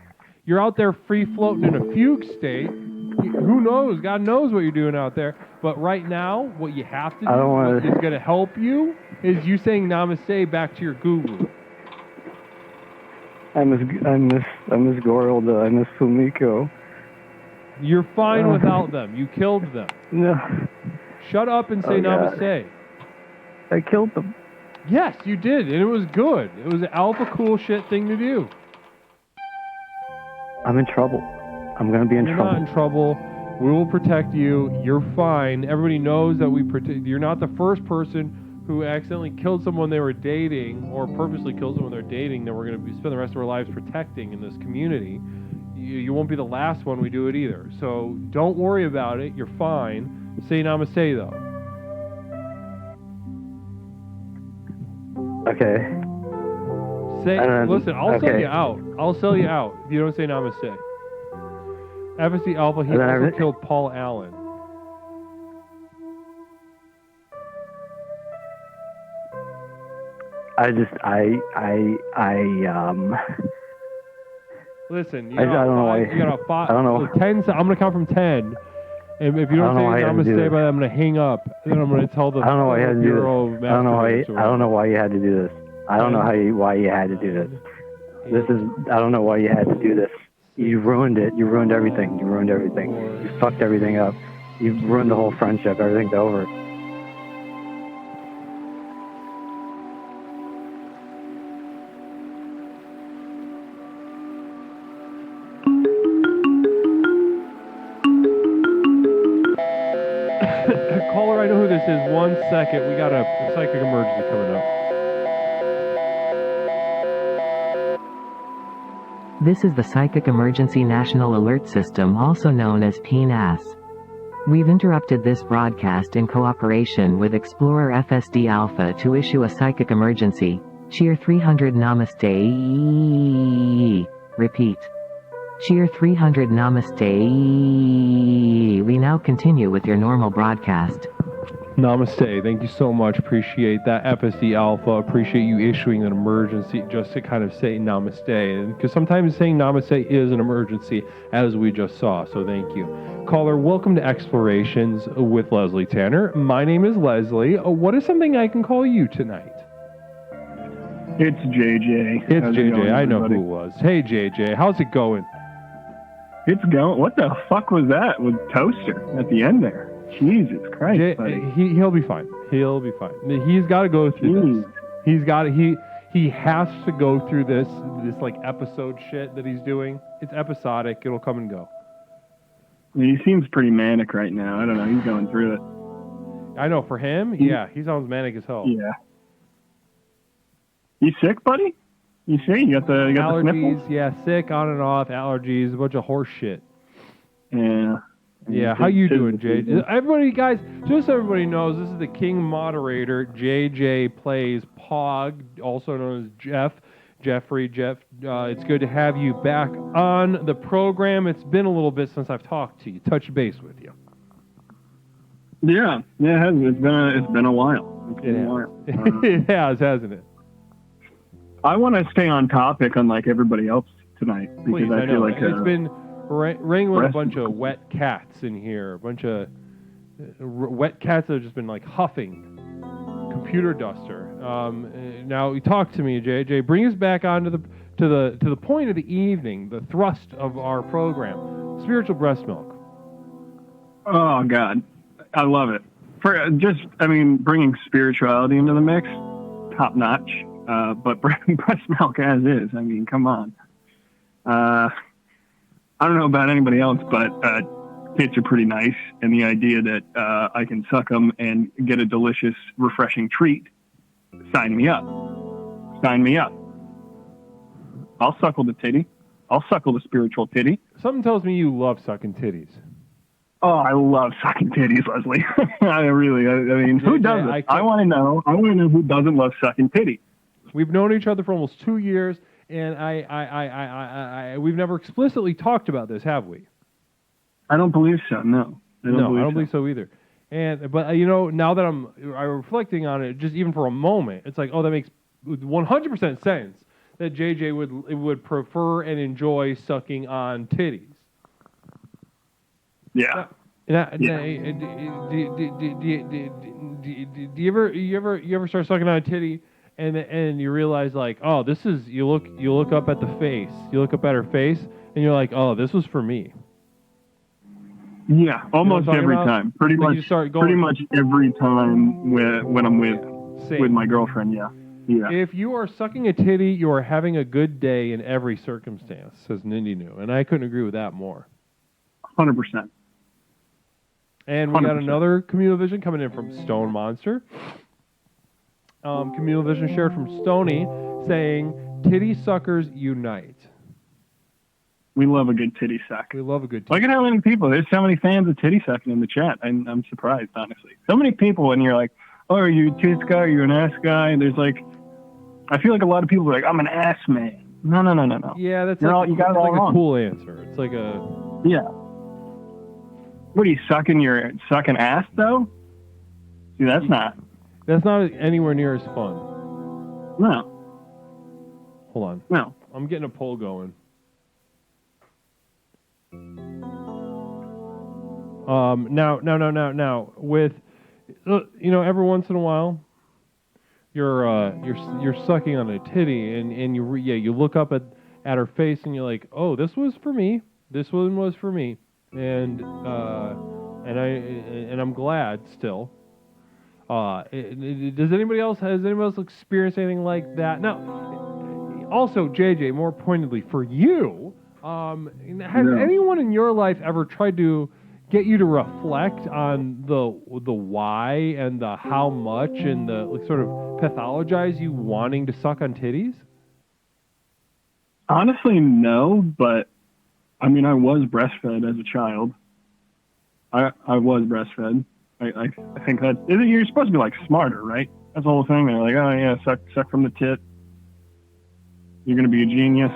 S1: You're out there free floating in a fugue state. Who knows? God knows what you're doing out there. But right now, what you have to do, what is going to help you, is you saying namaste back to your guru.
S12: I miss Gorilda. I miss Fumiko.
S1: You're fine without them. You killed them.
S12: No.
S1: Shut up and say namaste.
S12: I killed them.
S1: Yes, you did, and it was good. It was an alpha cool shit thing to do.
S12: I'm in trouble. I'm going to be in trouble.
S1: You're not in trouble. We will protect you. You're fine. Everybody knows that we protect. You're not the first person who accidentally killed someone they were dating or purposely killed someone they're dating that we're going to spend the rest of our lives protecting in this community. You won't be the last one we do it either. So don't worry about it. You're fine. Say namaste, though.
S12: Okay.
S1: Listen, I'll sell you out. I'll sell you out if you don't say namaste. FSC Alpha, he also killed Paul Allen. Listen, you got a 5. I don't know. 10. I'm gonna count from 10, and if you don't say namaste by that, I'm gonna hang up. And then I'm gonna tell the.
S12: I don't know why you had to do this. I don't know why you had to do this. I don't know why you had to do this. I don't know why you had to do this. You ruined it. You ruined everything. You fucked everything up. You ruined the whole friendship. Everything's over.
S1: Caller, I know who this is. 1 second. We got a psychic emergency coming up.
S6: This is the Psychic Emergency National Alert System, also known as PNAS. We've interrupted this broadcast in cooperation with Explorer FSD Alpha to issue a psychic emergency. Cheer 300 Namaste. Repeat. Cheer 300 Namaste. We now continue with your normal broadcast.
S1: Namaste. Thank you so much. Appreciate that. FSD Alpha. Appreciate you issuing an emergency just to kind of say namaste. And because sometimes saying namaste is an emergency, as we just saw. So thank you. Caller, welcome to Explorations with Leslie Tanner. My name is Leslie. What is something I can call you tonight?
S13: It's JJ.
S1: It's JJ. I know who it was. Hey, JJ. How's it going?
S13: It's going. What the fuck was that with Toaster at the end there? Jesus Christ.
S1: He'll be fine. He'll be fine. He's got to go through this. He has to go through this like episode shit that he's doing. It's episodic. It'll come and go.
S13: He seems pretty manic right now. I don't know. He's going through it.
S1: I know. For him, yeah, he sounds manic as hell.
S13: Yeah. You sick, buddy? You see, you got the
S1: allergies,
S13: sniffles.
S1: yeah, sick, on and off, allergies, a bunch of horse shit.
S13: Yeah.
S1: Yeah, how you doing, Jay? Everybody, guys, just so everybody knows, this is the King moderator, JJ Plays Pog, also known as Jeff. Jeffrey, Jeff, it's good to have you back on the program. It's been a little bit since I've talked to you, touched base with you.
S13: Yeah, it has. It's been a while.
S1: It has, hasn't it?
S13: I want to stay on topic, unlike everybody else tonight, because
S1: Please,
S13: I feel
S1: know.
S13: like
S1: It's been wrangling a bunch of wet cats in here, a bunch of wet cats that have just been like huffing computer duster. Now, talk to me, JJ. Bring us back on to the point of the evening, the thrust of our program, spiritual breast milk.
S13: Oh God, I love it. Bringing spirituality into the mix, top notch. But breast milk as is. I mean, come on. I don't know about anybody else, but tits are pretty nice, and the idea that I can suck them and get a delicious, refreshing treat, sign me up. Sign me up. I'll suckle the titty. I'll suckle the spiritual titty.
S1: Something tells me you love sucking titties.
S13: Oh, I love sucking titties, Leslie. I mean, who doesn't? I want to know who doesn't love sucking titties.
S1: We've known each other for almost 2 years, and we've never explicitly talked about this, have we?
S13: I don't believe so. No. I don't
S1: believe so either. But now that I'm reflecting on it, just even for a moment, it's like, oh, that makes 100% sense that JJ would prefer and enjoy sucking on titties.
S13: Yeah.
S1: Do you ever start sucking on a titty and you realize, like, oh, this is, you look up at the face, you look up at her face, and you're like, oh, this was for me.
S13: Yeah, almost every time. Pretty much every time when I'm with my girlfriend. Yeah.
S1: If you are sucking a titty, you are having a good day in every circumstance, says Nindy New, and I couldn't agree with that more.
S13: 100%.
S1: And we got another communal vision coming in from Stone Monster. Communal vision shared from Stony saying, "Titty suckers unite."
S13: We love a good titty suck.
S1: We love a good titty.
S13: Look at how many people. There's so many fans of titty sucking in the chat. I'm surprised, honestly. So many people, and you're like, oh, are you a tits guy? Are you an ass guy? And there's like, I feel like a lot of people are like, I'm an ass man. No.
S1: Yeah, that's
S13: you got it all wrong.
S1: A cool answer. It's like a...
S13: Yeah. What are you, sucking ass, though? See, that's not
S1: anywhere near as fun.
S13: No.
S1: Hold on.
S13: No.
S1: I'm getting a poll going. Now, with, every once in a while, you're sucking on a titty, and you look up at her face, and you're like, oh, this was for me. This one was for me, and I'm glad still. Has anybody else experienced anything like that? Now, also, JJ, more pointedly for you, has anyone in your life ever tried to get you to reflect on the why and the how much and the sort of pathologize you wanting to suck on titties?
S13: Honestly, no, but I mean, I was breastfed as a child. I was breastfed. I think that you're supposed to be like smarter, right? That's the whole thing. They're like, oh yeah, suck from the tit. You're gonna be a genius.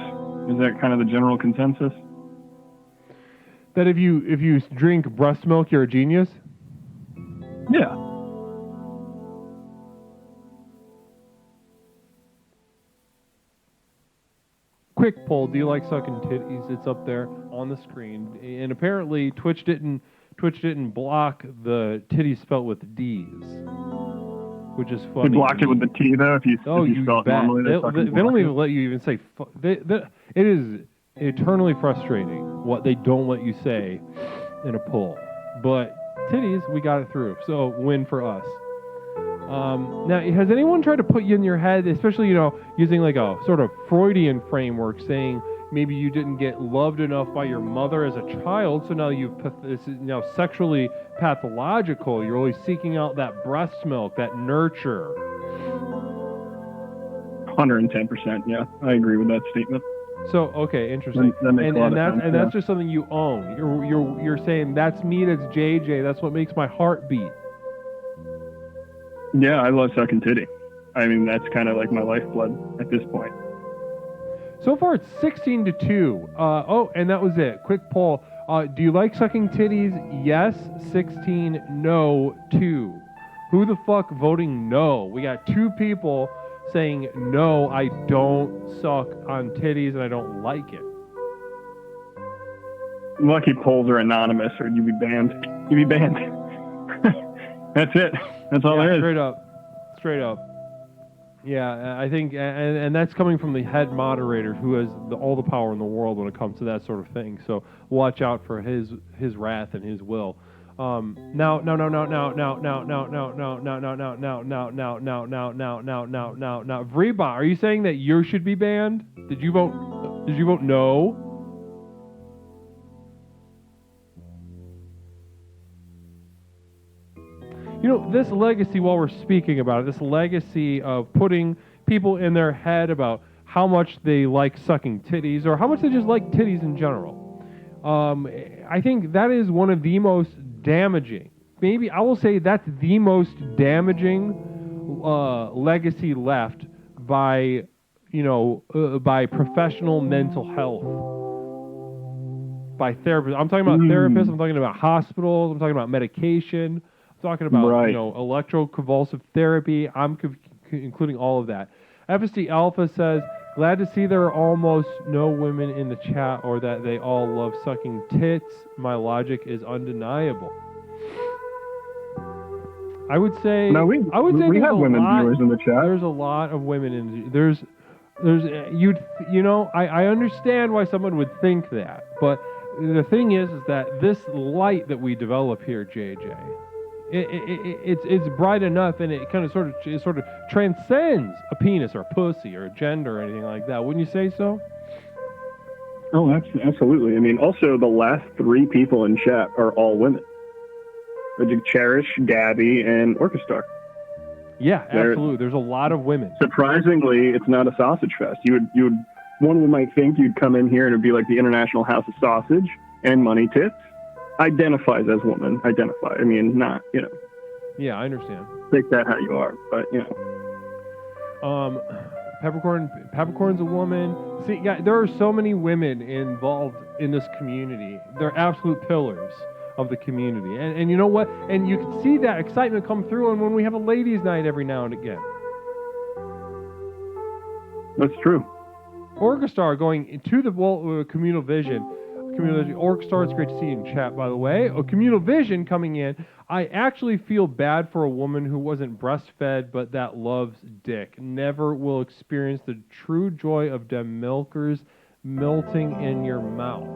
S13: Is that kind of the general consensus?
S1: That if you drink breast milk, you're a genius?
S13: Yeah.
S1: Quick poll, do you like sucking titties? It's up there on the screen. And apparently Twitch didn't block the titties spelled with D's, which is funny.
S13: They blocked it with the T, though, if you spell it normally.
S1: They don't even let you even say... it is eternally frustrating what they don't let you say in a poll. But titties, we got it through. So win for us. Now, has anyone tried to put you in your head, especially, using like a sort of Freudian framework, saying maybe you didn't get loved enough by your mother as a child, so now this is now sexually pathological. You're always seeking out that breast milk, that nurture.
S13: 110%. Yeah, I agree with that statement.
S1: So okay, interesting.
S13: That makes a lot of sense,
S1: and that's just something you own. You're saying that's me, that's JJ, that's what makes my heart beat.
S13: Yeah, I love sucking titty. I mean, that's kind of like my lifeblood at this point.
S1: So far, it's 16-2. And that was it. Quick poll. Do you like sucking titties? Yes, 16. No, 2. Who the fuck voting no? We got 2 people saying no, I don't suck on titties and I don't like it.
S13: Lucky polls are anonymous, or you'd be banned. You'd be banned. That's it. That's all there is.
S1: Straight up. Yeah, I think, and that's coming from the head moderator, who has all the power in the world when it comes to that sort of thing. So watch out for his wrath and his will. Now, Vreba, are you saying that you should be banned? Did you vote no? You know, this legacy, while we're speaking about it, this legacy of putting people in their head about how much they like sucking titties or how much they just like titties in general, I think that is one of the most damaging. Maybe I will say that's the most damaging legacy left by, by professional mental health, by therapists. I'm talking about therapists. I'm talking about hospitals. I'm talking about medication. Talking about electroconvulsive therapy. I'm including all of that. FSD Alpha says, glad to see there are almost no women in the chat, or that they all love sucking tits. My logic is undeniable. I would say
S13: we have women viewers in the chat.
S1: There's a lot of women in I understand why someone would think that, but the thing is that this light that we develop here, JJ, it's bright enough, and it kind of sort of transcends a penis or a pussy or a gender or anything like that. Wouldn't you say so?
S13: Oh, absolutely. I mean, also the last 3 people in chat are all women. Cherish, Gabby, and Orchestar.
S1: Yeah, absolutely. There's a lot of women.
S13: Surprisingly, it's not a sausage fest. One might think you'd come in here and it'd be like the International House of Sausage and Money Tits. Identifies as woman. I mean, not,
S1: Yeah, I understand.
S13: Take that how you are, but,
S1: Peppercorn's a woman. See, yeah, there are so many women involved in this community. They're absolute pillars of the community. And you know what? And you can see that excitement come through and when we have a ladies' night every now and again.
S13: That's true.
S1: Orchestar going into the Communal Vision. Orchestar, it's great to see you in chat, by the way. Communal Vision coming in. I actually feel bad for a woman who wasn't breastfed, but that loves dick. Never will experience the true joy of dem milkers melting in your mouth.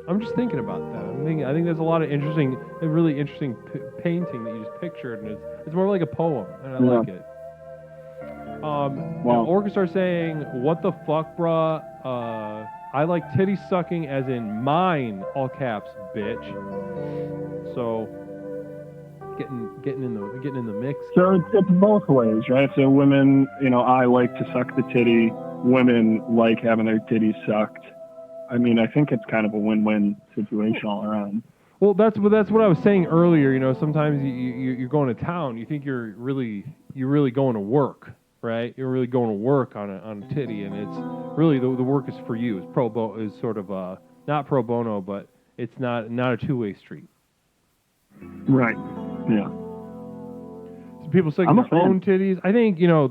S1: I'm just thinking about that. I think there's a lot of really interesting painting that you just pictured, and it's more like a poem, and I like it. Orchestra saying, what the fuck, bruh? I like titty sucking as in mine, all caps, bitch. So getting in the mix.
S13: So it's both ways, right? So women, I like to suck the titty. Women like having their titties sucked. I mean, I think it's kind of a win-win situation all around.
S1: Well, that's what I was saying earlier. Sometimes you're going to town. You think you're really going to work, right? You're really going to work on a titty, and it's really the work is for you. It's sort of not pro bono, but it's not a two-way street.
S13: Right. Yeah.
S1: So people sucking their own titties. I think no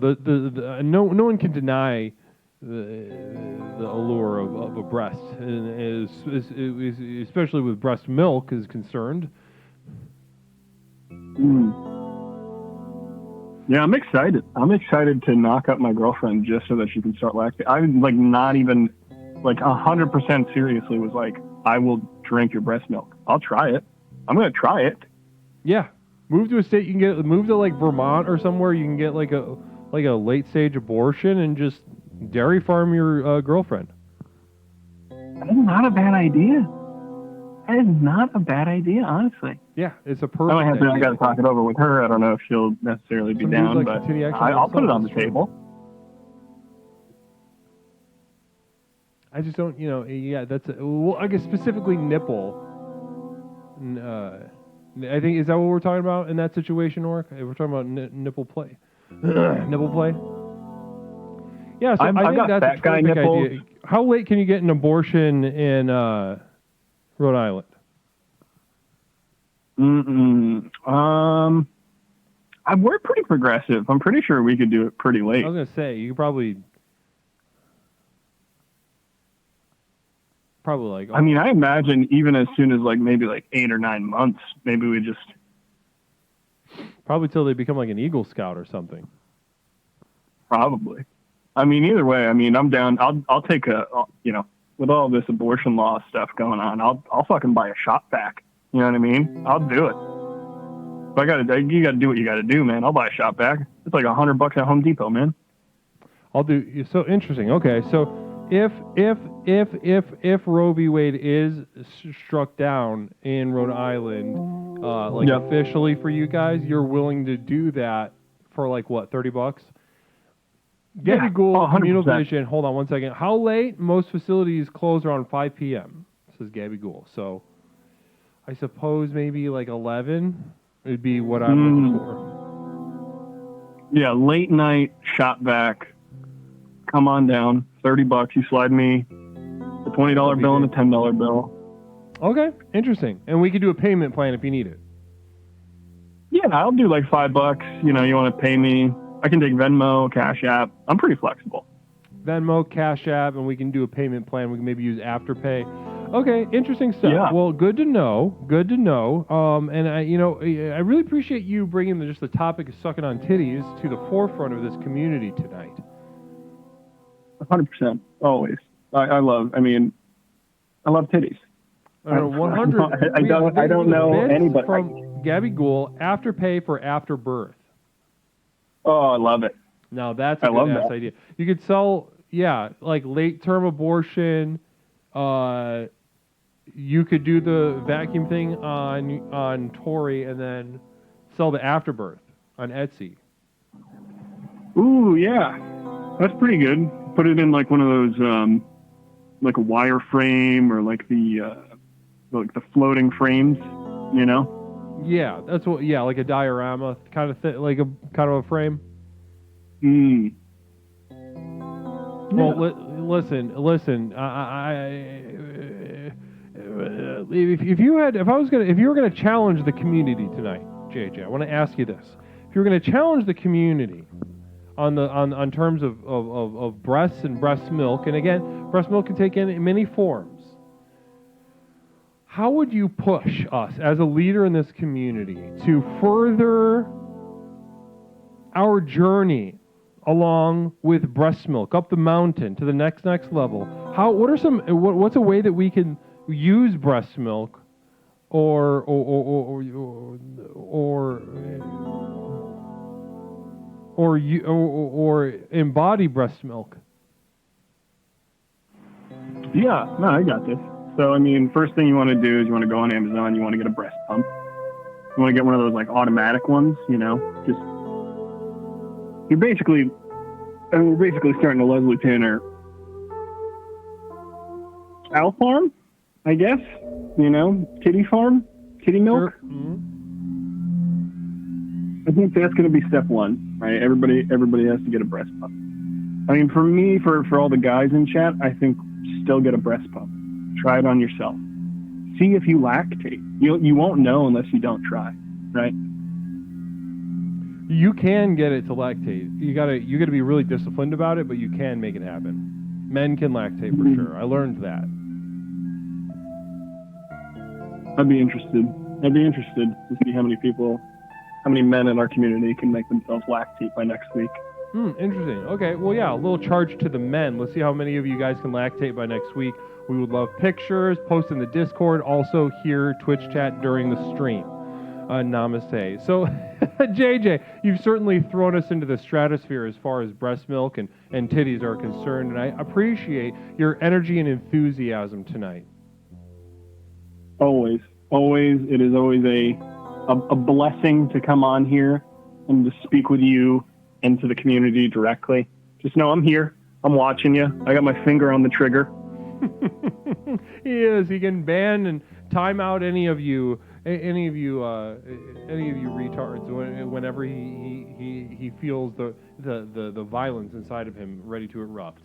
S1: one can deny the allure of a breast, and especially with breast milk is concerned.
S13: Yeah, I'm excited. I'm excited to knock up my girlfriend just so that she can start lactating. I'm not even 100% seriously was like, I will drink your breast milk. I'll try it. I'm gonna try it.
S1: Yeah, move to a state you can move to Vermont or somewhere you can get a late stage abortion and just dairy farm your girlfriend.
S13: That is not a bad idea. That is not a bad idea, honestly.
S1: Yeah, it's a
S13: I
S1: perfect
S13: might have to. I
S1: idea.
S13: got to talk it over with her. I don't know if she'll necessarily be
S1: Some dudes
S13: down,
S1: like
S13: but
S1: titty action
S13: I'll put it on the
S1: themselves,
S13: table.
S1: I just don't, yeah, that's, well, I guess specifically nipple. I think, is that what we're talking about in that situation, Orc? We're talking about nipple play. Nipple play? Yeah, so
S13: I've
S1: I think
S13: got
S1: that's
S13: fat
S1: a
S13: guy
S1: terrific
S13: nipples.
S1: idea. How late can you get an abortion in Rhode Island?
S13: We're pretty progressive. I'm pretty sure we could do it pretty late.
S1: I was going to say, you could probably like...
S13: I mean, I imagine even as soon as maybe 8 or 9 months, maybe we just...
S1: Probably till they become like an Eagle Scout or something.
S13: Probably. I mean, either way, I mean, I'm down. I'll take with all this abortion law stuff going on, I'll fucking buy a shot pack. You know what I mean? I'll do it. If you gotta do what you gotta do, man. I'll buy a shot pack. It's like $100 at Home Depot, man.
S1: I'll do. So interesting. Okay, so if Roe v. Wade is struck down in Rhode Island, officially for you guys, you're willing to do that for like what, $30? Gabby Gould, Communal Vision. Hold on one second. How late? Most facilities close around 5 p.m. Says Gabby Gould. So I suppose maybe like 11 would be what I'm looking for.
S13: Yeah, late night shot back. Come on down. $30. You slide me a $20 bill and a $10 bill.
S1: Okay, interesting. And we could do a payment plan if you need it.
S13: Yeah, I'll do like $5. You want to pay me. I can take Venmo, Cash App. I'm pretty flexible.
S1: Venmo, Cash App, and we can do a payment plan. We can maybe use Afterpay. Okay, interesting stuff.
S13: Yeah.
S1: Well, good to know. Good to know. And I really appreciate you bringing just the topic of sucking on titties to the forefront of this community tonight.
S13: 100%. Always. I love titties.
S1: 100.
S13: I don't know anybody.
S1: From Gabby Gould, Afterpay for after birth.
S13: Oh, I love it.
S1: Now that's a good ass idea. You could sell, like late term abortion. You could do the vacuum thing on Tory and then sell the afterbirth on Etsy.
S13: Ooh, yeah, that's pretty good. Put it in like one of those, like a wire frame or like the floating frames,
S1: Yeah, that's what. Yeah, like a diorama kind of thing, like a kind of a frame. Well, listen. If you were going to challenge the community tonight, JJ, I want to ask you this: if you were going to challenge the community on terms of breasts and breast milk, and again, breast milk can take in many forms. How would you push us as a leader in this community to further our journey along with breast milk up the mountain to the next level? What's a way that we can use breast milk or embody breast milk?
S13: Yeah, no, I got this. So, I mean, first thing you want to do is you want to go on Amazon, you want to get a breast pump. You want to get one of those, like, automatic ones, just... We're basically starting a Leslie Tanner cow farm, I guess. Kitty farm, kitty milk.
S1: Sure. Mm-hmm.
S13: I think that's going to be step one, right? Everybody has to get a breast pump. I mean, for me, for all the guys in chat, I think still get a breast pump. Try it on yourself. See if you lactate. You won't know unless you don't try, right?
S1: You can get it to lactate. You gotta be really disciplined about it, but you can make it happen. Men can lactate for sure. I learned that.
S13: I'd be interested to see how many men in our community can make themselves lactate by next week.
S1: Interesting. Okay, well, yeah, a little charge to the men. Let's see how many of you guys can lactate by next week. We would love pictures, post in the Discord, also here, Twitch chat during the stream. Namaste. So, JJ, you've certainly thrown us into the stratosphere as far as breast milk and titties are concerned, and I appreciate your energy and enthusiasm tonight.
S13: Always. It is always a blessing to come on here and to speak with you and to the community directly. Just know I'm here. I'm watching you. I got my finger on the trigger.
S1: He is. He can ban and time out any of you retards whenever he feels the violence inside of him ready to erupt.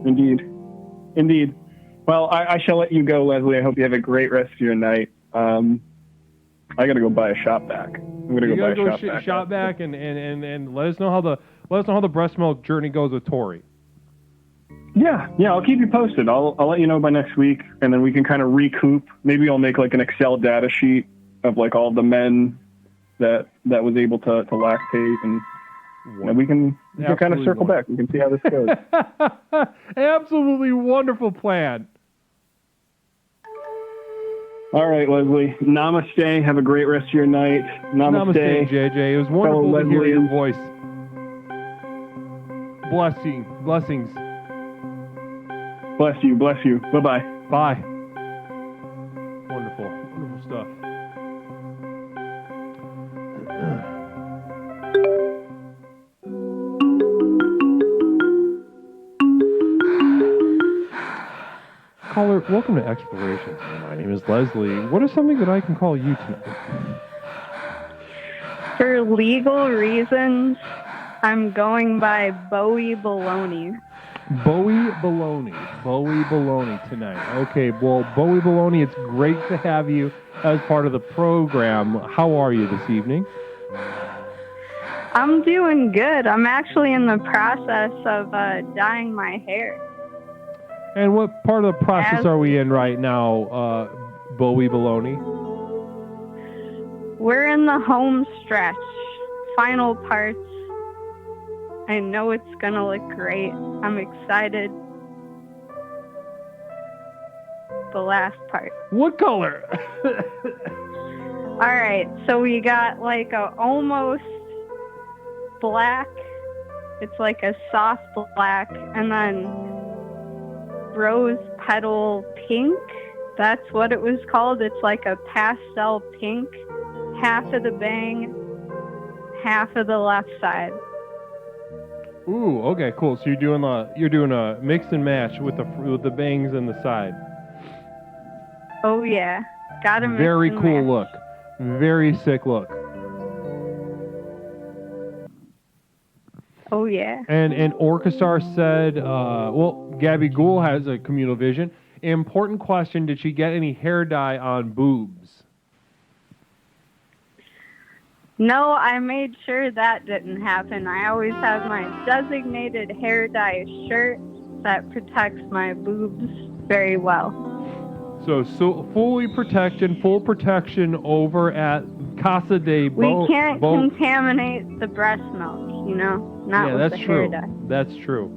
S13: Indeed. Well, I shall let you go, Leslie. I hope you have a great rest of your night. I gotta go buy a shop vac. I'm gonna go buy a shop vac.
S1: And let us know how the breast milk journey goes with Tori.
S13: Yeah, I'll keep you posted. I'll let you know by next week, and then we can kind of recoup. Maybe I'll make like an Excel data sheet of like all the men that was able to lactate, and we can kind of circle back. We can see how this goes.
S1: Absolutely wonderful plan.
S13: All right, Leslie. Namaste. Have a great rest of your night. Namaste,
S1: JJ. It was wonderful to hear your voice. Blessings.
S13: Bless you. Bye-bye.
S1: Bye. Wonderful stuff. Caller, welcome to Explorations. My name is Leslie. What is something that I can call you tonight?
S14: For legal reasons, I'm going by Bowie Baloney.
S1: Bowie Baloney tonight. Okay, well, Bowie Baloney, it's great to have you as part of the program. How are you this evening?
S14: I'm doing good. I'm actually in the process of dyeing my hair.
S1: And what part of the process are we in right now, Bowie Baloney?
S14: We're in the home stretch. Final parts. I know it's gonna look great. I'm excited. The last part.
S1: What color?
S14: Alright, so we got like a almost black. It's like a soft black, and then rose petal pink. That's what it was called. It's like a pastel pink. Half of the bang, half of the left side.
S1: Ooh, okay, cool. So you're doing a mix and match with the bangs and the side.
S14: Oh yeah, gotta mix
S1: Very
S14: and
S1: cool
S14: match.
S1: look. Very sick look.
S14: Oh yeah.
S1: And Orchestar said, Gabby Gould has a communal vision. Important question: did she get any hair dye on boobs?
S14: No, I made sure that didn't happen. I always have my designated hair dye shirt that protects my boobs very well.
S1: So full protection over at Casa de Bo.
S14: We can't contaminate the breast milk, not with the hair dye.
S1: That's true.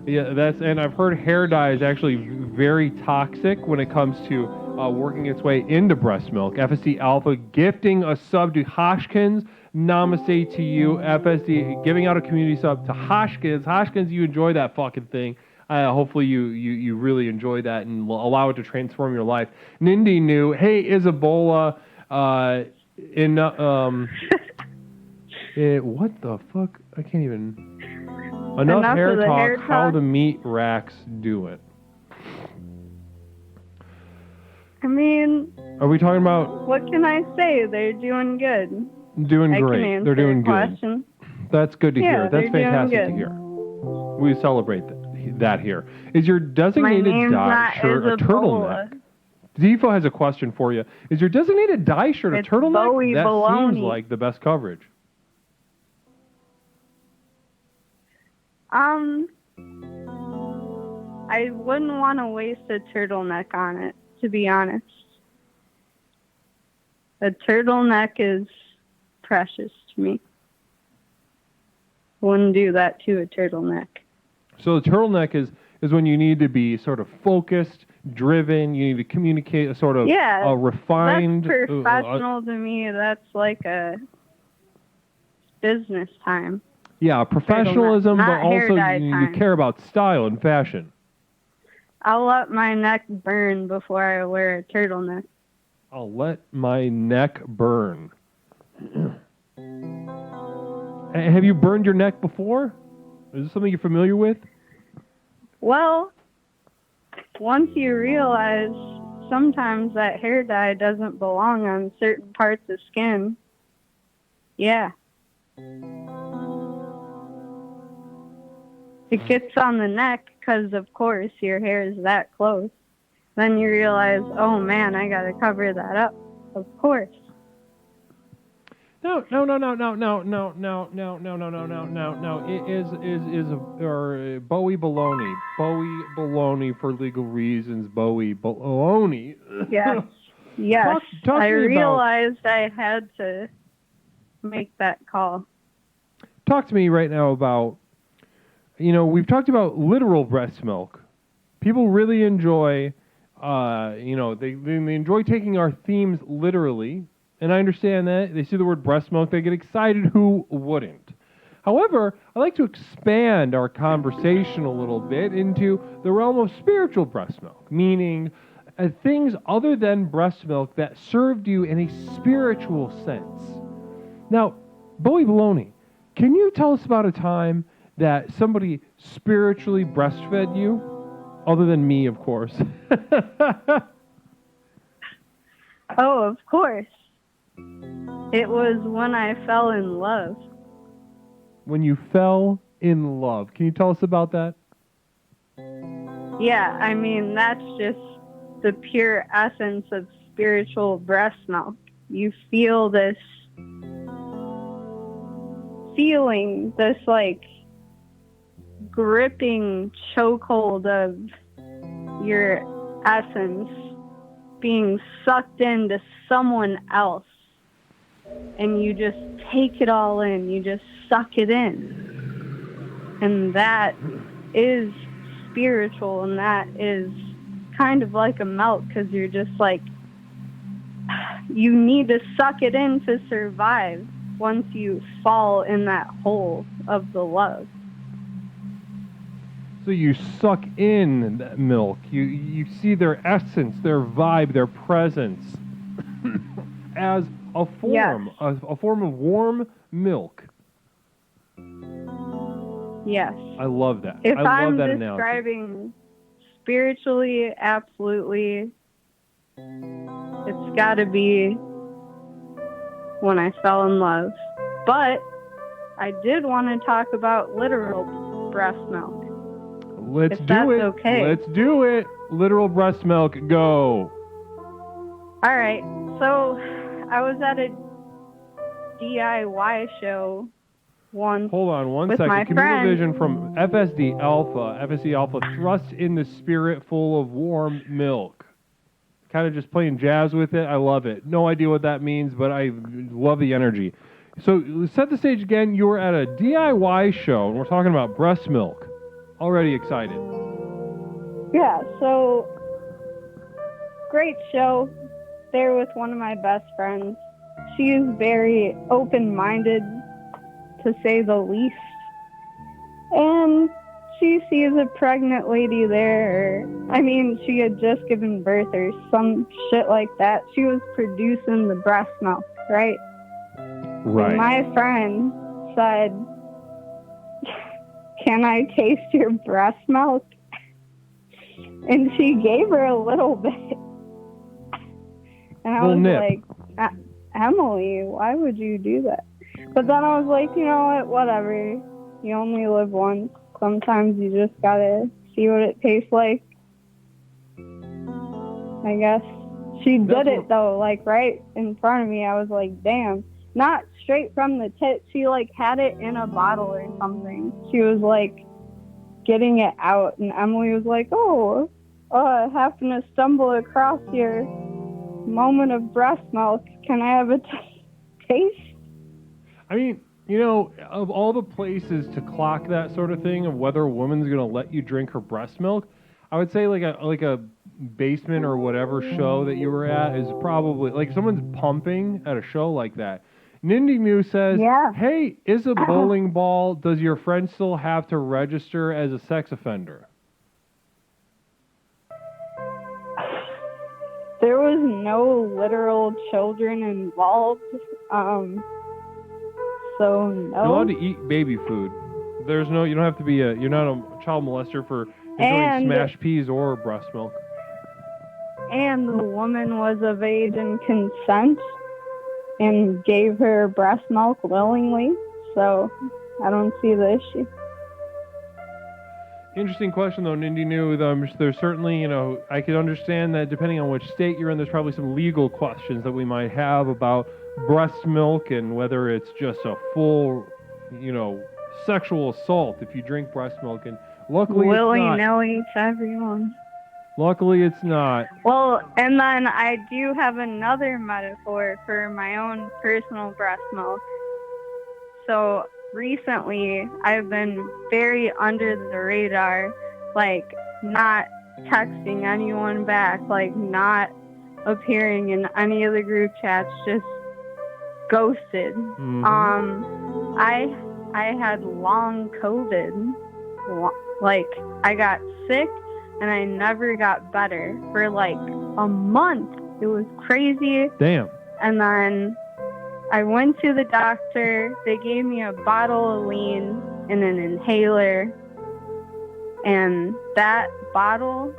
S1: Yeah, and I've heard hair dye is actually very toxic when it comes to working its way into breast milk. FSD Alpha gifting a sub to Hoshkins. Namaste to you. FSD giving out a community sub to Hoshkins. Hoshkins, you enjoy that fucking thing. Hopefully you really enjoy that and allow it to transform your life. Nindy knew. Hey, Isabola. What the fuck? I can't even. Enough hair talk.
S14: Hair
S1: how
S14: talk?
S1: the meat racks do it.
S14: I mean,
S1: Are we talking about
S14: what can I say? They're doing good.
S1: doing
S14: I can
S1: great?
S14: answer
S1: They're doing
S14: your
S1: good.
S14: question.
S1: That's good to
S14: Yeah,
S1: hear. That's
S14: they're doing
S1: fantastic to
S14: good.
S1: hear. We celebrate that here. Is your designated
S14: My name's
S1: dye
S14: not
S1: shirt a
S14: Isabola.
S1: turtleneck? Defo has a question for you. Is your designated dye shirt
S14: It's
S1: a turtleneck?
S14: Bowie
S1: That
S14: Baloney.
S1: seems like the best coverage.
S14: I wouldn't want to waste a turtleneck on it, to be honest. A turtleneck is precious to me. Wouldn't do that to a turtleneck.
S1: So the turtleneck is when you need to be sort of focused, driven. You need to communicate a sort of a refined.
S14: That's professional to me. That's like a business time.
S1: Yeah, professionalism,
S14: Turtleneck,
S1: but
S14: not hair
S1: also
S14: dye
S1: you
S14: time.
S1: care about style and fashion.
S14: I'll let my neck burn before I wear a turtleneck.
S1: I'll let my neck burn. Have you burned your neck before? Is this something you're familiar with?
S14: Well, once you realize sometimes that hair dye doesn't belong on certain parts of skin, yeah. It gets on the neck because, of course, your hair is that close. Then you realize, oh man, I gotta cover that up. Of course.
S1: No. It is Bowie baloney. Bowie baloney for legal reasons. Bowie baloney.
S14: Yes. Yes.
S1: Talk
S14: I
S1: to me
S14: realized I had to make that call.
S1: Talk to me right now about, we've talked about literal breast milk. People really enjoy, they enjoy taking our themes literally. And I understand that. They see the word breast milk, they get excited. Who wouldn't? However, I'd like to expand our conversation a little bit into the realm of spiritual breast milk, meaning things other than breast milk that served you in a spiritual sense. Now, Bowie Baloney, can you tell us about a time that somebody spiritually breastfed you? Other than me, of course.
S14: Oh, of course. It was when I fell in love.
S1: When you fell in love. Can you tell us about that?
S14: Yeah, I mean, that's just the pure essence of spiritual breast milk. You feel this feeling, this like gripping chokehold of your essence being sucked into someone else. And you just take it all in. You just suck it in. And that is spiritual, and that is kind of like a melt, because you're just like, you need to suck it in to survive once you fall in that hole of the love.
S1: So you suck in that milk. You see their essence, their vibe, their presence as a form,
S14: yes.
S1: a form of warm milk.
S14: Yes.
S1: I love that.
S14: If
S1: I
S14: I'm
S1: love that analogy.
S14: describing spiritually, absolutely, it's got to be when I fell in love. But I did want to talk about literal breast milk.
S1: Let's
S14: if
S1: do
S14: that's
S1: it.
S14: Okay.
S1: Let's do it. Literal breast milk, go.
S14: All right. So I was at a DIY show once.
S1: Hold on one
S14: with
S1: second.
S14: my
S1: Computer
S14: friend.
S1: vision from FSD Alpha. FSD Alpha thrusts in the spirit full of warm milk. Kind of just playing jazz with it. I love it. No idea what that means, but I love the energy. So set the stage again. You were at a DIY show, and we're talking about breast milk. Already excited.
S14: Yeah, so great show. There with one of my best friends. She is very open-minded, to say the least. And she sees a pregnant lady there. I mean, she had just given birth or some shit like that. She was producing the breast milk, right?
S1: Right.
S14: And my friend said, "Can I taste your breast milk?" And she gave her a little bit. And I was like, Emily, why would you do that? But then I was like, you know what, whatever. You only live once. Sometimes you just gotta see what it tastes like. I guess. She did it though, like right in front of me. I was like, damn. Not straight from the tit. She like had it in a bottle or something. She was like getting it out, and Emily was like, oh, happened to stumble across your moment of breast milk. Can I have a taste?
S1: I mean, you know, of all the places to clock that sort of thing of whether a woman's going to let you drink her breast milk, I would say like a basement or whatever show that you were at is probably like someone's pumping at a show like that. Nindy New says, hey, is a bowling ball, does your friend still have to register as a sex offender?
S14: There was no literal children involved. So no.
S1: You're allowed to eat baby food. There's no. You don't have to be a. You're not a child molester for enjoying
S14: And-
S1: smashed peas or breast milk.
S14: And the woman was of age and consent and gave her breast milk willingly. So I don't see the issue.
S1: Interesting question, though, Nindy New. There's certainly, I could understand that depending on which state you're in, there's probably some legal questions that we might have about breast milk and whether it's just a full, sexual assault if you drink breast milk. And luckily, it's not.
S14: Willy-nilly to everyone.
S1: Luckily, it's not.
S14: Well, and then I do have another metaphor for my own personal breast milk. So recently, I've been very under the radar, like not texting anyone back, like not appearing in any of the group chats, just ghosted.
S1: Mm-hmm.
S14: I had long COVID. Like, I got sick and I never got better for like a month. It was crazy.
S1: Damn.
S14: And then I went to the doctor. They gave me a bottle of lean and an inhaler. And that bottle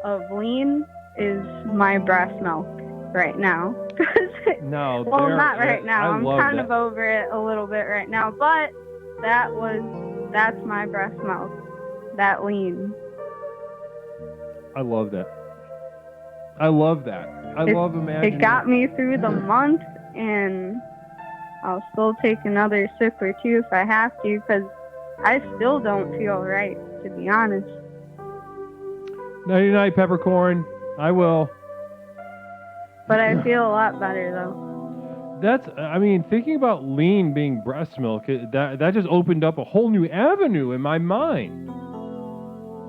S14: of lean is my breast milk right now.
S1: No,
S14: well, not right now. I'm kind
S1: that.
S14: of over it a little bit right now. But that's my breast milk. That lean.
S1: I love that. I love that. I love imagining.
S14: It got me through the month, and I'll still take another sip or two if I have to, because I still don't feel right, to be honest.
S1: Nighty night, peppercorn. I will.
S14: But I feel a lot better, though.
S1: Thinking about lean being breast milk, that just opened up a whole new avenue in my mind.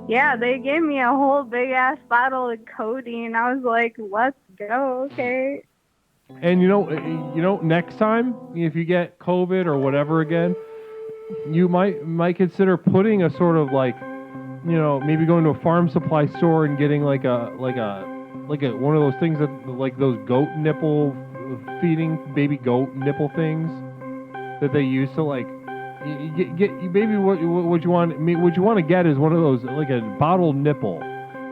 S14: Yeah, they gave me a whole big-ass bottle of codeine. I was like, let's go, okay?
S1: And next time, if you get COVID or whatever again, you might consider putting a sort of like, maybe going to a farm supply store and getting like a one of those things that like those goat nipple feeding baby goat nipple things that they use to like get maybe what you want to get is one of those like a bottle nipple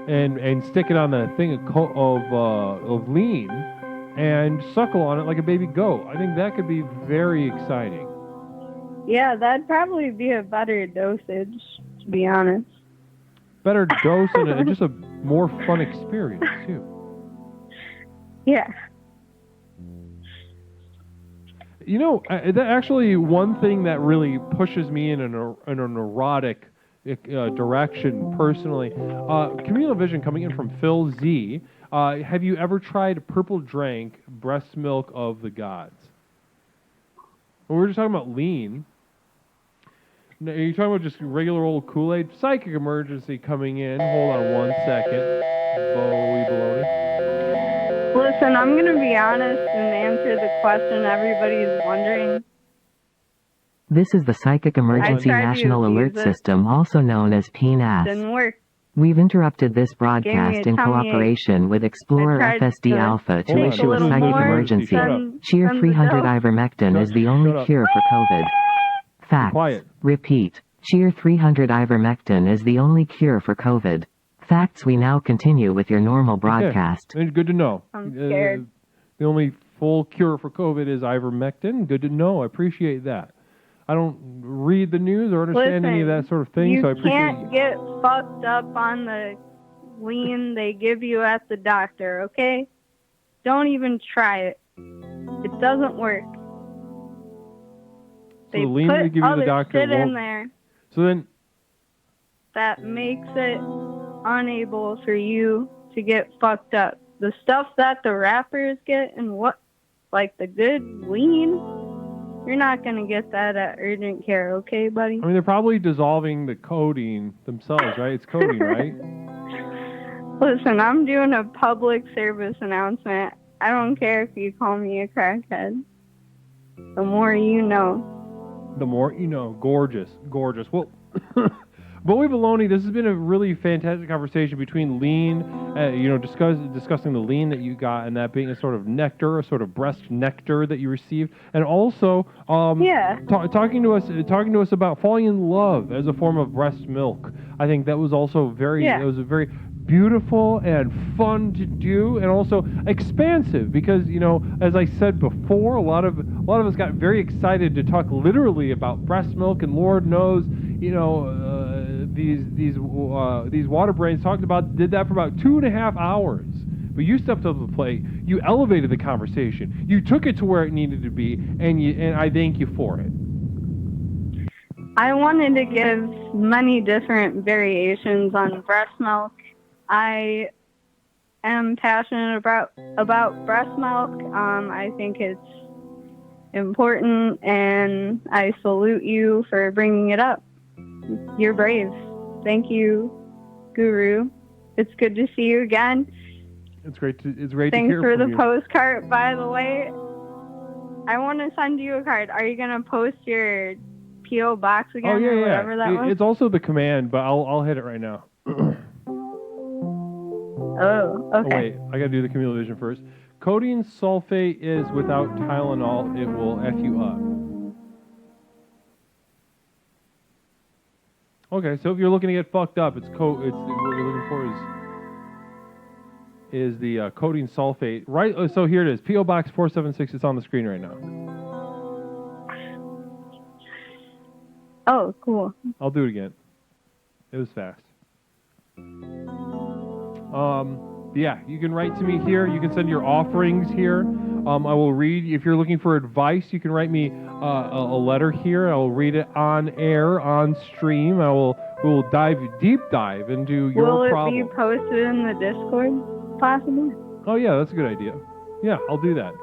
S1: and stick it on a thing of lean and suckle on it like a baby goat. I think that could be very exciting.
S14: Yeah, that'd probably be a better dosage, to be honest.
S1: Better dose and just a more fun experience too.
S14: Yeah.
S1: That actually one thing that really pushes me in a neurotic direction personally. Communal Vision coming in from Phil Z. Have you ever tried Purple Drank breast milk of the gods? Well, we were just talking about lean. Are you talking about just regular old Kool-Aid? Psychic emergency coming in. Hold on one second. Bowie baloney.
S14: Listen, I'm going to be honest and answer the question everybody's wondering.
S6: This is the Psychic Emergency National Alert System, also known as PNAS.
S14: Didn't work.
S6: We've interrupted this broadcast in cooperation with Explorer FSD Alpha to issue a psychic emergency. Cheer 300 ivermectin is the only cure for COVID. Facts. Repeat. Cheer 300 ivermectin is the only cure for COVID. Facts. We now continue with your normal broadcast.
S1: Okay. Good to know.
S14: I'm scared.
S1: The only full cure for COVID is ivermectin. Good to know. I appreciate that. I don't read the news or understand any of that sort of thing, so I appreciate
S14: You can't get fucked up on the lean they give you at the doctor, okay? Don't even try it. It doesn't work.
S1: So the lean they give you the doctor
S14: shit
S1: won't.
S14: In there
S1: So then.
S14: that makes it unable for you to get fucked up. The stuff that the rappers get and like the good lean, you're not going to get that at urgent care, okay, buddy?
S1: I mean, they're probably dissolving the codeine themselves, right? It's codeine, right?
S14: Listen, I'm doing a public service announcement. I don't care if you call me a crackhead. The more you know.
S1: The more you know. Gorgeous. Well, Bowie Baloney, this has been a really fantastic conversation between lean, discussing the lean that you got and that being a sort of nectar, a sort of breast nectar that you received, and also talking to us about falling in love as a form of breast milk. I think that was also it was a very beautiful and fun to do, and also expansive because as I said before, a lot of us got very excited to talk literally about breast milk, and Lord knows these water brains did that for about 2.5 hours. But you stepped up to the plate, you elevated the conversation, you took it to where it needed to be, and I thank you for it.
S14: I wanted to give many different variations on breast milk. I am passionate about breast milk. I think it's important, and I salute you for bringing it up. You're brave. Thank you, Guru. It's good to see you again.
S1: It's great to hear
S14: from you. Thanks for the postcard, by the way. I want to send you a card. Are you going to post your P.O. box again or whatever that was?
S1: It's also the command, but I'll hit it right now.
S14: Oh, okay.
S1: Oh, wait, I got to do the Camille Vision first. Codeine sulfate is without Tylenol. It will F you up. Okay, so if you're looking to get fucked up, it's what you're looking for is the codeine sulfate. Right. So here it is. P.O. Box 476. It's on the screen right now.
S14: Oh, cool.
S1: I'll do it again. It was fast. Yeah, you can write to me here. You can send your offerings here. I will read. If you're looking for advice, you can write me a letter here. I will read it on air, on stream. We will deep dive into your problem.
S14: Will it be posted in the Discord, possibly?
S1: Oh yeah, that's a good idea. Yeah, I'll do that.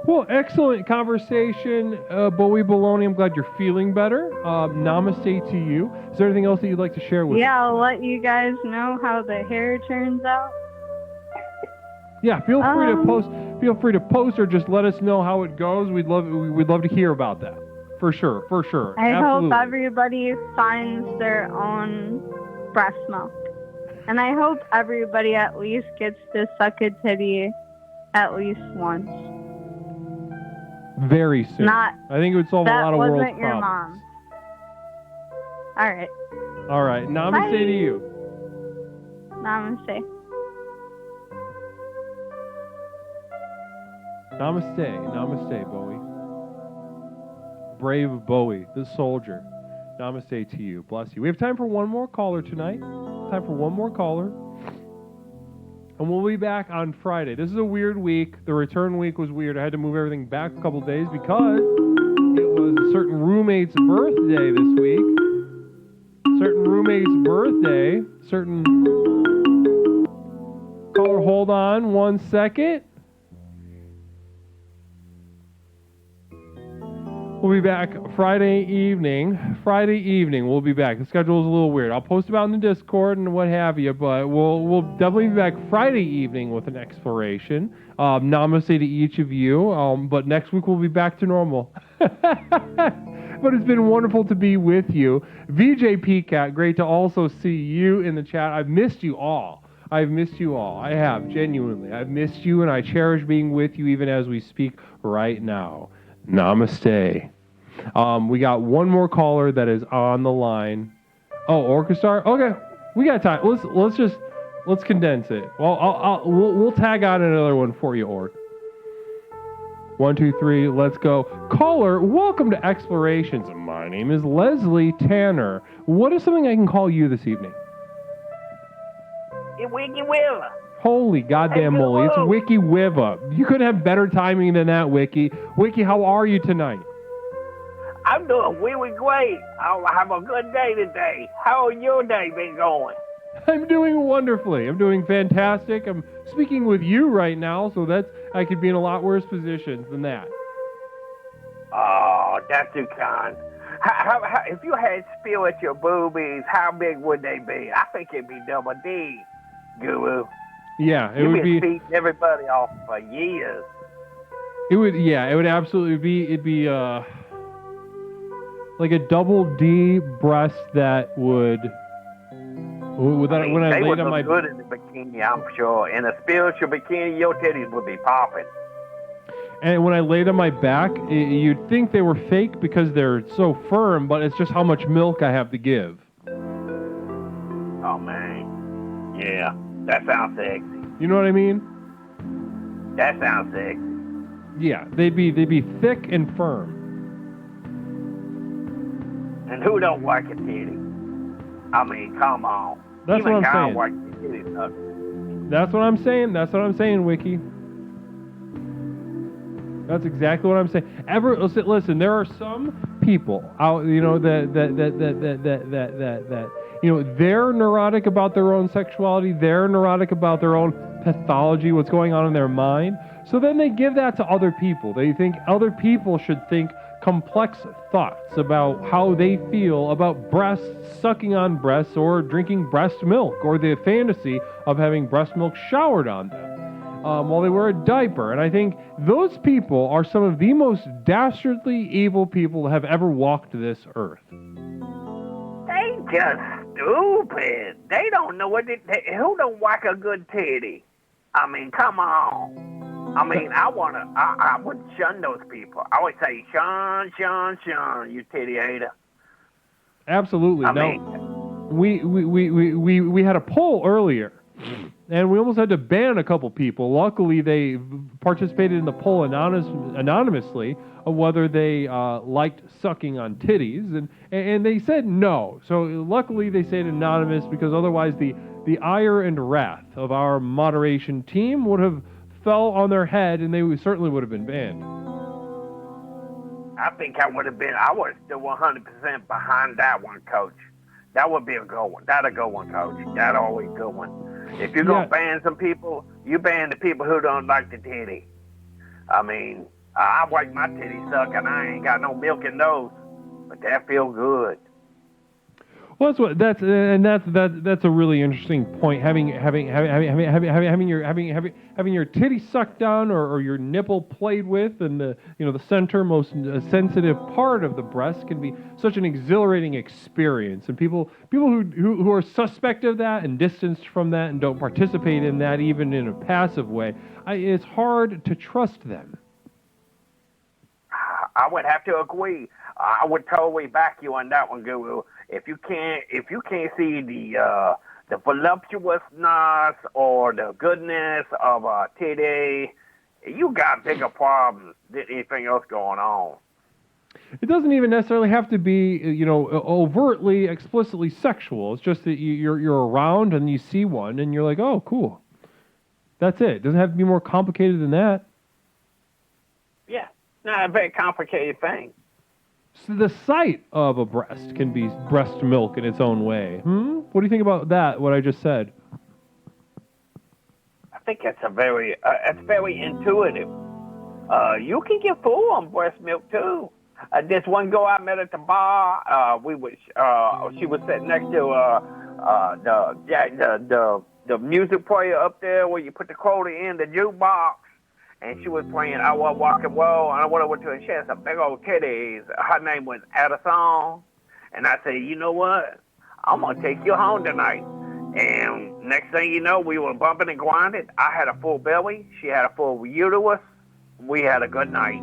S1: Well, excellent conversation, Bowie Baloney. I'm glad you're feeling better. Namaste to you. Is there anything else that you'd like to share with us?
S14: Yeah, I'll let you guys know how the hair turns out.
S1: Yeah, feel free to post. Feel free to post or just let us know how it goes. We'd love to hear about that. For sure.
S14: I
S1: Absolutely.
S14: hope everybody finds their own breast milk. And I hope everybody at least gets to suck a titty at least once.
S1: Very soon. I think it would solve a lot of world's problems.
S14: That wasn't your mom. All right.
S1: All right. Namaste
S14: Bye.
S1: to you.
S14: Namaste.
S1: Namaste, Bowie. Brave Bowie, the soldier. Namaste to you. Bless you. We have time for one more caller tonight. And we'll be back on Friday. This is a weird week. The return week was weird. I had to move everything back a couple days because it was a certain roommate's birthday this week. Caller, hold on 1 second. We'll be back Friday evening. We'll be back. The schedule is a little weird. I'll post about in the Discord and what have you, but we'll definitely be back Friday evening with an exploration. Namaste to each of you. But next week we'll be back to normal. But it's been wonderful to be with you. VJ Peacat, great to also see you in the chat. I've missed you all. I have, genuinely. I've missed you, and I cherish being with you even as we speak right now. Namaste. We got one more caller that is on the line. Oh, Orchestar? Okay, we got time. Let's condense it. Well, we'll tag on another one for you, Orc. 1, 2, 3, let's go. Caller, welcome to Explorations. My name is Leslie Tanner. What is something I can call you this evening?
S15: Wiki Willa.
S1: Holy goddamn moly, it's Wiki Wiva. You couldn't have better timing than that, Wiki. Wiki, how are you tonight?
S15: I'm doing really great. I'll have a good day today. How has your day been going?
S1: I'm doing wonderfully. I'm doing fantastic. I'm speaking with you right now, so I could be in a lot worse positions than that.
S15: Oh, that's too kind. How, if you had spiritual boobies, how big would they be? I think it'd be double D, Guru.
S1: Yeah, it
S15: You've
S1: would be.
S15: You've been feeding everybody off for years.
S1: It would, yeah, it would absolutely be. It'd be like a double D breast that would. When I
S15: they
S1: laid
S15: would
S1: on my
S15: look good in the bikini, I'm sure. In a spiritual bikini, your titties would be popping.
S1: And when I laid on my back, you'd think they were fake because they're so firm, but it's just how much milk I have to give.
S15: Oh man, yeah, that sounds sexy.
S1: You know what I mean?
S15: That sounds sexy.
S1: Yeah, they'd be thick and firm.
S15: And who don't like a titty? I mean, come on.
S1: That's
S15: Even
S1: what I'm
S15: God
S1: saying.
S15: likes the titty suck.
S1: That's what I'm saying. That's what I'm saying, Wiki. That's exactly what I'm saying. Listen, there are some people out, you know, that you know, they're neurotic about their own sexuality, they're neurotic about their own pathology, what's going on in their mind. So then they give that to other people. They think other people should think complex thoughts about how they feel about breasts, sucking on breasts, or drinking breast milk, or the fantasy of having breast milk showered on them while they wear a diaper. And I think those people are some of the most dastardly evil people that have ever walked this earth.
S15: They just stupid. They don't know what who don't like a good titty. I mean, come on. I mean, I would shun those people. I would say, shun, you titty hater.
S1: Absolutely. We had a poll earlier, and we almost had to ban a couple people. Luckily, they participated in the poll anonymously of whether they liked sucking on titties, and they said no. So luckily, they said anonymous, because otherwise the ire and wrath of our moderation team would have fell on their head, and they certainly would have been banned.
S15: I think I would still 100% behind that one, Coach. That would be a good one. That'll go one, Coach. That'll always good one. If you're going to ban some people, you ban the people who don't like the titty. I mean, I like my titty suck, and I ain't got no milk in those, but that feel good.
S1: Well, that's a really interesting point. Having your titty sucked down or your nipple played with, and the center most sensitive part of the breast can be such an exhilarating experience. And people who are suspect of that and distanced from that and don't participate in that even in a passive way, it's hard to trust them.
S15: I would have to agree. I would totally back you on that one, Guru. If you can't see the voluptuousness or the goodness of a titty, you got bigger problems than anything else going on.
S1: It doesn't even necessarily have to be, overtly, explicitly sexual. It's just that you're around and you see one and you're like, oh, cool. That's it. It doesn't have to be more complicated than that.
S15: Yeah, not a very complicated thing.
S1: So the sight of a breast can be breast milk in its own way. What do you think about that, what I just said?
S15: I think it's very intuitive. You can get full on breast milk too. This one girl I met at the bar, she was sitting next to the music player up there where you put the quarter in the jukebox. And she was playing I Want Rock and Roll, and I went over to her, and she had some big old titties. Her name was Addison. And I said, you know what? I'm going to take you home tonight. And next thing you know, we were bumping and grinding. I had a full belly. She had a full uterus. We had a good night.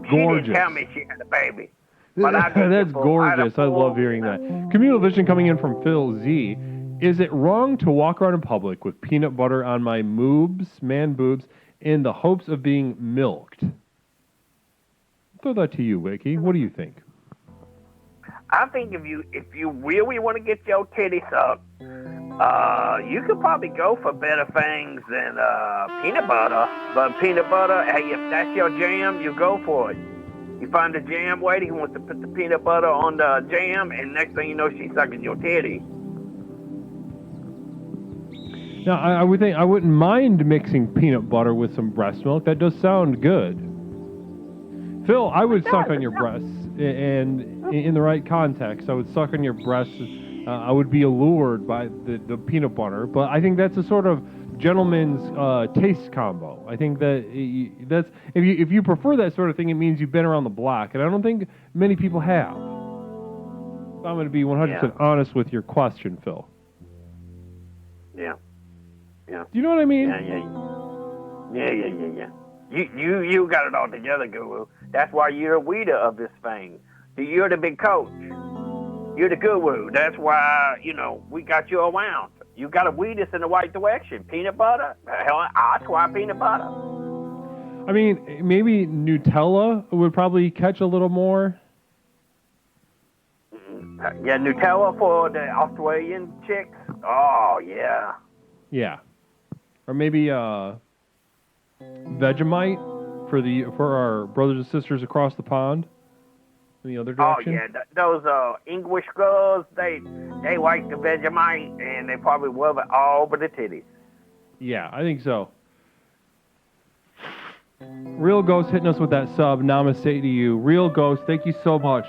S15: She didn't tell me she had a baby. But
S1: That's gorgeous. I love hearing that. Communal Vision coming in from Phil Z. Is it wrong to walk around in public with peanut butter on my man boobs, in the hopes of being milked? Throw that to you, Wiki. What do you think?
S15: I think if you really want to get your titty sucked, you could probably go for better things than peanut butter. But peanut butter, hey, if that's your jam, you go for it. You find a jam lady who wants to put the peanut butter on the jam, and next thing you know, she's sucking your titty.
S1: Now, I would think I wouldn't mind mixing peanut butter with some breast milk. That does sound good. Phil, I would suck on your breasts, and in the right context, I would suck on your breasts. I would be allured by the peanut butter, but I think that's a sort of gentleman's taste combo. I think that's if you prefer that sort of thing, it means you've been around the block, and I don't think many people have. So I'm going to be 100% honest with your question, Phil.
S15: Yeah. Yeah.
S1: Do you know what I mean?
S15: Yeah. You got it all together, Guru. That's why you're the leader of this thing. You're the big coach. You're the guru. That's why, we got you around. You got to lead us in the right direction. Peanut butter? Hell, I try peanut butter.
S1: I mean, maybe Nutella would probably catch a little more.
S15: Yeah, Nutella for the Australian chicks. Oh, yeah.
S1: Yeah. Or maybe Vegemite for our brothers and sisters across the pond in the other direction.
S15: Oh, yeah. Those English girls, they like the Vegemite, and they probably love it all over the titties.
S1: Yeah, I think so. Real Ghost hitting us with that sub. Namaste to you. Real Ghost, thank you so much.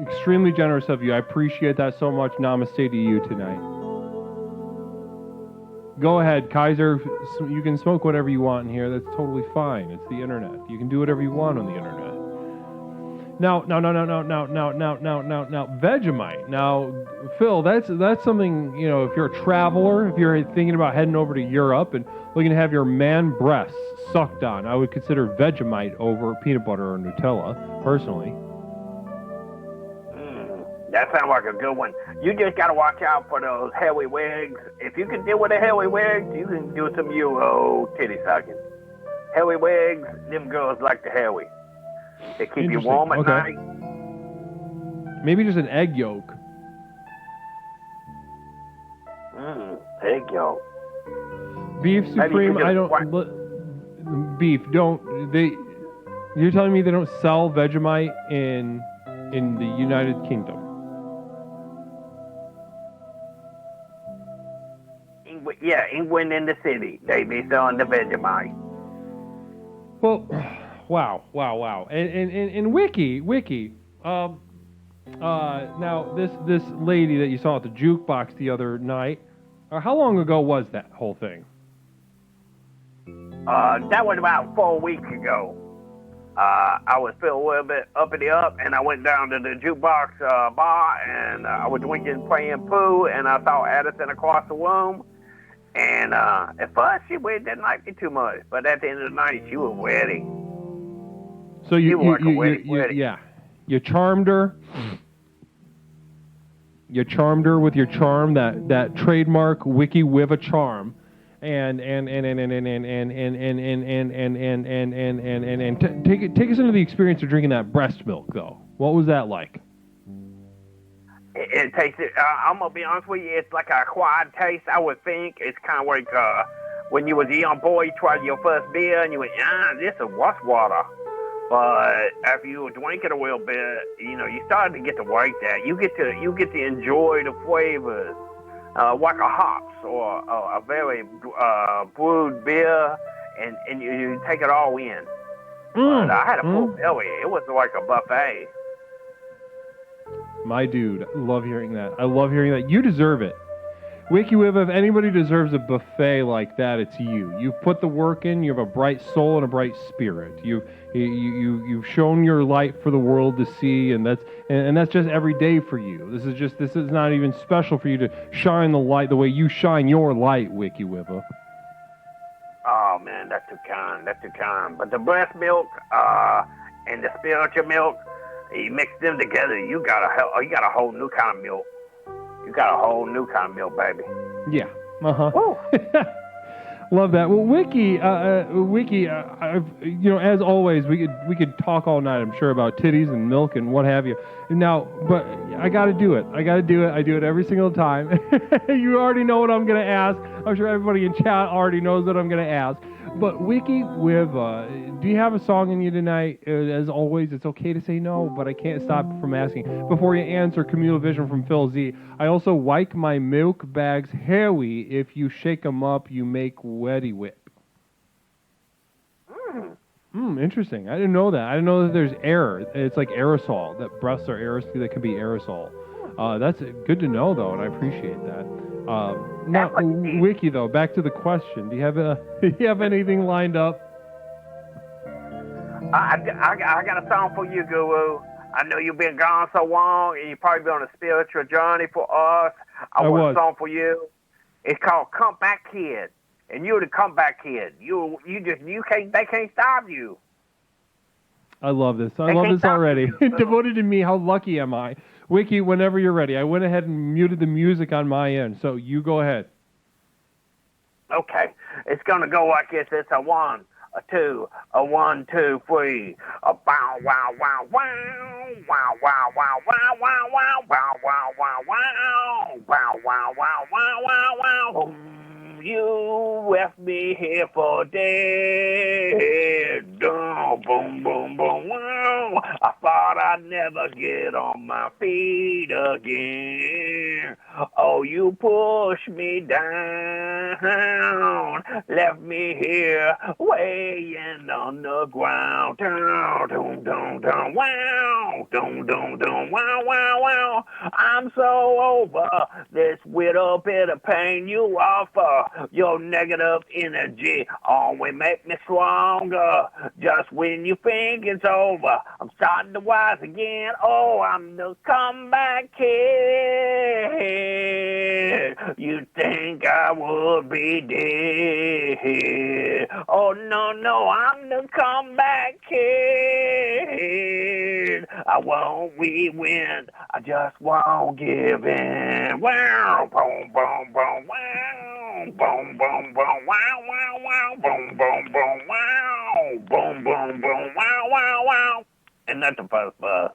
S1: Extremely generous of you. I appreciate that so much. Namaste to you tonight. Go ahead, Kaiser. You can smoke whatever you want in here. That's totally fine. It's the internet. You can do whatever you want on the internet. Now, Vegemite. Now, Phil, that's something, if you're a traveler, if you're thinking about heading over to Europe and looking to have your man breasts sucked on, I would consider Vegemite over peanut butter or Nutella, personally.
S15: That sounds like a good one. You just got to watch out for those hairy wigs. If you can deal with a hairy wig, you can do some Euro titty sucking. Hairy wigs, them girls like the hairy. They keep you warm at night.
S1: Maybe just an egg yolk.
S15: Egg yolk.
S1: Beef Supreme, you're telling me they don't sell Vegemite in the United Kingdom?
S15: Yeah, England in the city. They be selling the Vegemite.
S1: Well, wow. And Wiki. Now this lady that you saw at the jukebox the other night, how long ago was that whole thing?
S15: That was about 4 weeks ago. I was feeling a little bit uppity up, and I went down to the jukebox bar, and I was drinking, playing pool, and I saw Addison across the room. And at first, she didn't like me too much, but at the end of the night, she was ready.
S1: So you charmed her. You charmed her with your charm, that trademark Wiki with a charm, and take us into the experience of drinking that breast milk, though. What was that like?
S15: It tastes. I'm gonna be honest with you. It's like a acquired taste. I would think it's kind of like when you was a young boy, you tried your first beer, and you went, this is wash water. But after you were drinking a little bit, you started to get to like that. You get to enjoy the flavors, like a hops or a very brewed beer, and you take it all in. But I had a full belly. It was like a buffet.
S1: My dude, I love hearing that. You deserve it. WikiWib, if anybody deserves a buffet like that, it's you. You've put the work in. You have a bright soul and a bright spirit. You've shown your light for the world to see, and that's just every day for you. This is not even special for you to shine the light the way you shine your light, WikiWib.
S15: Oh man, that's too kind. But the breast milk and the spiritual milk, you mix them together, you got a whole new kind of milk. You got a whole new kind of milk, baby.
S1: Yeah. Love that. Well, Wiki, as always, we could talk all night, I'm sure, about titties and milk and what have you. Now, but I got to do it. I do it every single time. You already know what I'm going to ask. I'm sure everybody in chat already knows what I'm going to ask. But Wiki, do you have a song in you tonight? As always, it's okay to say no, but I can't stop from asking. Before you answer, Communal Vision from Phil Z. I also like my milk bags hairy. If you shake them up, you make wetty whip. Interesting. I didn't know that. I didn't know that there's air. It's like aerosol. That breasts are aerosol. That could be aerosol. That's good to know, though, and I appreciate that. Now, Wiki, though, back to the question. Do you have anything lined up?
S15: I got a song for you, Guru. I know you've been gone so long, and you've probably been on a spiritual journey for us. I want a song for you. It's called "Come Back Kid," and you're the comeback kid. They can't stop you.
S1: I love this. I love this already. Devoted to me. How lucky am I? Wiki, whenever you're ready. I went ahead and muted the music on my end, so you go ahead.
S15: Okay, it's gonna go like this. It's a 1, a 2, a 1, 2, 3. A bow, wow, wow, wow, wow, wow, wow, wow, wow, wow, wow, wow, wow, wow, wow, wow, wow, wow, wow, wow. You left me here for dead. Boom, boom, boom, wow. I thought I'd never get on my feet again. Oh, you pushed me down, left me here weighing on the ground. Down, down, down, down, wow, down, down, down, wow, wow, wow. I'm so over this little bit of pain you offer. Your negative energy always make me stronger. Just when you think it's over, I'm starting to rise again. Oh, I'm the comeback kid. You think I would be dead? Oh, no, no, I'm the comeback kid. I won't win, I just won't give in. Wow, boom, boom, boom, wow, boom, boom, boom, wow, wow, wow, boom, boom, boom, wow, boom, boom, boom, wow, wow, wow. And that's the first bus.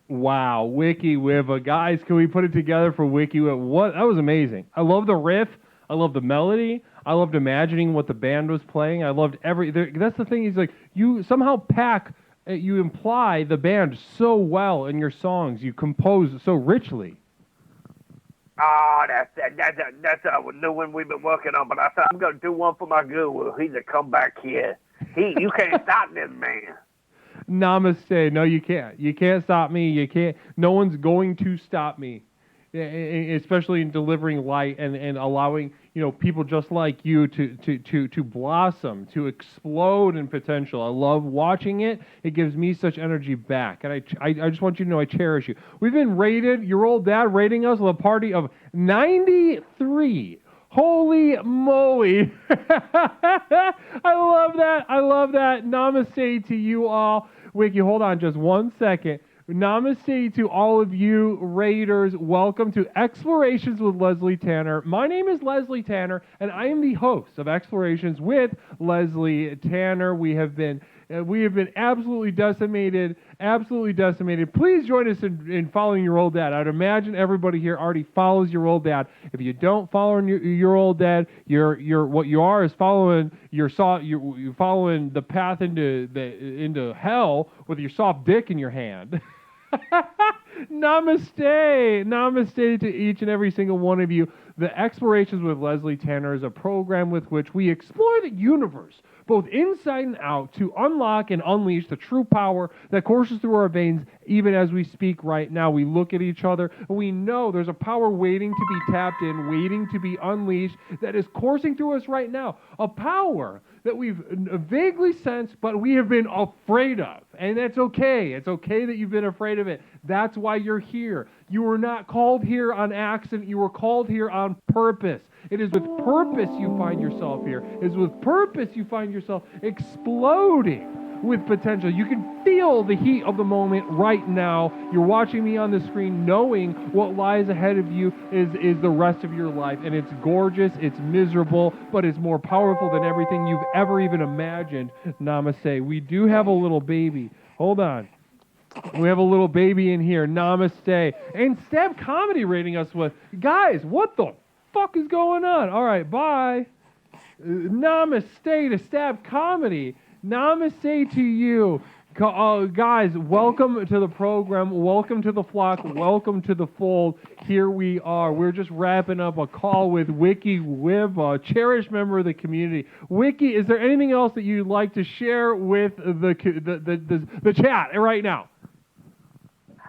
S1: Wow, Wiki Wiva. Guys, can we put it together for Wiki Wiva? What? That was amazing. I love the riff. I love the melody. I loved imagining what the band was playing. I loved that's the thing. He's like, you somehow you imply the band so well in your songs. You compose so richly.
S15: Oh, that's a new one we've been working on. But I thought I'm gonna do one for my guru. He's a comeback kid. You can't stop this man.
S1: Namaste. No, you can't. You can't stop me. You can't. No one's going to stop me, especially in delivering light and allowing people just like you to blossom, to explode in potential. I love watching it. It gives me such energy back, and I just want you to know I cherish you. We've been rated. Your old dad rating us with a party of 93. Holy moly. I love that. I love that. Namaste to you all. Wiki, hold on just 1 second. Namaste to all of you Raiders. Welcome to Explorations with Leslie Tanner. My name is Leslie Tanner, and I am the host of Explorations with Leslie Tanner. We have been absolutely decimated. Please join us in following your old dad. I'd imagine everybody here already follows your old dad. If you don't follow your old dad, you're what you are is following you're following the path into hell with your soft dick in your hand. Namaste to each and every single one of you. The Explorations with Leslie Tanner is a program with which we explore the universe, both inside and out, to unlock and unleash the true power that courses through our veins even as we speak right now. We look at each other and we know there's a power waiting to be tapped in, waiting to be unleashed, that is coursing through us right now. A power that we've vaguely sensed, but we have been afraid of. And that's okay. It's okay that you've been afraid of it. That's why you're here. You were not called here on accident. You were called here on purpose. It is with purpose you find yourself here. It is with purpose you find yourself exploding with potential. You can feel the heat of the moment right now. You're watching me on the screen, knowing what lies ahead of you is the rest of your life. And it's gorgeous, it's miserable, but it's more powerful than everything you've ever even imagined. Namaste. We do have a little baby. Hold on. We have a little baby in here. Namaste. And Stab Comedy rating us with, guys, what the fuck is going on? All right, bye. Namaste to Stab Comedy. Namaste to you. Guys, welcome to the program. Welcome to the flock. Welcome to the fold. Here we are. We're just wrapping up a call with Wiki Wiv, a cherished member of the community. Wiki, is there anything else that you'd like to share with the chat right now?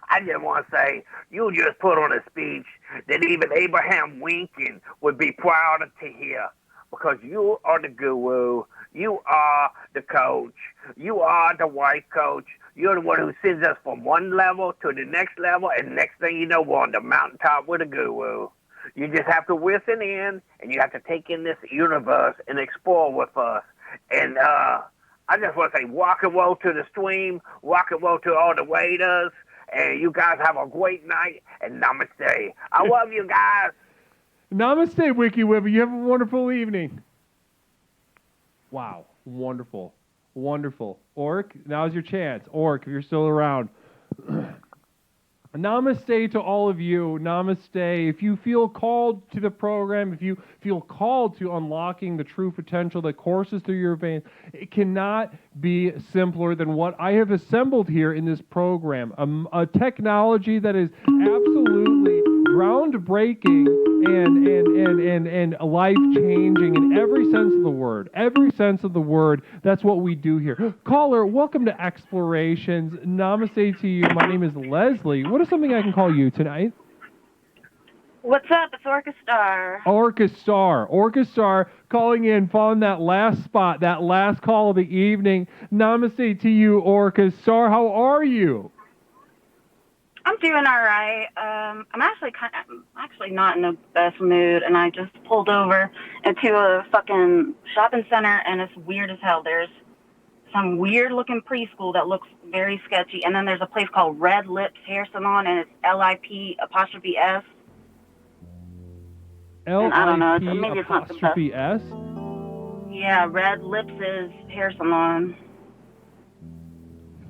S15: I just want to say, you just put on a speech, that even Abraham Lincoln would be proud to hear. Because you are the guru, you are the coach, you are the wife coach, you're the one who sends us from one level to the next level, and next thing you know, we're on the mountaintop with a guru. You just have to listen in, and you have to take in this universe and explore with us. And I just want to say rock and roll to the stream, rock and roll to all the waiters, and you guys have a great night, and namaste. I love you guys.
S1: Namaste, Wiki Wibber. You have a wonderful evening. Wow. Wonderful. Wonderful. Orc, now's your chance. Orc, if you're still around. Namaste to all of you. Namaste. If you feel called to the program, if you feel called to unlocking the true potential that courses through your veins, it cannot be simpler than what I have assembled here in this program. A technology that is absolutely groundbreaking and life-changing in every sense of the word. Every sense of the word. That's what we do here. Caller, welcome to Explorations. Namaste to you. My name is Leslie. What is something I can call you tonight?
S16: What's up? It's Orchestar.
S1: Orchestar calling in, following that last spot, that last call of the evening. Namaste to you, Orchestar. How are you?
S16: I'm doing all right. I'm actually not in the best mood, and I just pulled over into a fucking shopping center, and it's weird as hell. There's some weird-looking preschool that looks very sketchy, and then there's a place called Red Lips Hair Salon, and it's LIP''S.
S1: LIP''S?
S16: Yeah, Red Lips' Hair Salon.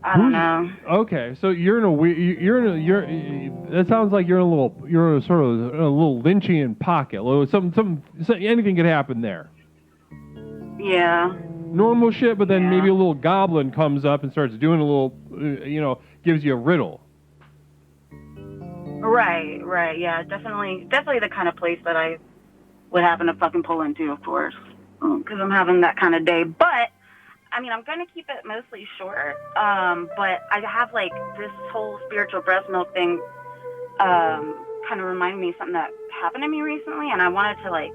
S16: I don't know.
S1: Okay, so you're in a that sounds like you're in a sort of a little Lynchian pocket. Anything could happen there.
S16: Yeah.
S1: Normal shit, but then maybe a little goblin comes up and starts doing a little, gives you a riddle.
S16: Right, yeah, definitely the kind of place that I would happen to fucking pull into, of course, because I'm having that kind of day. But I mean, I'm going to keep it mostly short, but I have, like, this whole spiritual breast milk thing kind of reminded me of something that happened to me recently, and I wanted to, like,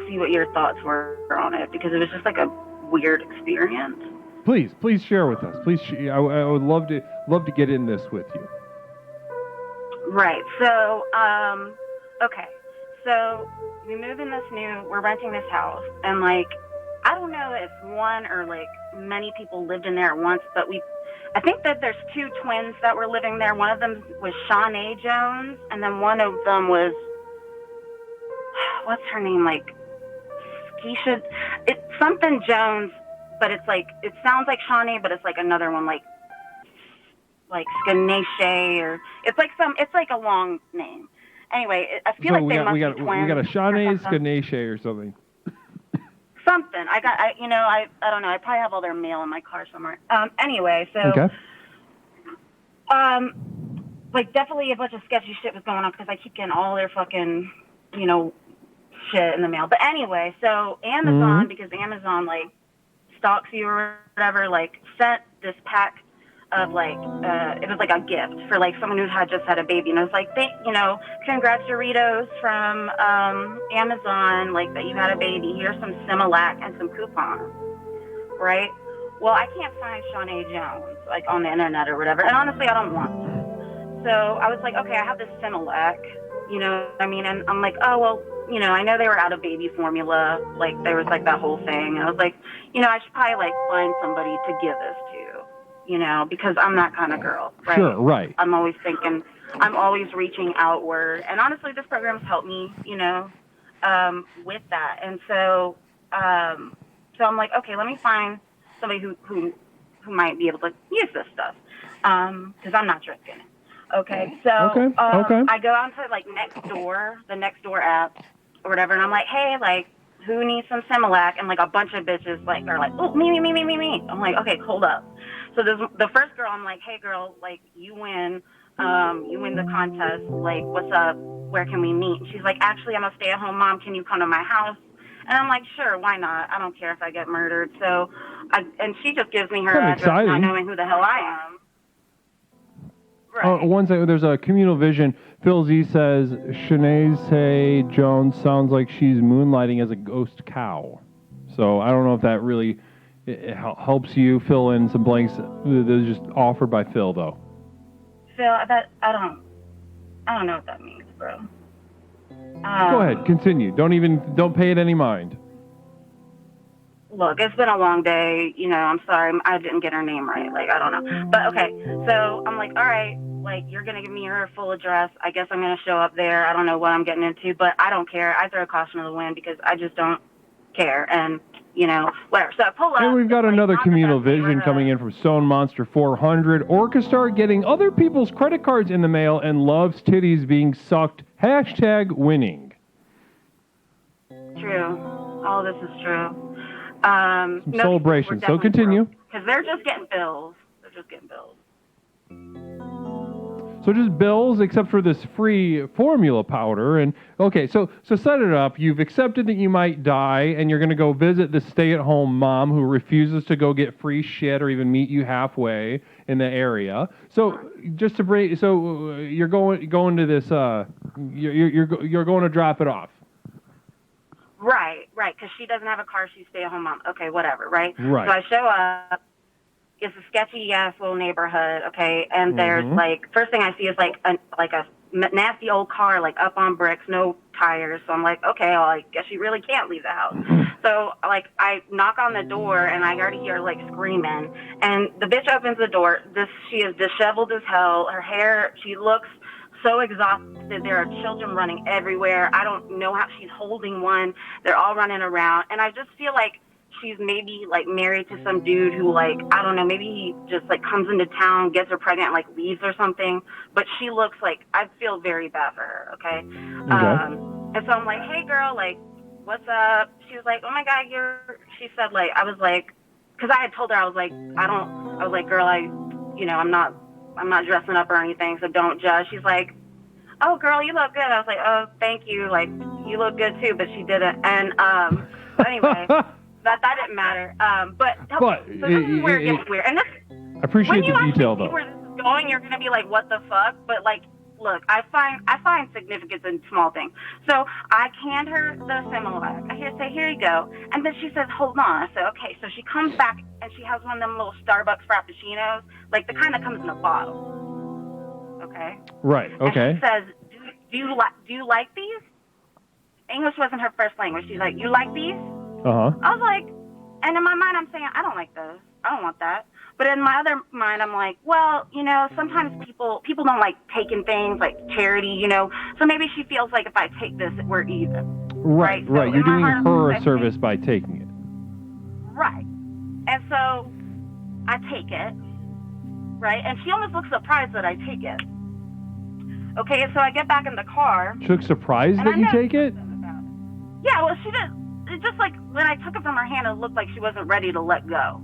S16: see what your thoughts were on it, because it was just, like, a weird experience.
S1: Please share with us. I would love to get in this with you.
S16: Right, so, okay, so we move in we're renting this house, and, like, I don't know if one or, like, many people lived in there at once, but I think that there's two twins that were living there. One of them was Shawnee Jones, and then one of them was, what's her name, like, Keisha, it's something Jones, but it's, like, it sounds like Shawnee, but it's, like, another one, like Skaneshe, or, it's, like, a long name. Anyway, I feel like they must be twins.
S1: We got a Shawnee Skaneshe or something.
S16: Something. I don't know. I probably have all their mail in my car somewhere. Anyway, so.
S1: Okay.
S16: Like, definitely a bunch of sketchy shit was going on because I keep getting all their fucking, shit in the mail. But anyway, so Amazon, because Amazon, like, stalks you or whatever, like, sent this pack of, like, it was like a gift for, like, someone who had just had a baby. And it was like, congrats Doritos from Amazon, like, that you had a baby. Here's some Similac and some coupons, right? Well, I can't find Shawnee Jones, like, on the internet or whatever. And honestly, I don't want to. So I was like, okay, I have this Similac, you know what I mean? And I'm like, oh, well, I know they were out of baby formula. Like, there was, like, that whole thing. And I was like, I should probably, like, find somebody to give this to. Because I'm that kind of girl, right?
S1: Sure, right.
S16: I'm always thinking, I'm always reaching outward. And honestly, this program's helped me, with that. And so I'm like, okay, let me find somebody who might be able to use this stuff. Because I'm not drinking it. Okay, so I go on to, like, the Nextdoor app or whatever, and I'm like, hey, like, who needs some Similac? And, like, a bunch of bitches, like, are like, oh, me. I'm like, okay, hold up. So the first girl, I'm like, hey, girl, like, you win the contest. Like, what's up? Where can we meet? And she's like, actually, I'm a stay-at-home mom. Can you come to my house? And I'm like, sure, why not? I don't care if I get murdered. So, and she just gives me her address, not knowing who the hell I am.
S1: One second, there's a communal vision. Phil Z says, Shanae Jones sounds like she's moonlighting as a ghost cow. So I don't know if that really helps you fill in some blanks that was just offered by Phil, though.
S16: Phil, I don't know what that means, bro.
S1: Go ahead, continue. Don't pay it any mind.
S16: Look, it's been a long day. You know, I'm sorry. I didn't get her name right. Like, I don't know. But, okay. So, I'm like, all right. Like, you're going to give me her full address. I guess I'm going to show up there. I don't know what I'm getting into, but I don't care. I throw caution to the wind because I just don't care. And, you know, whatever. So, I pull up.
S1: And we've got another communal vision coming in from Stone Monster 400. Orchestar getting other people's credit cards in the mail and loves titties being sucked. # winning.
S16: True. All this is true.
S1: Some celebration. So continue.
S16: Because they're just getting bills.
S1: So just bills, except for this free formula powder. And okay, so set it up. You've accepted that you might die, and you're going to go visit the stay-at-home mom who refuses to go get free shit or even meet you halfway in the area. So just to break, so you're going to this. You're going to drop it off.
S16: Right, because she doesn't have a car. She's stay-at-home mom. Okay, whatever, right?
S1: Right.
S16: So I show up. It's a sketchy-ass little neighborhood, okay? And there's, like, first thing I see is, like a nasty old car, like, up on bricks, no tires. So I'm like, okay, well, I guess she really can't leave the house. So, like, I knock on the door, and I already hear, like, screaming. And the bitch opens the door. She is disheveled as hell. Her hair, she looks so exhausted. There are children running everywhere. I don't know how she's holding one. They're all running around. And I just feel like she's maybe like married to some dude who, like, I don't know, maybe he just like comes into town, gets her pregnant, and like leaves or something. But she looks like, I feel very bad for her, okay? And so I'm like, hey girl, like, what's up? She was like, oh my God, she said, like, I was like, because I had told her, I was like, girl, I'm not dressing up or anything, so don't judge. She's like, oh, girl, you look good. I was like, oh, thank you. Like, you look good, too, but she didn't. And anyway, that didn't matter. But so this is where it gets weird. And
S1: I appreciate the detail, though.
S16: Where this is going, you're going to be like, what the fuck? But, like, look, I find significance in small things. So I hand her the Similac. I say, here you go. And then she says, hold on. I said, okay. So she comes back, and she has one of them little Starbucks Frappuccinos, like the kind that comes in a bottle. Okay?
S1: Right, okay.
S16: And she says, do you like these? English wasn't her first language. She's like, you like these?
S1: Uh-huh.
S16: I was like, and in my mind, I'm saying, I don't like those. I don't want that. But in my other mind, I'm like, well, you know, sometimes people don't like taking things like charity, you know. So maybe she feels like if I take this, we're even.
S1: Right.
S16: So
S1: You're doing her a service by taking it.
S16: Right. And so I take it, right? And she almost looks surprised that I take it. Okay, so I get back in the car.
S1: She looks surprised that you take it?
S16: Yeah, well, she didn't. It's just like when I took it from her hand, it looked like she wasn't ready to let go.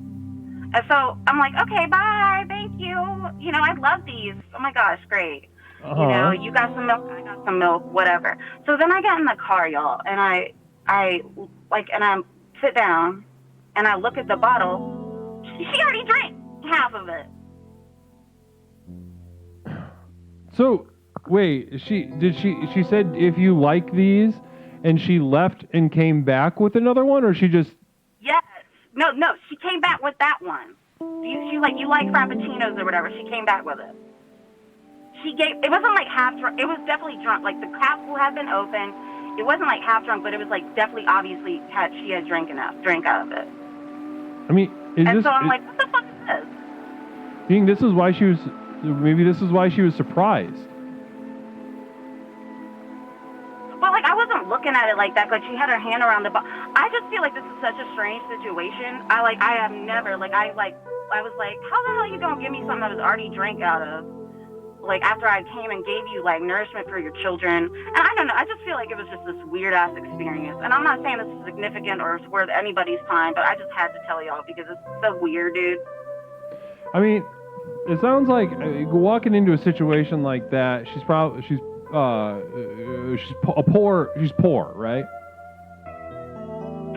S16: And so I'm like, okay, bye, thank you. You know, I love these. Oh my gosh, great. You know, you got some milk, I got some milk, whatever. So then I get in the car, y'all, and I sit down, and I look at the bottle. She already drank half of it.
S1: So, wait, she said if you like these, and she left and came back with another one, or she just...
S16: Yes. No, she came back with that one. She's like, you like Frappuccinos or whatever. She came back with it. It wasn't like half drunk. It was definitely drunk. Like the capsule had been open. It wasn't like half drunk, but it was like definitely obviously she had drank out of it.
S1: I mean,
S16: so I'm like, what the fuck is this?
S1: You think this is why she was surprised?
S16: Well, like, I wasn't looking at it like that. Like, she had her hand around the I just feel like this is such a strange situation. I have never, I was like, how the hell are you going to give me something that was already drank out of? Like, after I came and gave you, like, nourishment for your children. And I don't know. I just feel like it was just this weird-ass experience. And I'm not saying this is significant or it's worth anybody's time, but I just had to tell y'all because it's so weird, dude.
S1: I mean, it sounds like walking into a situation like that, she's poor, right?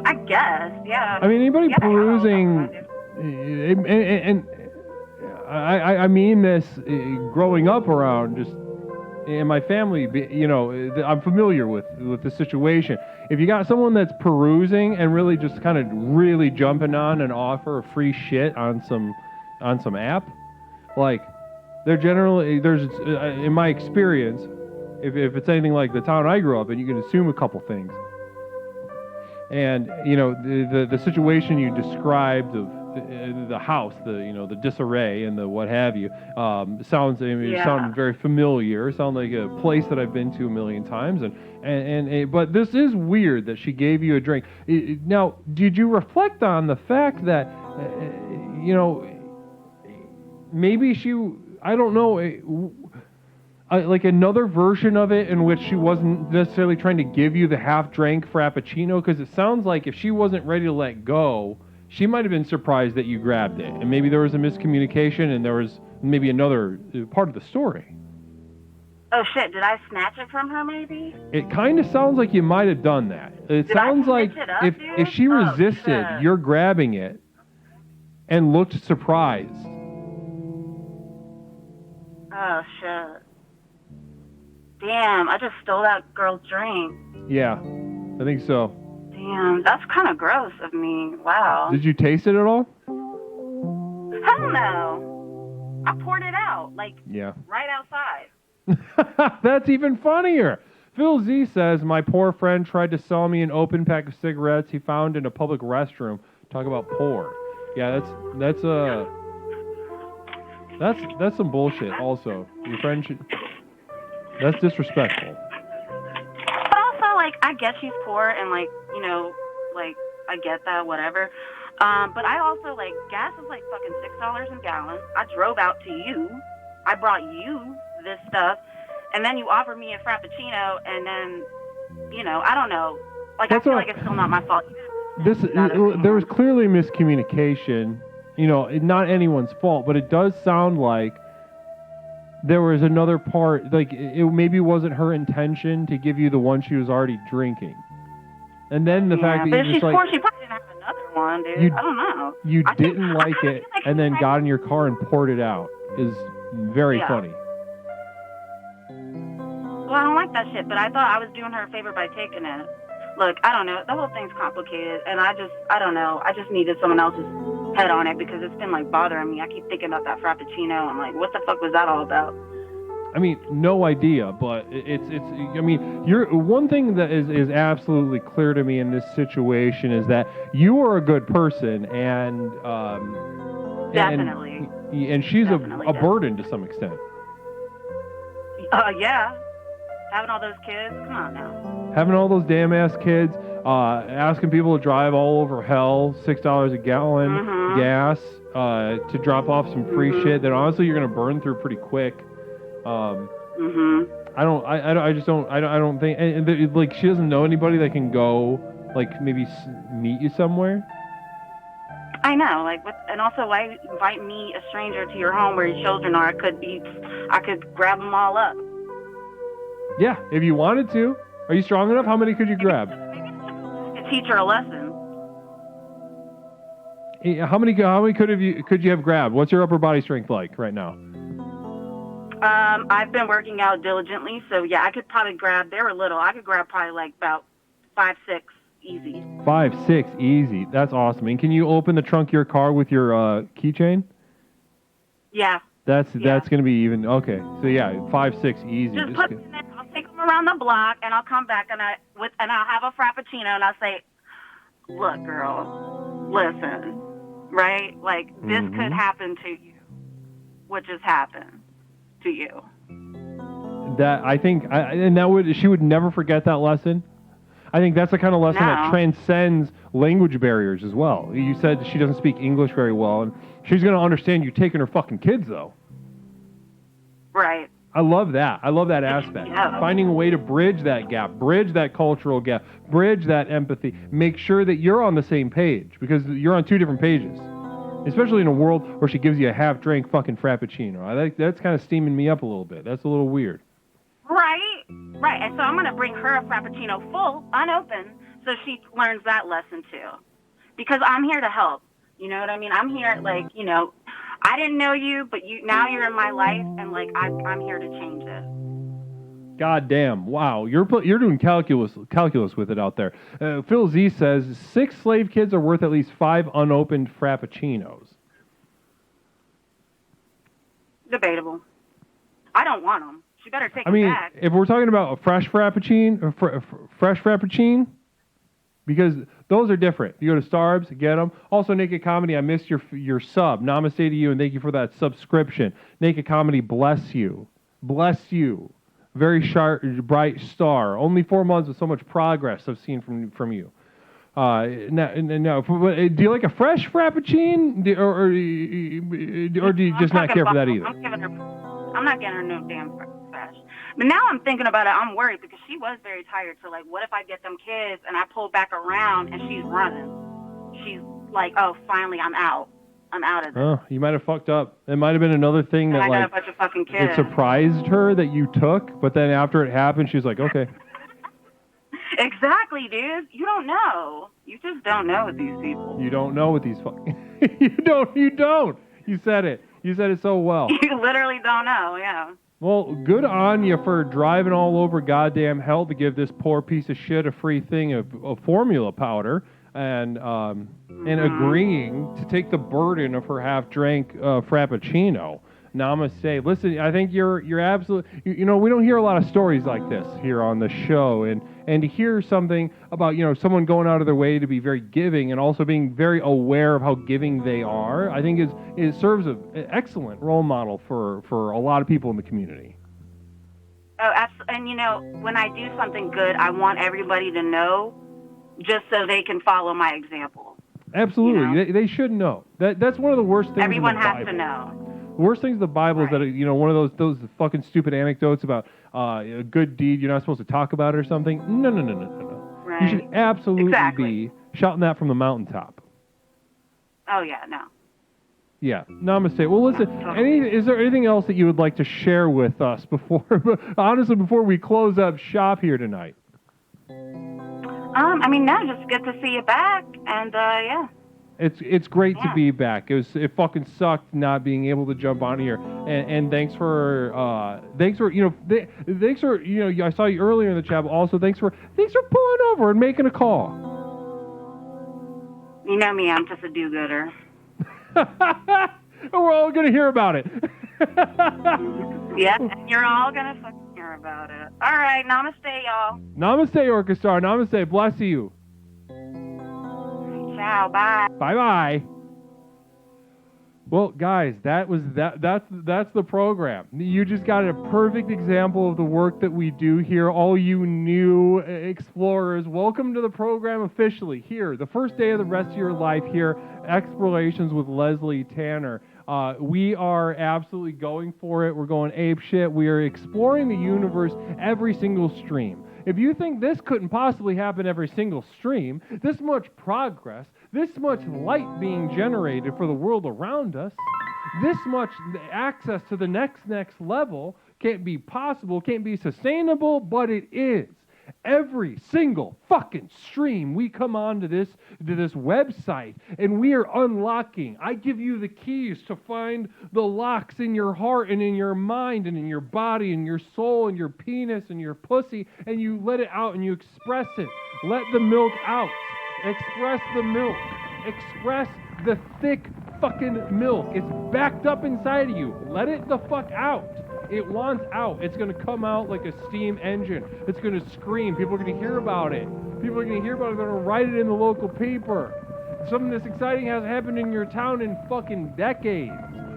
S16: I guess, yeah.
S1: I mean, anybody perusing, and I mean this growing up around just in my family, I'm familiar with the situation. If you got someone that's perusing and really just kind of really jumping on an offer of free shit on some app, like they're generally in my experience, if it's anything like the town I grew up in, you can assume a couple things. And the situation you described of the house, the disarray and the what have you, sounds very familiar. Sounds like a place that I've been to a million times. But this is weird that she gave you a drink. Now, did you reflect on the fact that maybe I don't know. Like another version of it in which she wasn't necessarily trying to give you the half-drank Frappuccino, because it sounds like if she wasn't ready to let go, she might have been surprised that you grabbed it, and maybe there was a miscommunication, and there was maybe another part of the story.
S16: Oh shit! Did I snatch it from her? Maybe.
S1: It kind of sounds like you might have done that. It sounds like if she resisted your grabbing it and looked surprised.
S16: Oh shit. Damn, I just stole that girl's drink.
S1: Yeah, I think so.
S16: Damn, that's kind of gross of me. Wow.
S1: Did you taste it at all?
S16: Hell no. I poured it out, right outside.
S1: That's even funnier. Phil Z says, my poor friend tried to sell me an open pack of cigarettes he found in a public restroom. Talk about poor. Yeah, that's some bullshit also. Your friend should... That's disrespectful.
S16: But also, I get she's poor and, I get that, whatever. But I also, gas is, fucking $6 a gallon. I drove out to you. I brought you this stuff. And then you offered me a Frappuccino, and then, I don't know. I feel like it's still not my fault.
S1: There was clearly miscommunication. Not anyone's fault, but it does sound like there was another part, it maybe wasn't her intention to give you the one she was already drinking. And then the fact that you just
S16: poor, she probably didn't have another one, dude. I don't know.
S1: You didn't like it and then got in your car and poured it out is very funny.
S16: Well, I don't like that shit, but I thought I was doing her a favor by taking it. Look, I don't know. The whole thing's complicated, and I don't know. I just needed someone else's head on it because it's been, bothering me. I keep thinking about that Frappuccino. I'm like, what the fuck was that all about?
S1: I mean, no idea, but one thing that is absolutely clear to me in this situation is that you are a good person, and
S16: definitely.
S1: And she's a burden to some extent.
S16: Yeah. Having all those kids, come on now.
S1: Having all those damn ass kids, asking people to drive all over hell, $6 a gallon gas, to drop off some free shit that honestly you're gonna burn through pretty quick. I don't think, and she doesn't know anybody that can go, maybe meet you somewhere.
S16: I know, and also why invite me, a stranger, to your home where your children are? I could grab them all up.
S1: Yeah, if you wanted to. Are you strong enough? How many could you grab?
S16: To teach her a lesson.
S1: How many could you have grabbed? What's your upper body strength like right now?
S16: I've been working out diligently, so yeah, I could probably grab. They were little. I could grab probably about 5, 6 easy. 5, 6
S1: easy. That's awesome. And can you open the trunk of your car with your keychain?
S16: Yeah.
S1: That's going to be even okay. So yeah, 5, 6 easy.
S16: Just put them in there. I'll take them around the block, and I'll come back and I'll have a Frappuccino, and I'll say, "Look, girl, listen, right? This could happen to you. What just happened to you?"
S1: That I think, she would never forget that lesson. I think that's the kind of lesson that transcends language barriers as well. You said she doesn't speak English very well, and she's going to understand you taking her fucking kids, though.
S16: Right.
S1: I love that. I love that aspect. Yeah. Finding a way to bridge that gap, bridge that cultural gap, bridge that empathy. Make sure that you're on the same page, because you're on 2 different pages. Especially in a world where she gives you a half-drink fucking Frappuccino. I think that's kind of steaming me up a little bit. That's a little weird.
S16: Right. And so I'm going to bring her a Frappuccino full, unopened, so she learns that lesson too. Because I'm here to help. You know what I mean? I'm here, I I didn't know you, but now you're in my life, and like I'm here to change this.
S1: God damn! Wow, you're doing calculus with it out there. Phil Z says 6 slave kids are worth at least 5 unopened frappuccinos.
S16: Debatable. I don't want them. She better take
S1: I
S16: them
S1: mean,
S16: back.
S1: if we're talking about a fresh frappuccino, because those are different. You go to Starbucks, get them. Also, Naked Comedy, I missed your sub. Namaste to you, and thank you for that subscription. Naked Comedy, bless you. Bless you. Very sharp, bright star. Only 4 months with so much progress I've seen from you. Now, do you like a fresh frappuccino, or do you just not care for that either?
S16: I'm not getting her no damn fresh. But now I'm thinking about it. I'm worried because she was very tired. So like, what if I get them kids and I pull back around and she's running? She's like, oh, finally I'm out. I'm out of this.
S1: Oh, you might have fucked up. It might have been another thing
S16: And
S1: that
S16: I got
S1: like
S16: a bunch of fucking kids.
S1: it surprised her that you took, but then after it happened, she's like, okay.
S16: Exactly, dude. You don't know. You just don't know with these people.
S1: You don't know what these fucking. You don't. You said it. You said it so well.
S16: You literally don't know. Yeah.
S1: Well, good on you for driving all over goddamn hell to give this poor piece of shit a free thing of formula powder, and agreeing to take the burden of her half-drank frappuccino. Namaste. Listen, I think you're absolutely. You know, we don't hear a lot of stories like this here on the show, and to hear something about someone going out of their way to be very giving and also being very aware of how giving they are, I think it serves an excellent role model for a lot of people in the community.
S16: Oh, absolutely. And when I do something good, I want everybody to know, just so they can follow my example.
S1: Absolutely, they should know. That's one of the worst things.
S16: Everyone
S1: in the
S16: has
S1: Bible.
S16: to know.
S1: The worst things in the Bible is that one of those fucking stupid anecdotes about a good deed you're not supposed to talk about it or something. No.
S16: Right.
S1: You should absolutely be shouting that from the mountaintop.
S16: Oh yeah, no.
S1: Yeah, namaste. Well, listen, is there anything else that you would like to share with us before we close up shop here tonight?
S16: I mean, no, just good to see you back, and yeah.
S1: It's great to be back. It fucking sucked not being able to jump on here. And thanks for I saw you earlier in the chat. But also thanks for pulling over and making a call.
S16: You know me, I'm just a do-gooder.
S1: We're all gonna hear about it.
S16: Yeah, and you're all gonna fucking hear about it. All right, namaste, y'all.
S1: Namaste, Orchestra. Namaste. Bless you.
S16: Ciao, bye.
S1: Bye-bye. Well, guys, that's the program. You just got a perfect example of the work that we do here. All you new explorers, welcome to the program officially here. The first day of the rest of your life here, Explorations with Leslie Tanner. We are absolutely going for it. We're going apeshit. We are exploring the universe every single stream. If you think this couldn't possibly happen every single stream, this much progress, this much light being generated for the world around us, this much access to the next level can't be possible, can't be sustainable, but it is. Every single fucking stream we come on to this website, and we are unlocking. I give you the keys to find the locks in your heart and in your mind and in your body and your soul and your penis and your pussy, and you let it out and you express it. Let the milk out. Express the milk. Express the thick fucking milk. It's backed up inside of you. Let it the fuck out. It wants out. It's going to come out like a steam engine. It's going to scream. People are going to hear about it. People are going to hear about it. They're going to write it in the local paper. Something this exciting has happened in your town in fucking decades.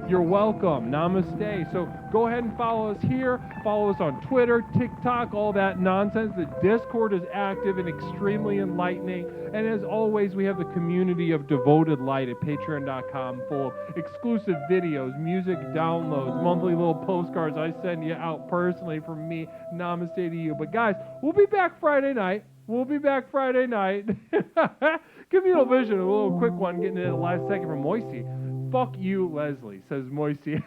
S1: You're welcome. Namaste. So go ahead and follow us here. Follow us on Twitter, TikTok, all that nonsense. The Discord is active and extremely enlightening. And as always, we have the community of devoted light at patreon.com, full of exclusive videos, music downloads, monthly little postcards I send you out personally from me. Namaste to you. But guys, we'll be back Friday night. Communal Vision, a little quick one, getting it at the last second from Moisey. Fuck you, Leslie, says Moisey.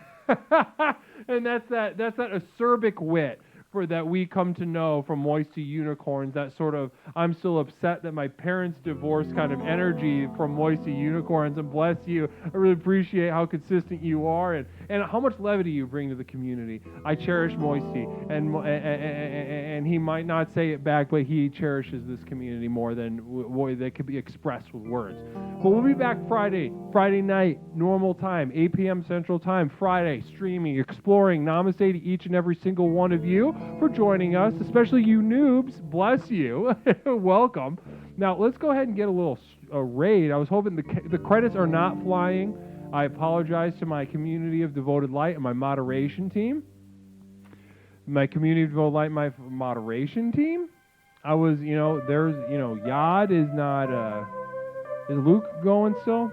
S1: And that's that acerbic wit for that we come to know from Moisty Unicorns, that sort of I'm still upset that my parents divorced kind of energy from Moisty Unicorns. And bless you, I really appreciate how consistent you are and how much levity you bring to the community. I cherish Moisty, and he might not say it back, but he cherishes this community more than that could be expressed with words. But we'll be back Friday night, normal time, 8 p.m. Central Time, Friday, streaming, exploring. Namaste to each and every single one of you for joining us, especially you noobs. Bless you. Welcome. Now, let's go ahead and get a little raid. I was hoping the credits are not flying. I apologize to my community of devoted light and my moderation team. My community of devoted light, my moderation team. I was, there's, Yod is not, is Luke going still?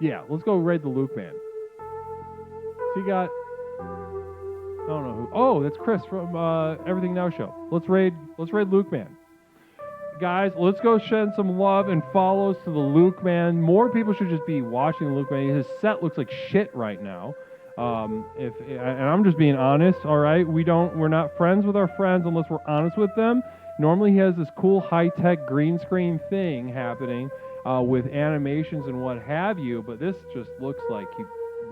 S1: Yeah, let's go raid the Luke man. So you got, I don't know who. Oh, that's Chris from Everything Now Show. Let's raid Luke man. Guys, let's go send some love and follows to the Luke man. More people should just be watching the Luke man. His set looks like shit right now. And I'm just being honest, all right? We're not friends with our friends unless we're honest with them. Normally he has this cool high-tech green screen thing happening with animations and what have you, but this just looks like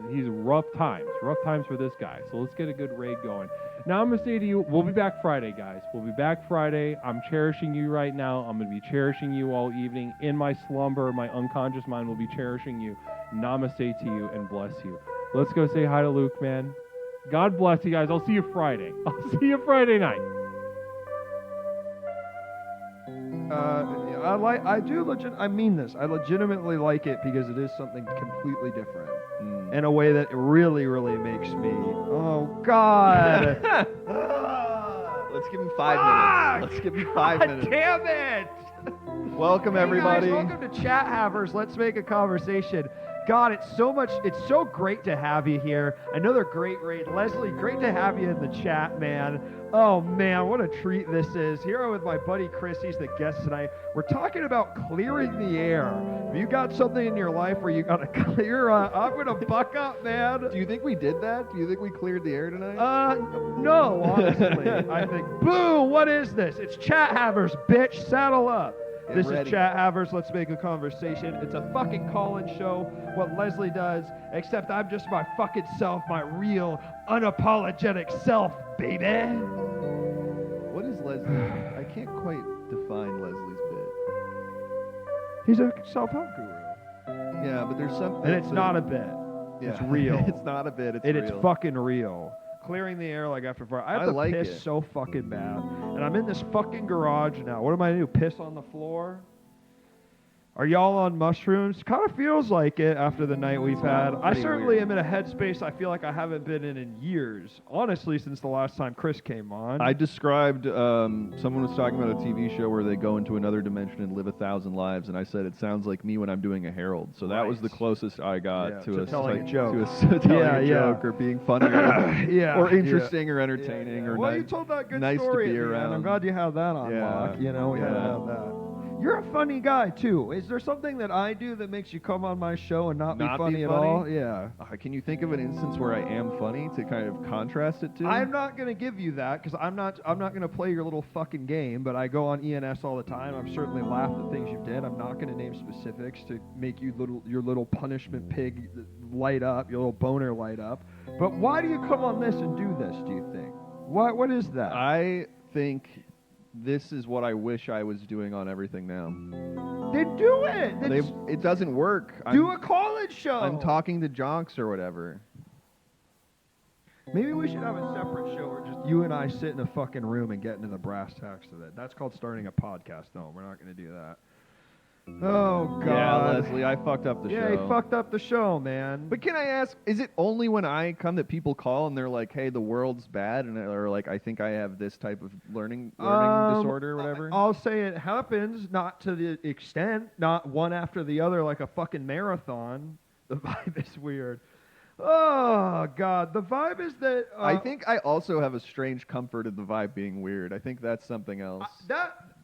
S1: he's rough times for this guy. So let's get a good raid going. Now I'm going to say to you, we'll be back Friday, guys. We'll be back Friday. I'm cherishing you right now. I'm going to be cherishing you all evening. In my slumber, my unconscious mind will be cherishing you. Namaste to you and bless you. Let's go say hi to Luke, man. God bless you guys. I'll see you Friday. I'll see you Friday night.
S17: I mean this. I legitimately like it because it is something completely different. In a way that really, really makes me, oh God.
S18: Let's give him 5 minutes. Let's give him 5 minutes.
S17: Damn it.
S18: Welcome, everybody.
S17: Guys, welcome to Chat Havers. Let's make a conversation. God, it's so great to have you here. Another great raid. Leslie, great to have you in the chat, man. Oh, man, what a treat this is. Here with my buddy Chris, he's the guest tonight. We're talking about clearing the air. Have you got something in your life where you got to clear? I'm going to buck up, man.
S18: Do you think we did that? Do you think we cleared the air tonight?
S17: No, honestly. I think, boo, what is this? It's Chat Havers, bitch. Saddle up. This is Chat Havers. Let's make a conversation. It's a fucking call-in show, what Leslie does, except I'm just my fucking self, my real, unapologetic self, baby.
S18: What is Leslie? I can't quite define Leslie's bit.
S17: He's a self-help guru.
S18: Yeah, but there's something...
S17: And it's not a bit.
S18: Yeah.
S17: It's real.
S18: It's not a bit, it's
S17: real.
S18: real.
S17: It's fucking real. Clearing the air like after fire. I have to
S18: like
S17: piss
S18: it.
S17: so fucking bad. And I'm in this fucking garage now. What am I going to do? Piss on the floor? Are y'all on mushrooms? Kind of feels like it after the night we've had. I certainly am in a headspace I feel like I haven't been in years. Honestly, since the last time Chris came on.
S18: I described, someone was talking about a TV show where they go into another dimension and live 1,000 lives, and I said it sounds like me when I'm doing a Herald. So that was the closest I got to
S17: telling a joke.
S18: To telling a joke or being funny or interesting or entertaining or
S17: well, you told that good
S18: nice
S17: story
S18: to be
S17: at the end.
S18: around.
S17: I'm glad you have that on lock. We gotta have that. You're a funny guy, too. Is there something that I do that makes you come on my show and not be funny at all? Yeah.
S18: Can you think of an instance where I am funny to kind of contrast it to?
S17: I'm not going to give you that because I'm not going to play your little fucking game, but I go on ENS all the time. I've certainly laughed at things you did. I'm not going to name specifics to make your little punishment pig light up, your little boner light up. But why do you come on this and do this, do you think? What is that?
S18: I think... this is what I wish I was doing on Everything Now.
S17: Then do it.
S18: It doesn't work.
S17: Do a college show.
S18: I'm talking to jocks or whatever.
S17: Maybe we should have a separate show where just you and I sit in a fucking room and get into the brass tacks of it. That's called starting a podcast. No, we're not going to do that. Oh, God.
S18: Yeah, Leslie, I fucked up the show.
S17: Yeah, he fucked up the show, man.
S18: But can I ask, is it only when I come that people call and they're like, hey, the world's bad, and or like, I think I have this type of learning disorder or whatever?
S17: I'll say it happens, not to the extent, not one after the other like a fucking marathon. The vibe is weird. Oh, God. The vibe is that...
S18: I think I also have a strange comfort of the vibe being weird. I think that's something else.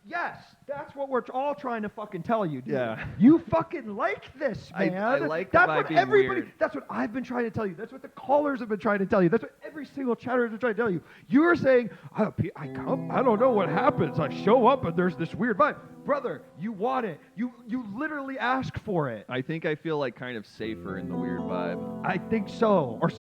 S17: Yes, that's what we're all trying to fucking tell you, dude.
S18: Yeah.
S17: You fucking like this, man.
S18: I like the
S17: that's
S18: vibe
S17: what
S18: being
S17: everybody.
S18: weird.
S17: That's what I've been trying to tell you. That's what the callers have been trying to tell you. That's what every single chatter has been trying to tell you. You're saying, I come, I don't know what happens. I show up and there's this weird vibe. Brother, you want it. You literally ask for it.
S18: I think I feel like kind of safer in the weird vibe.
S17: I think so. Or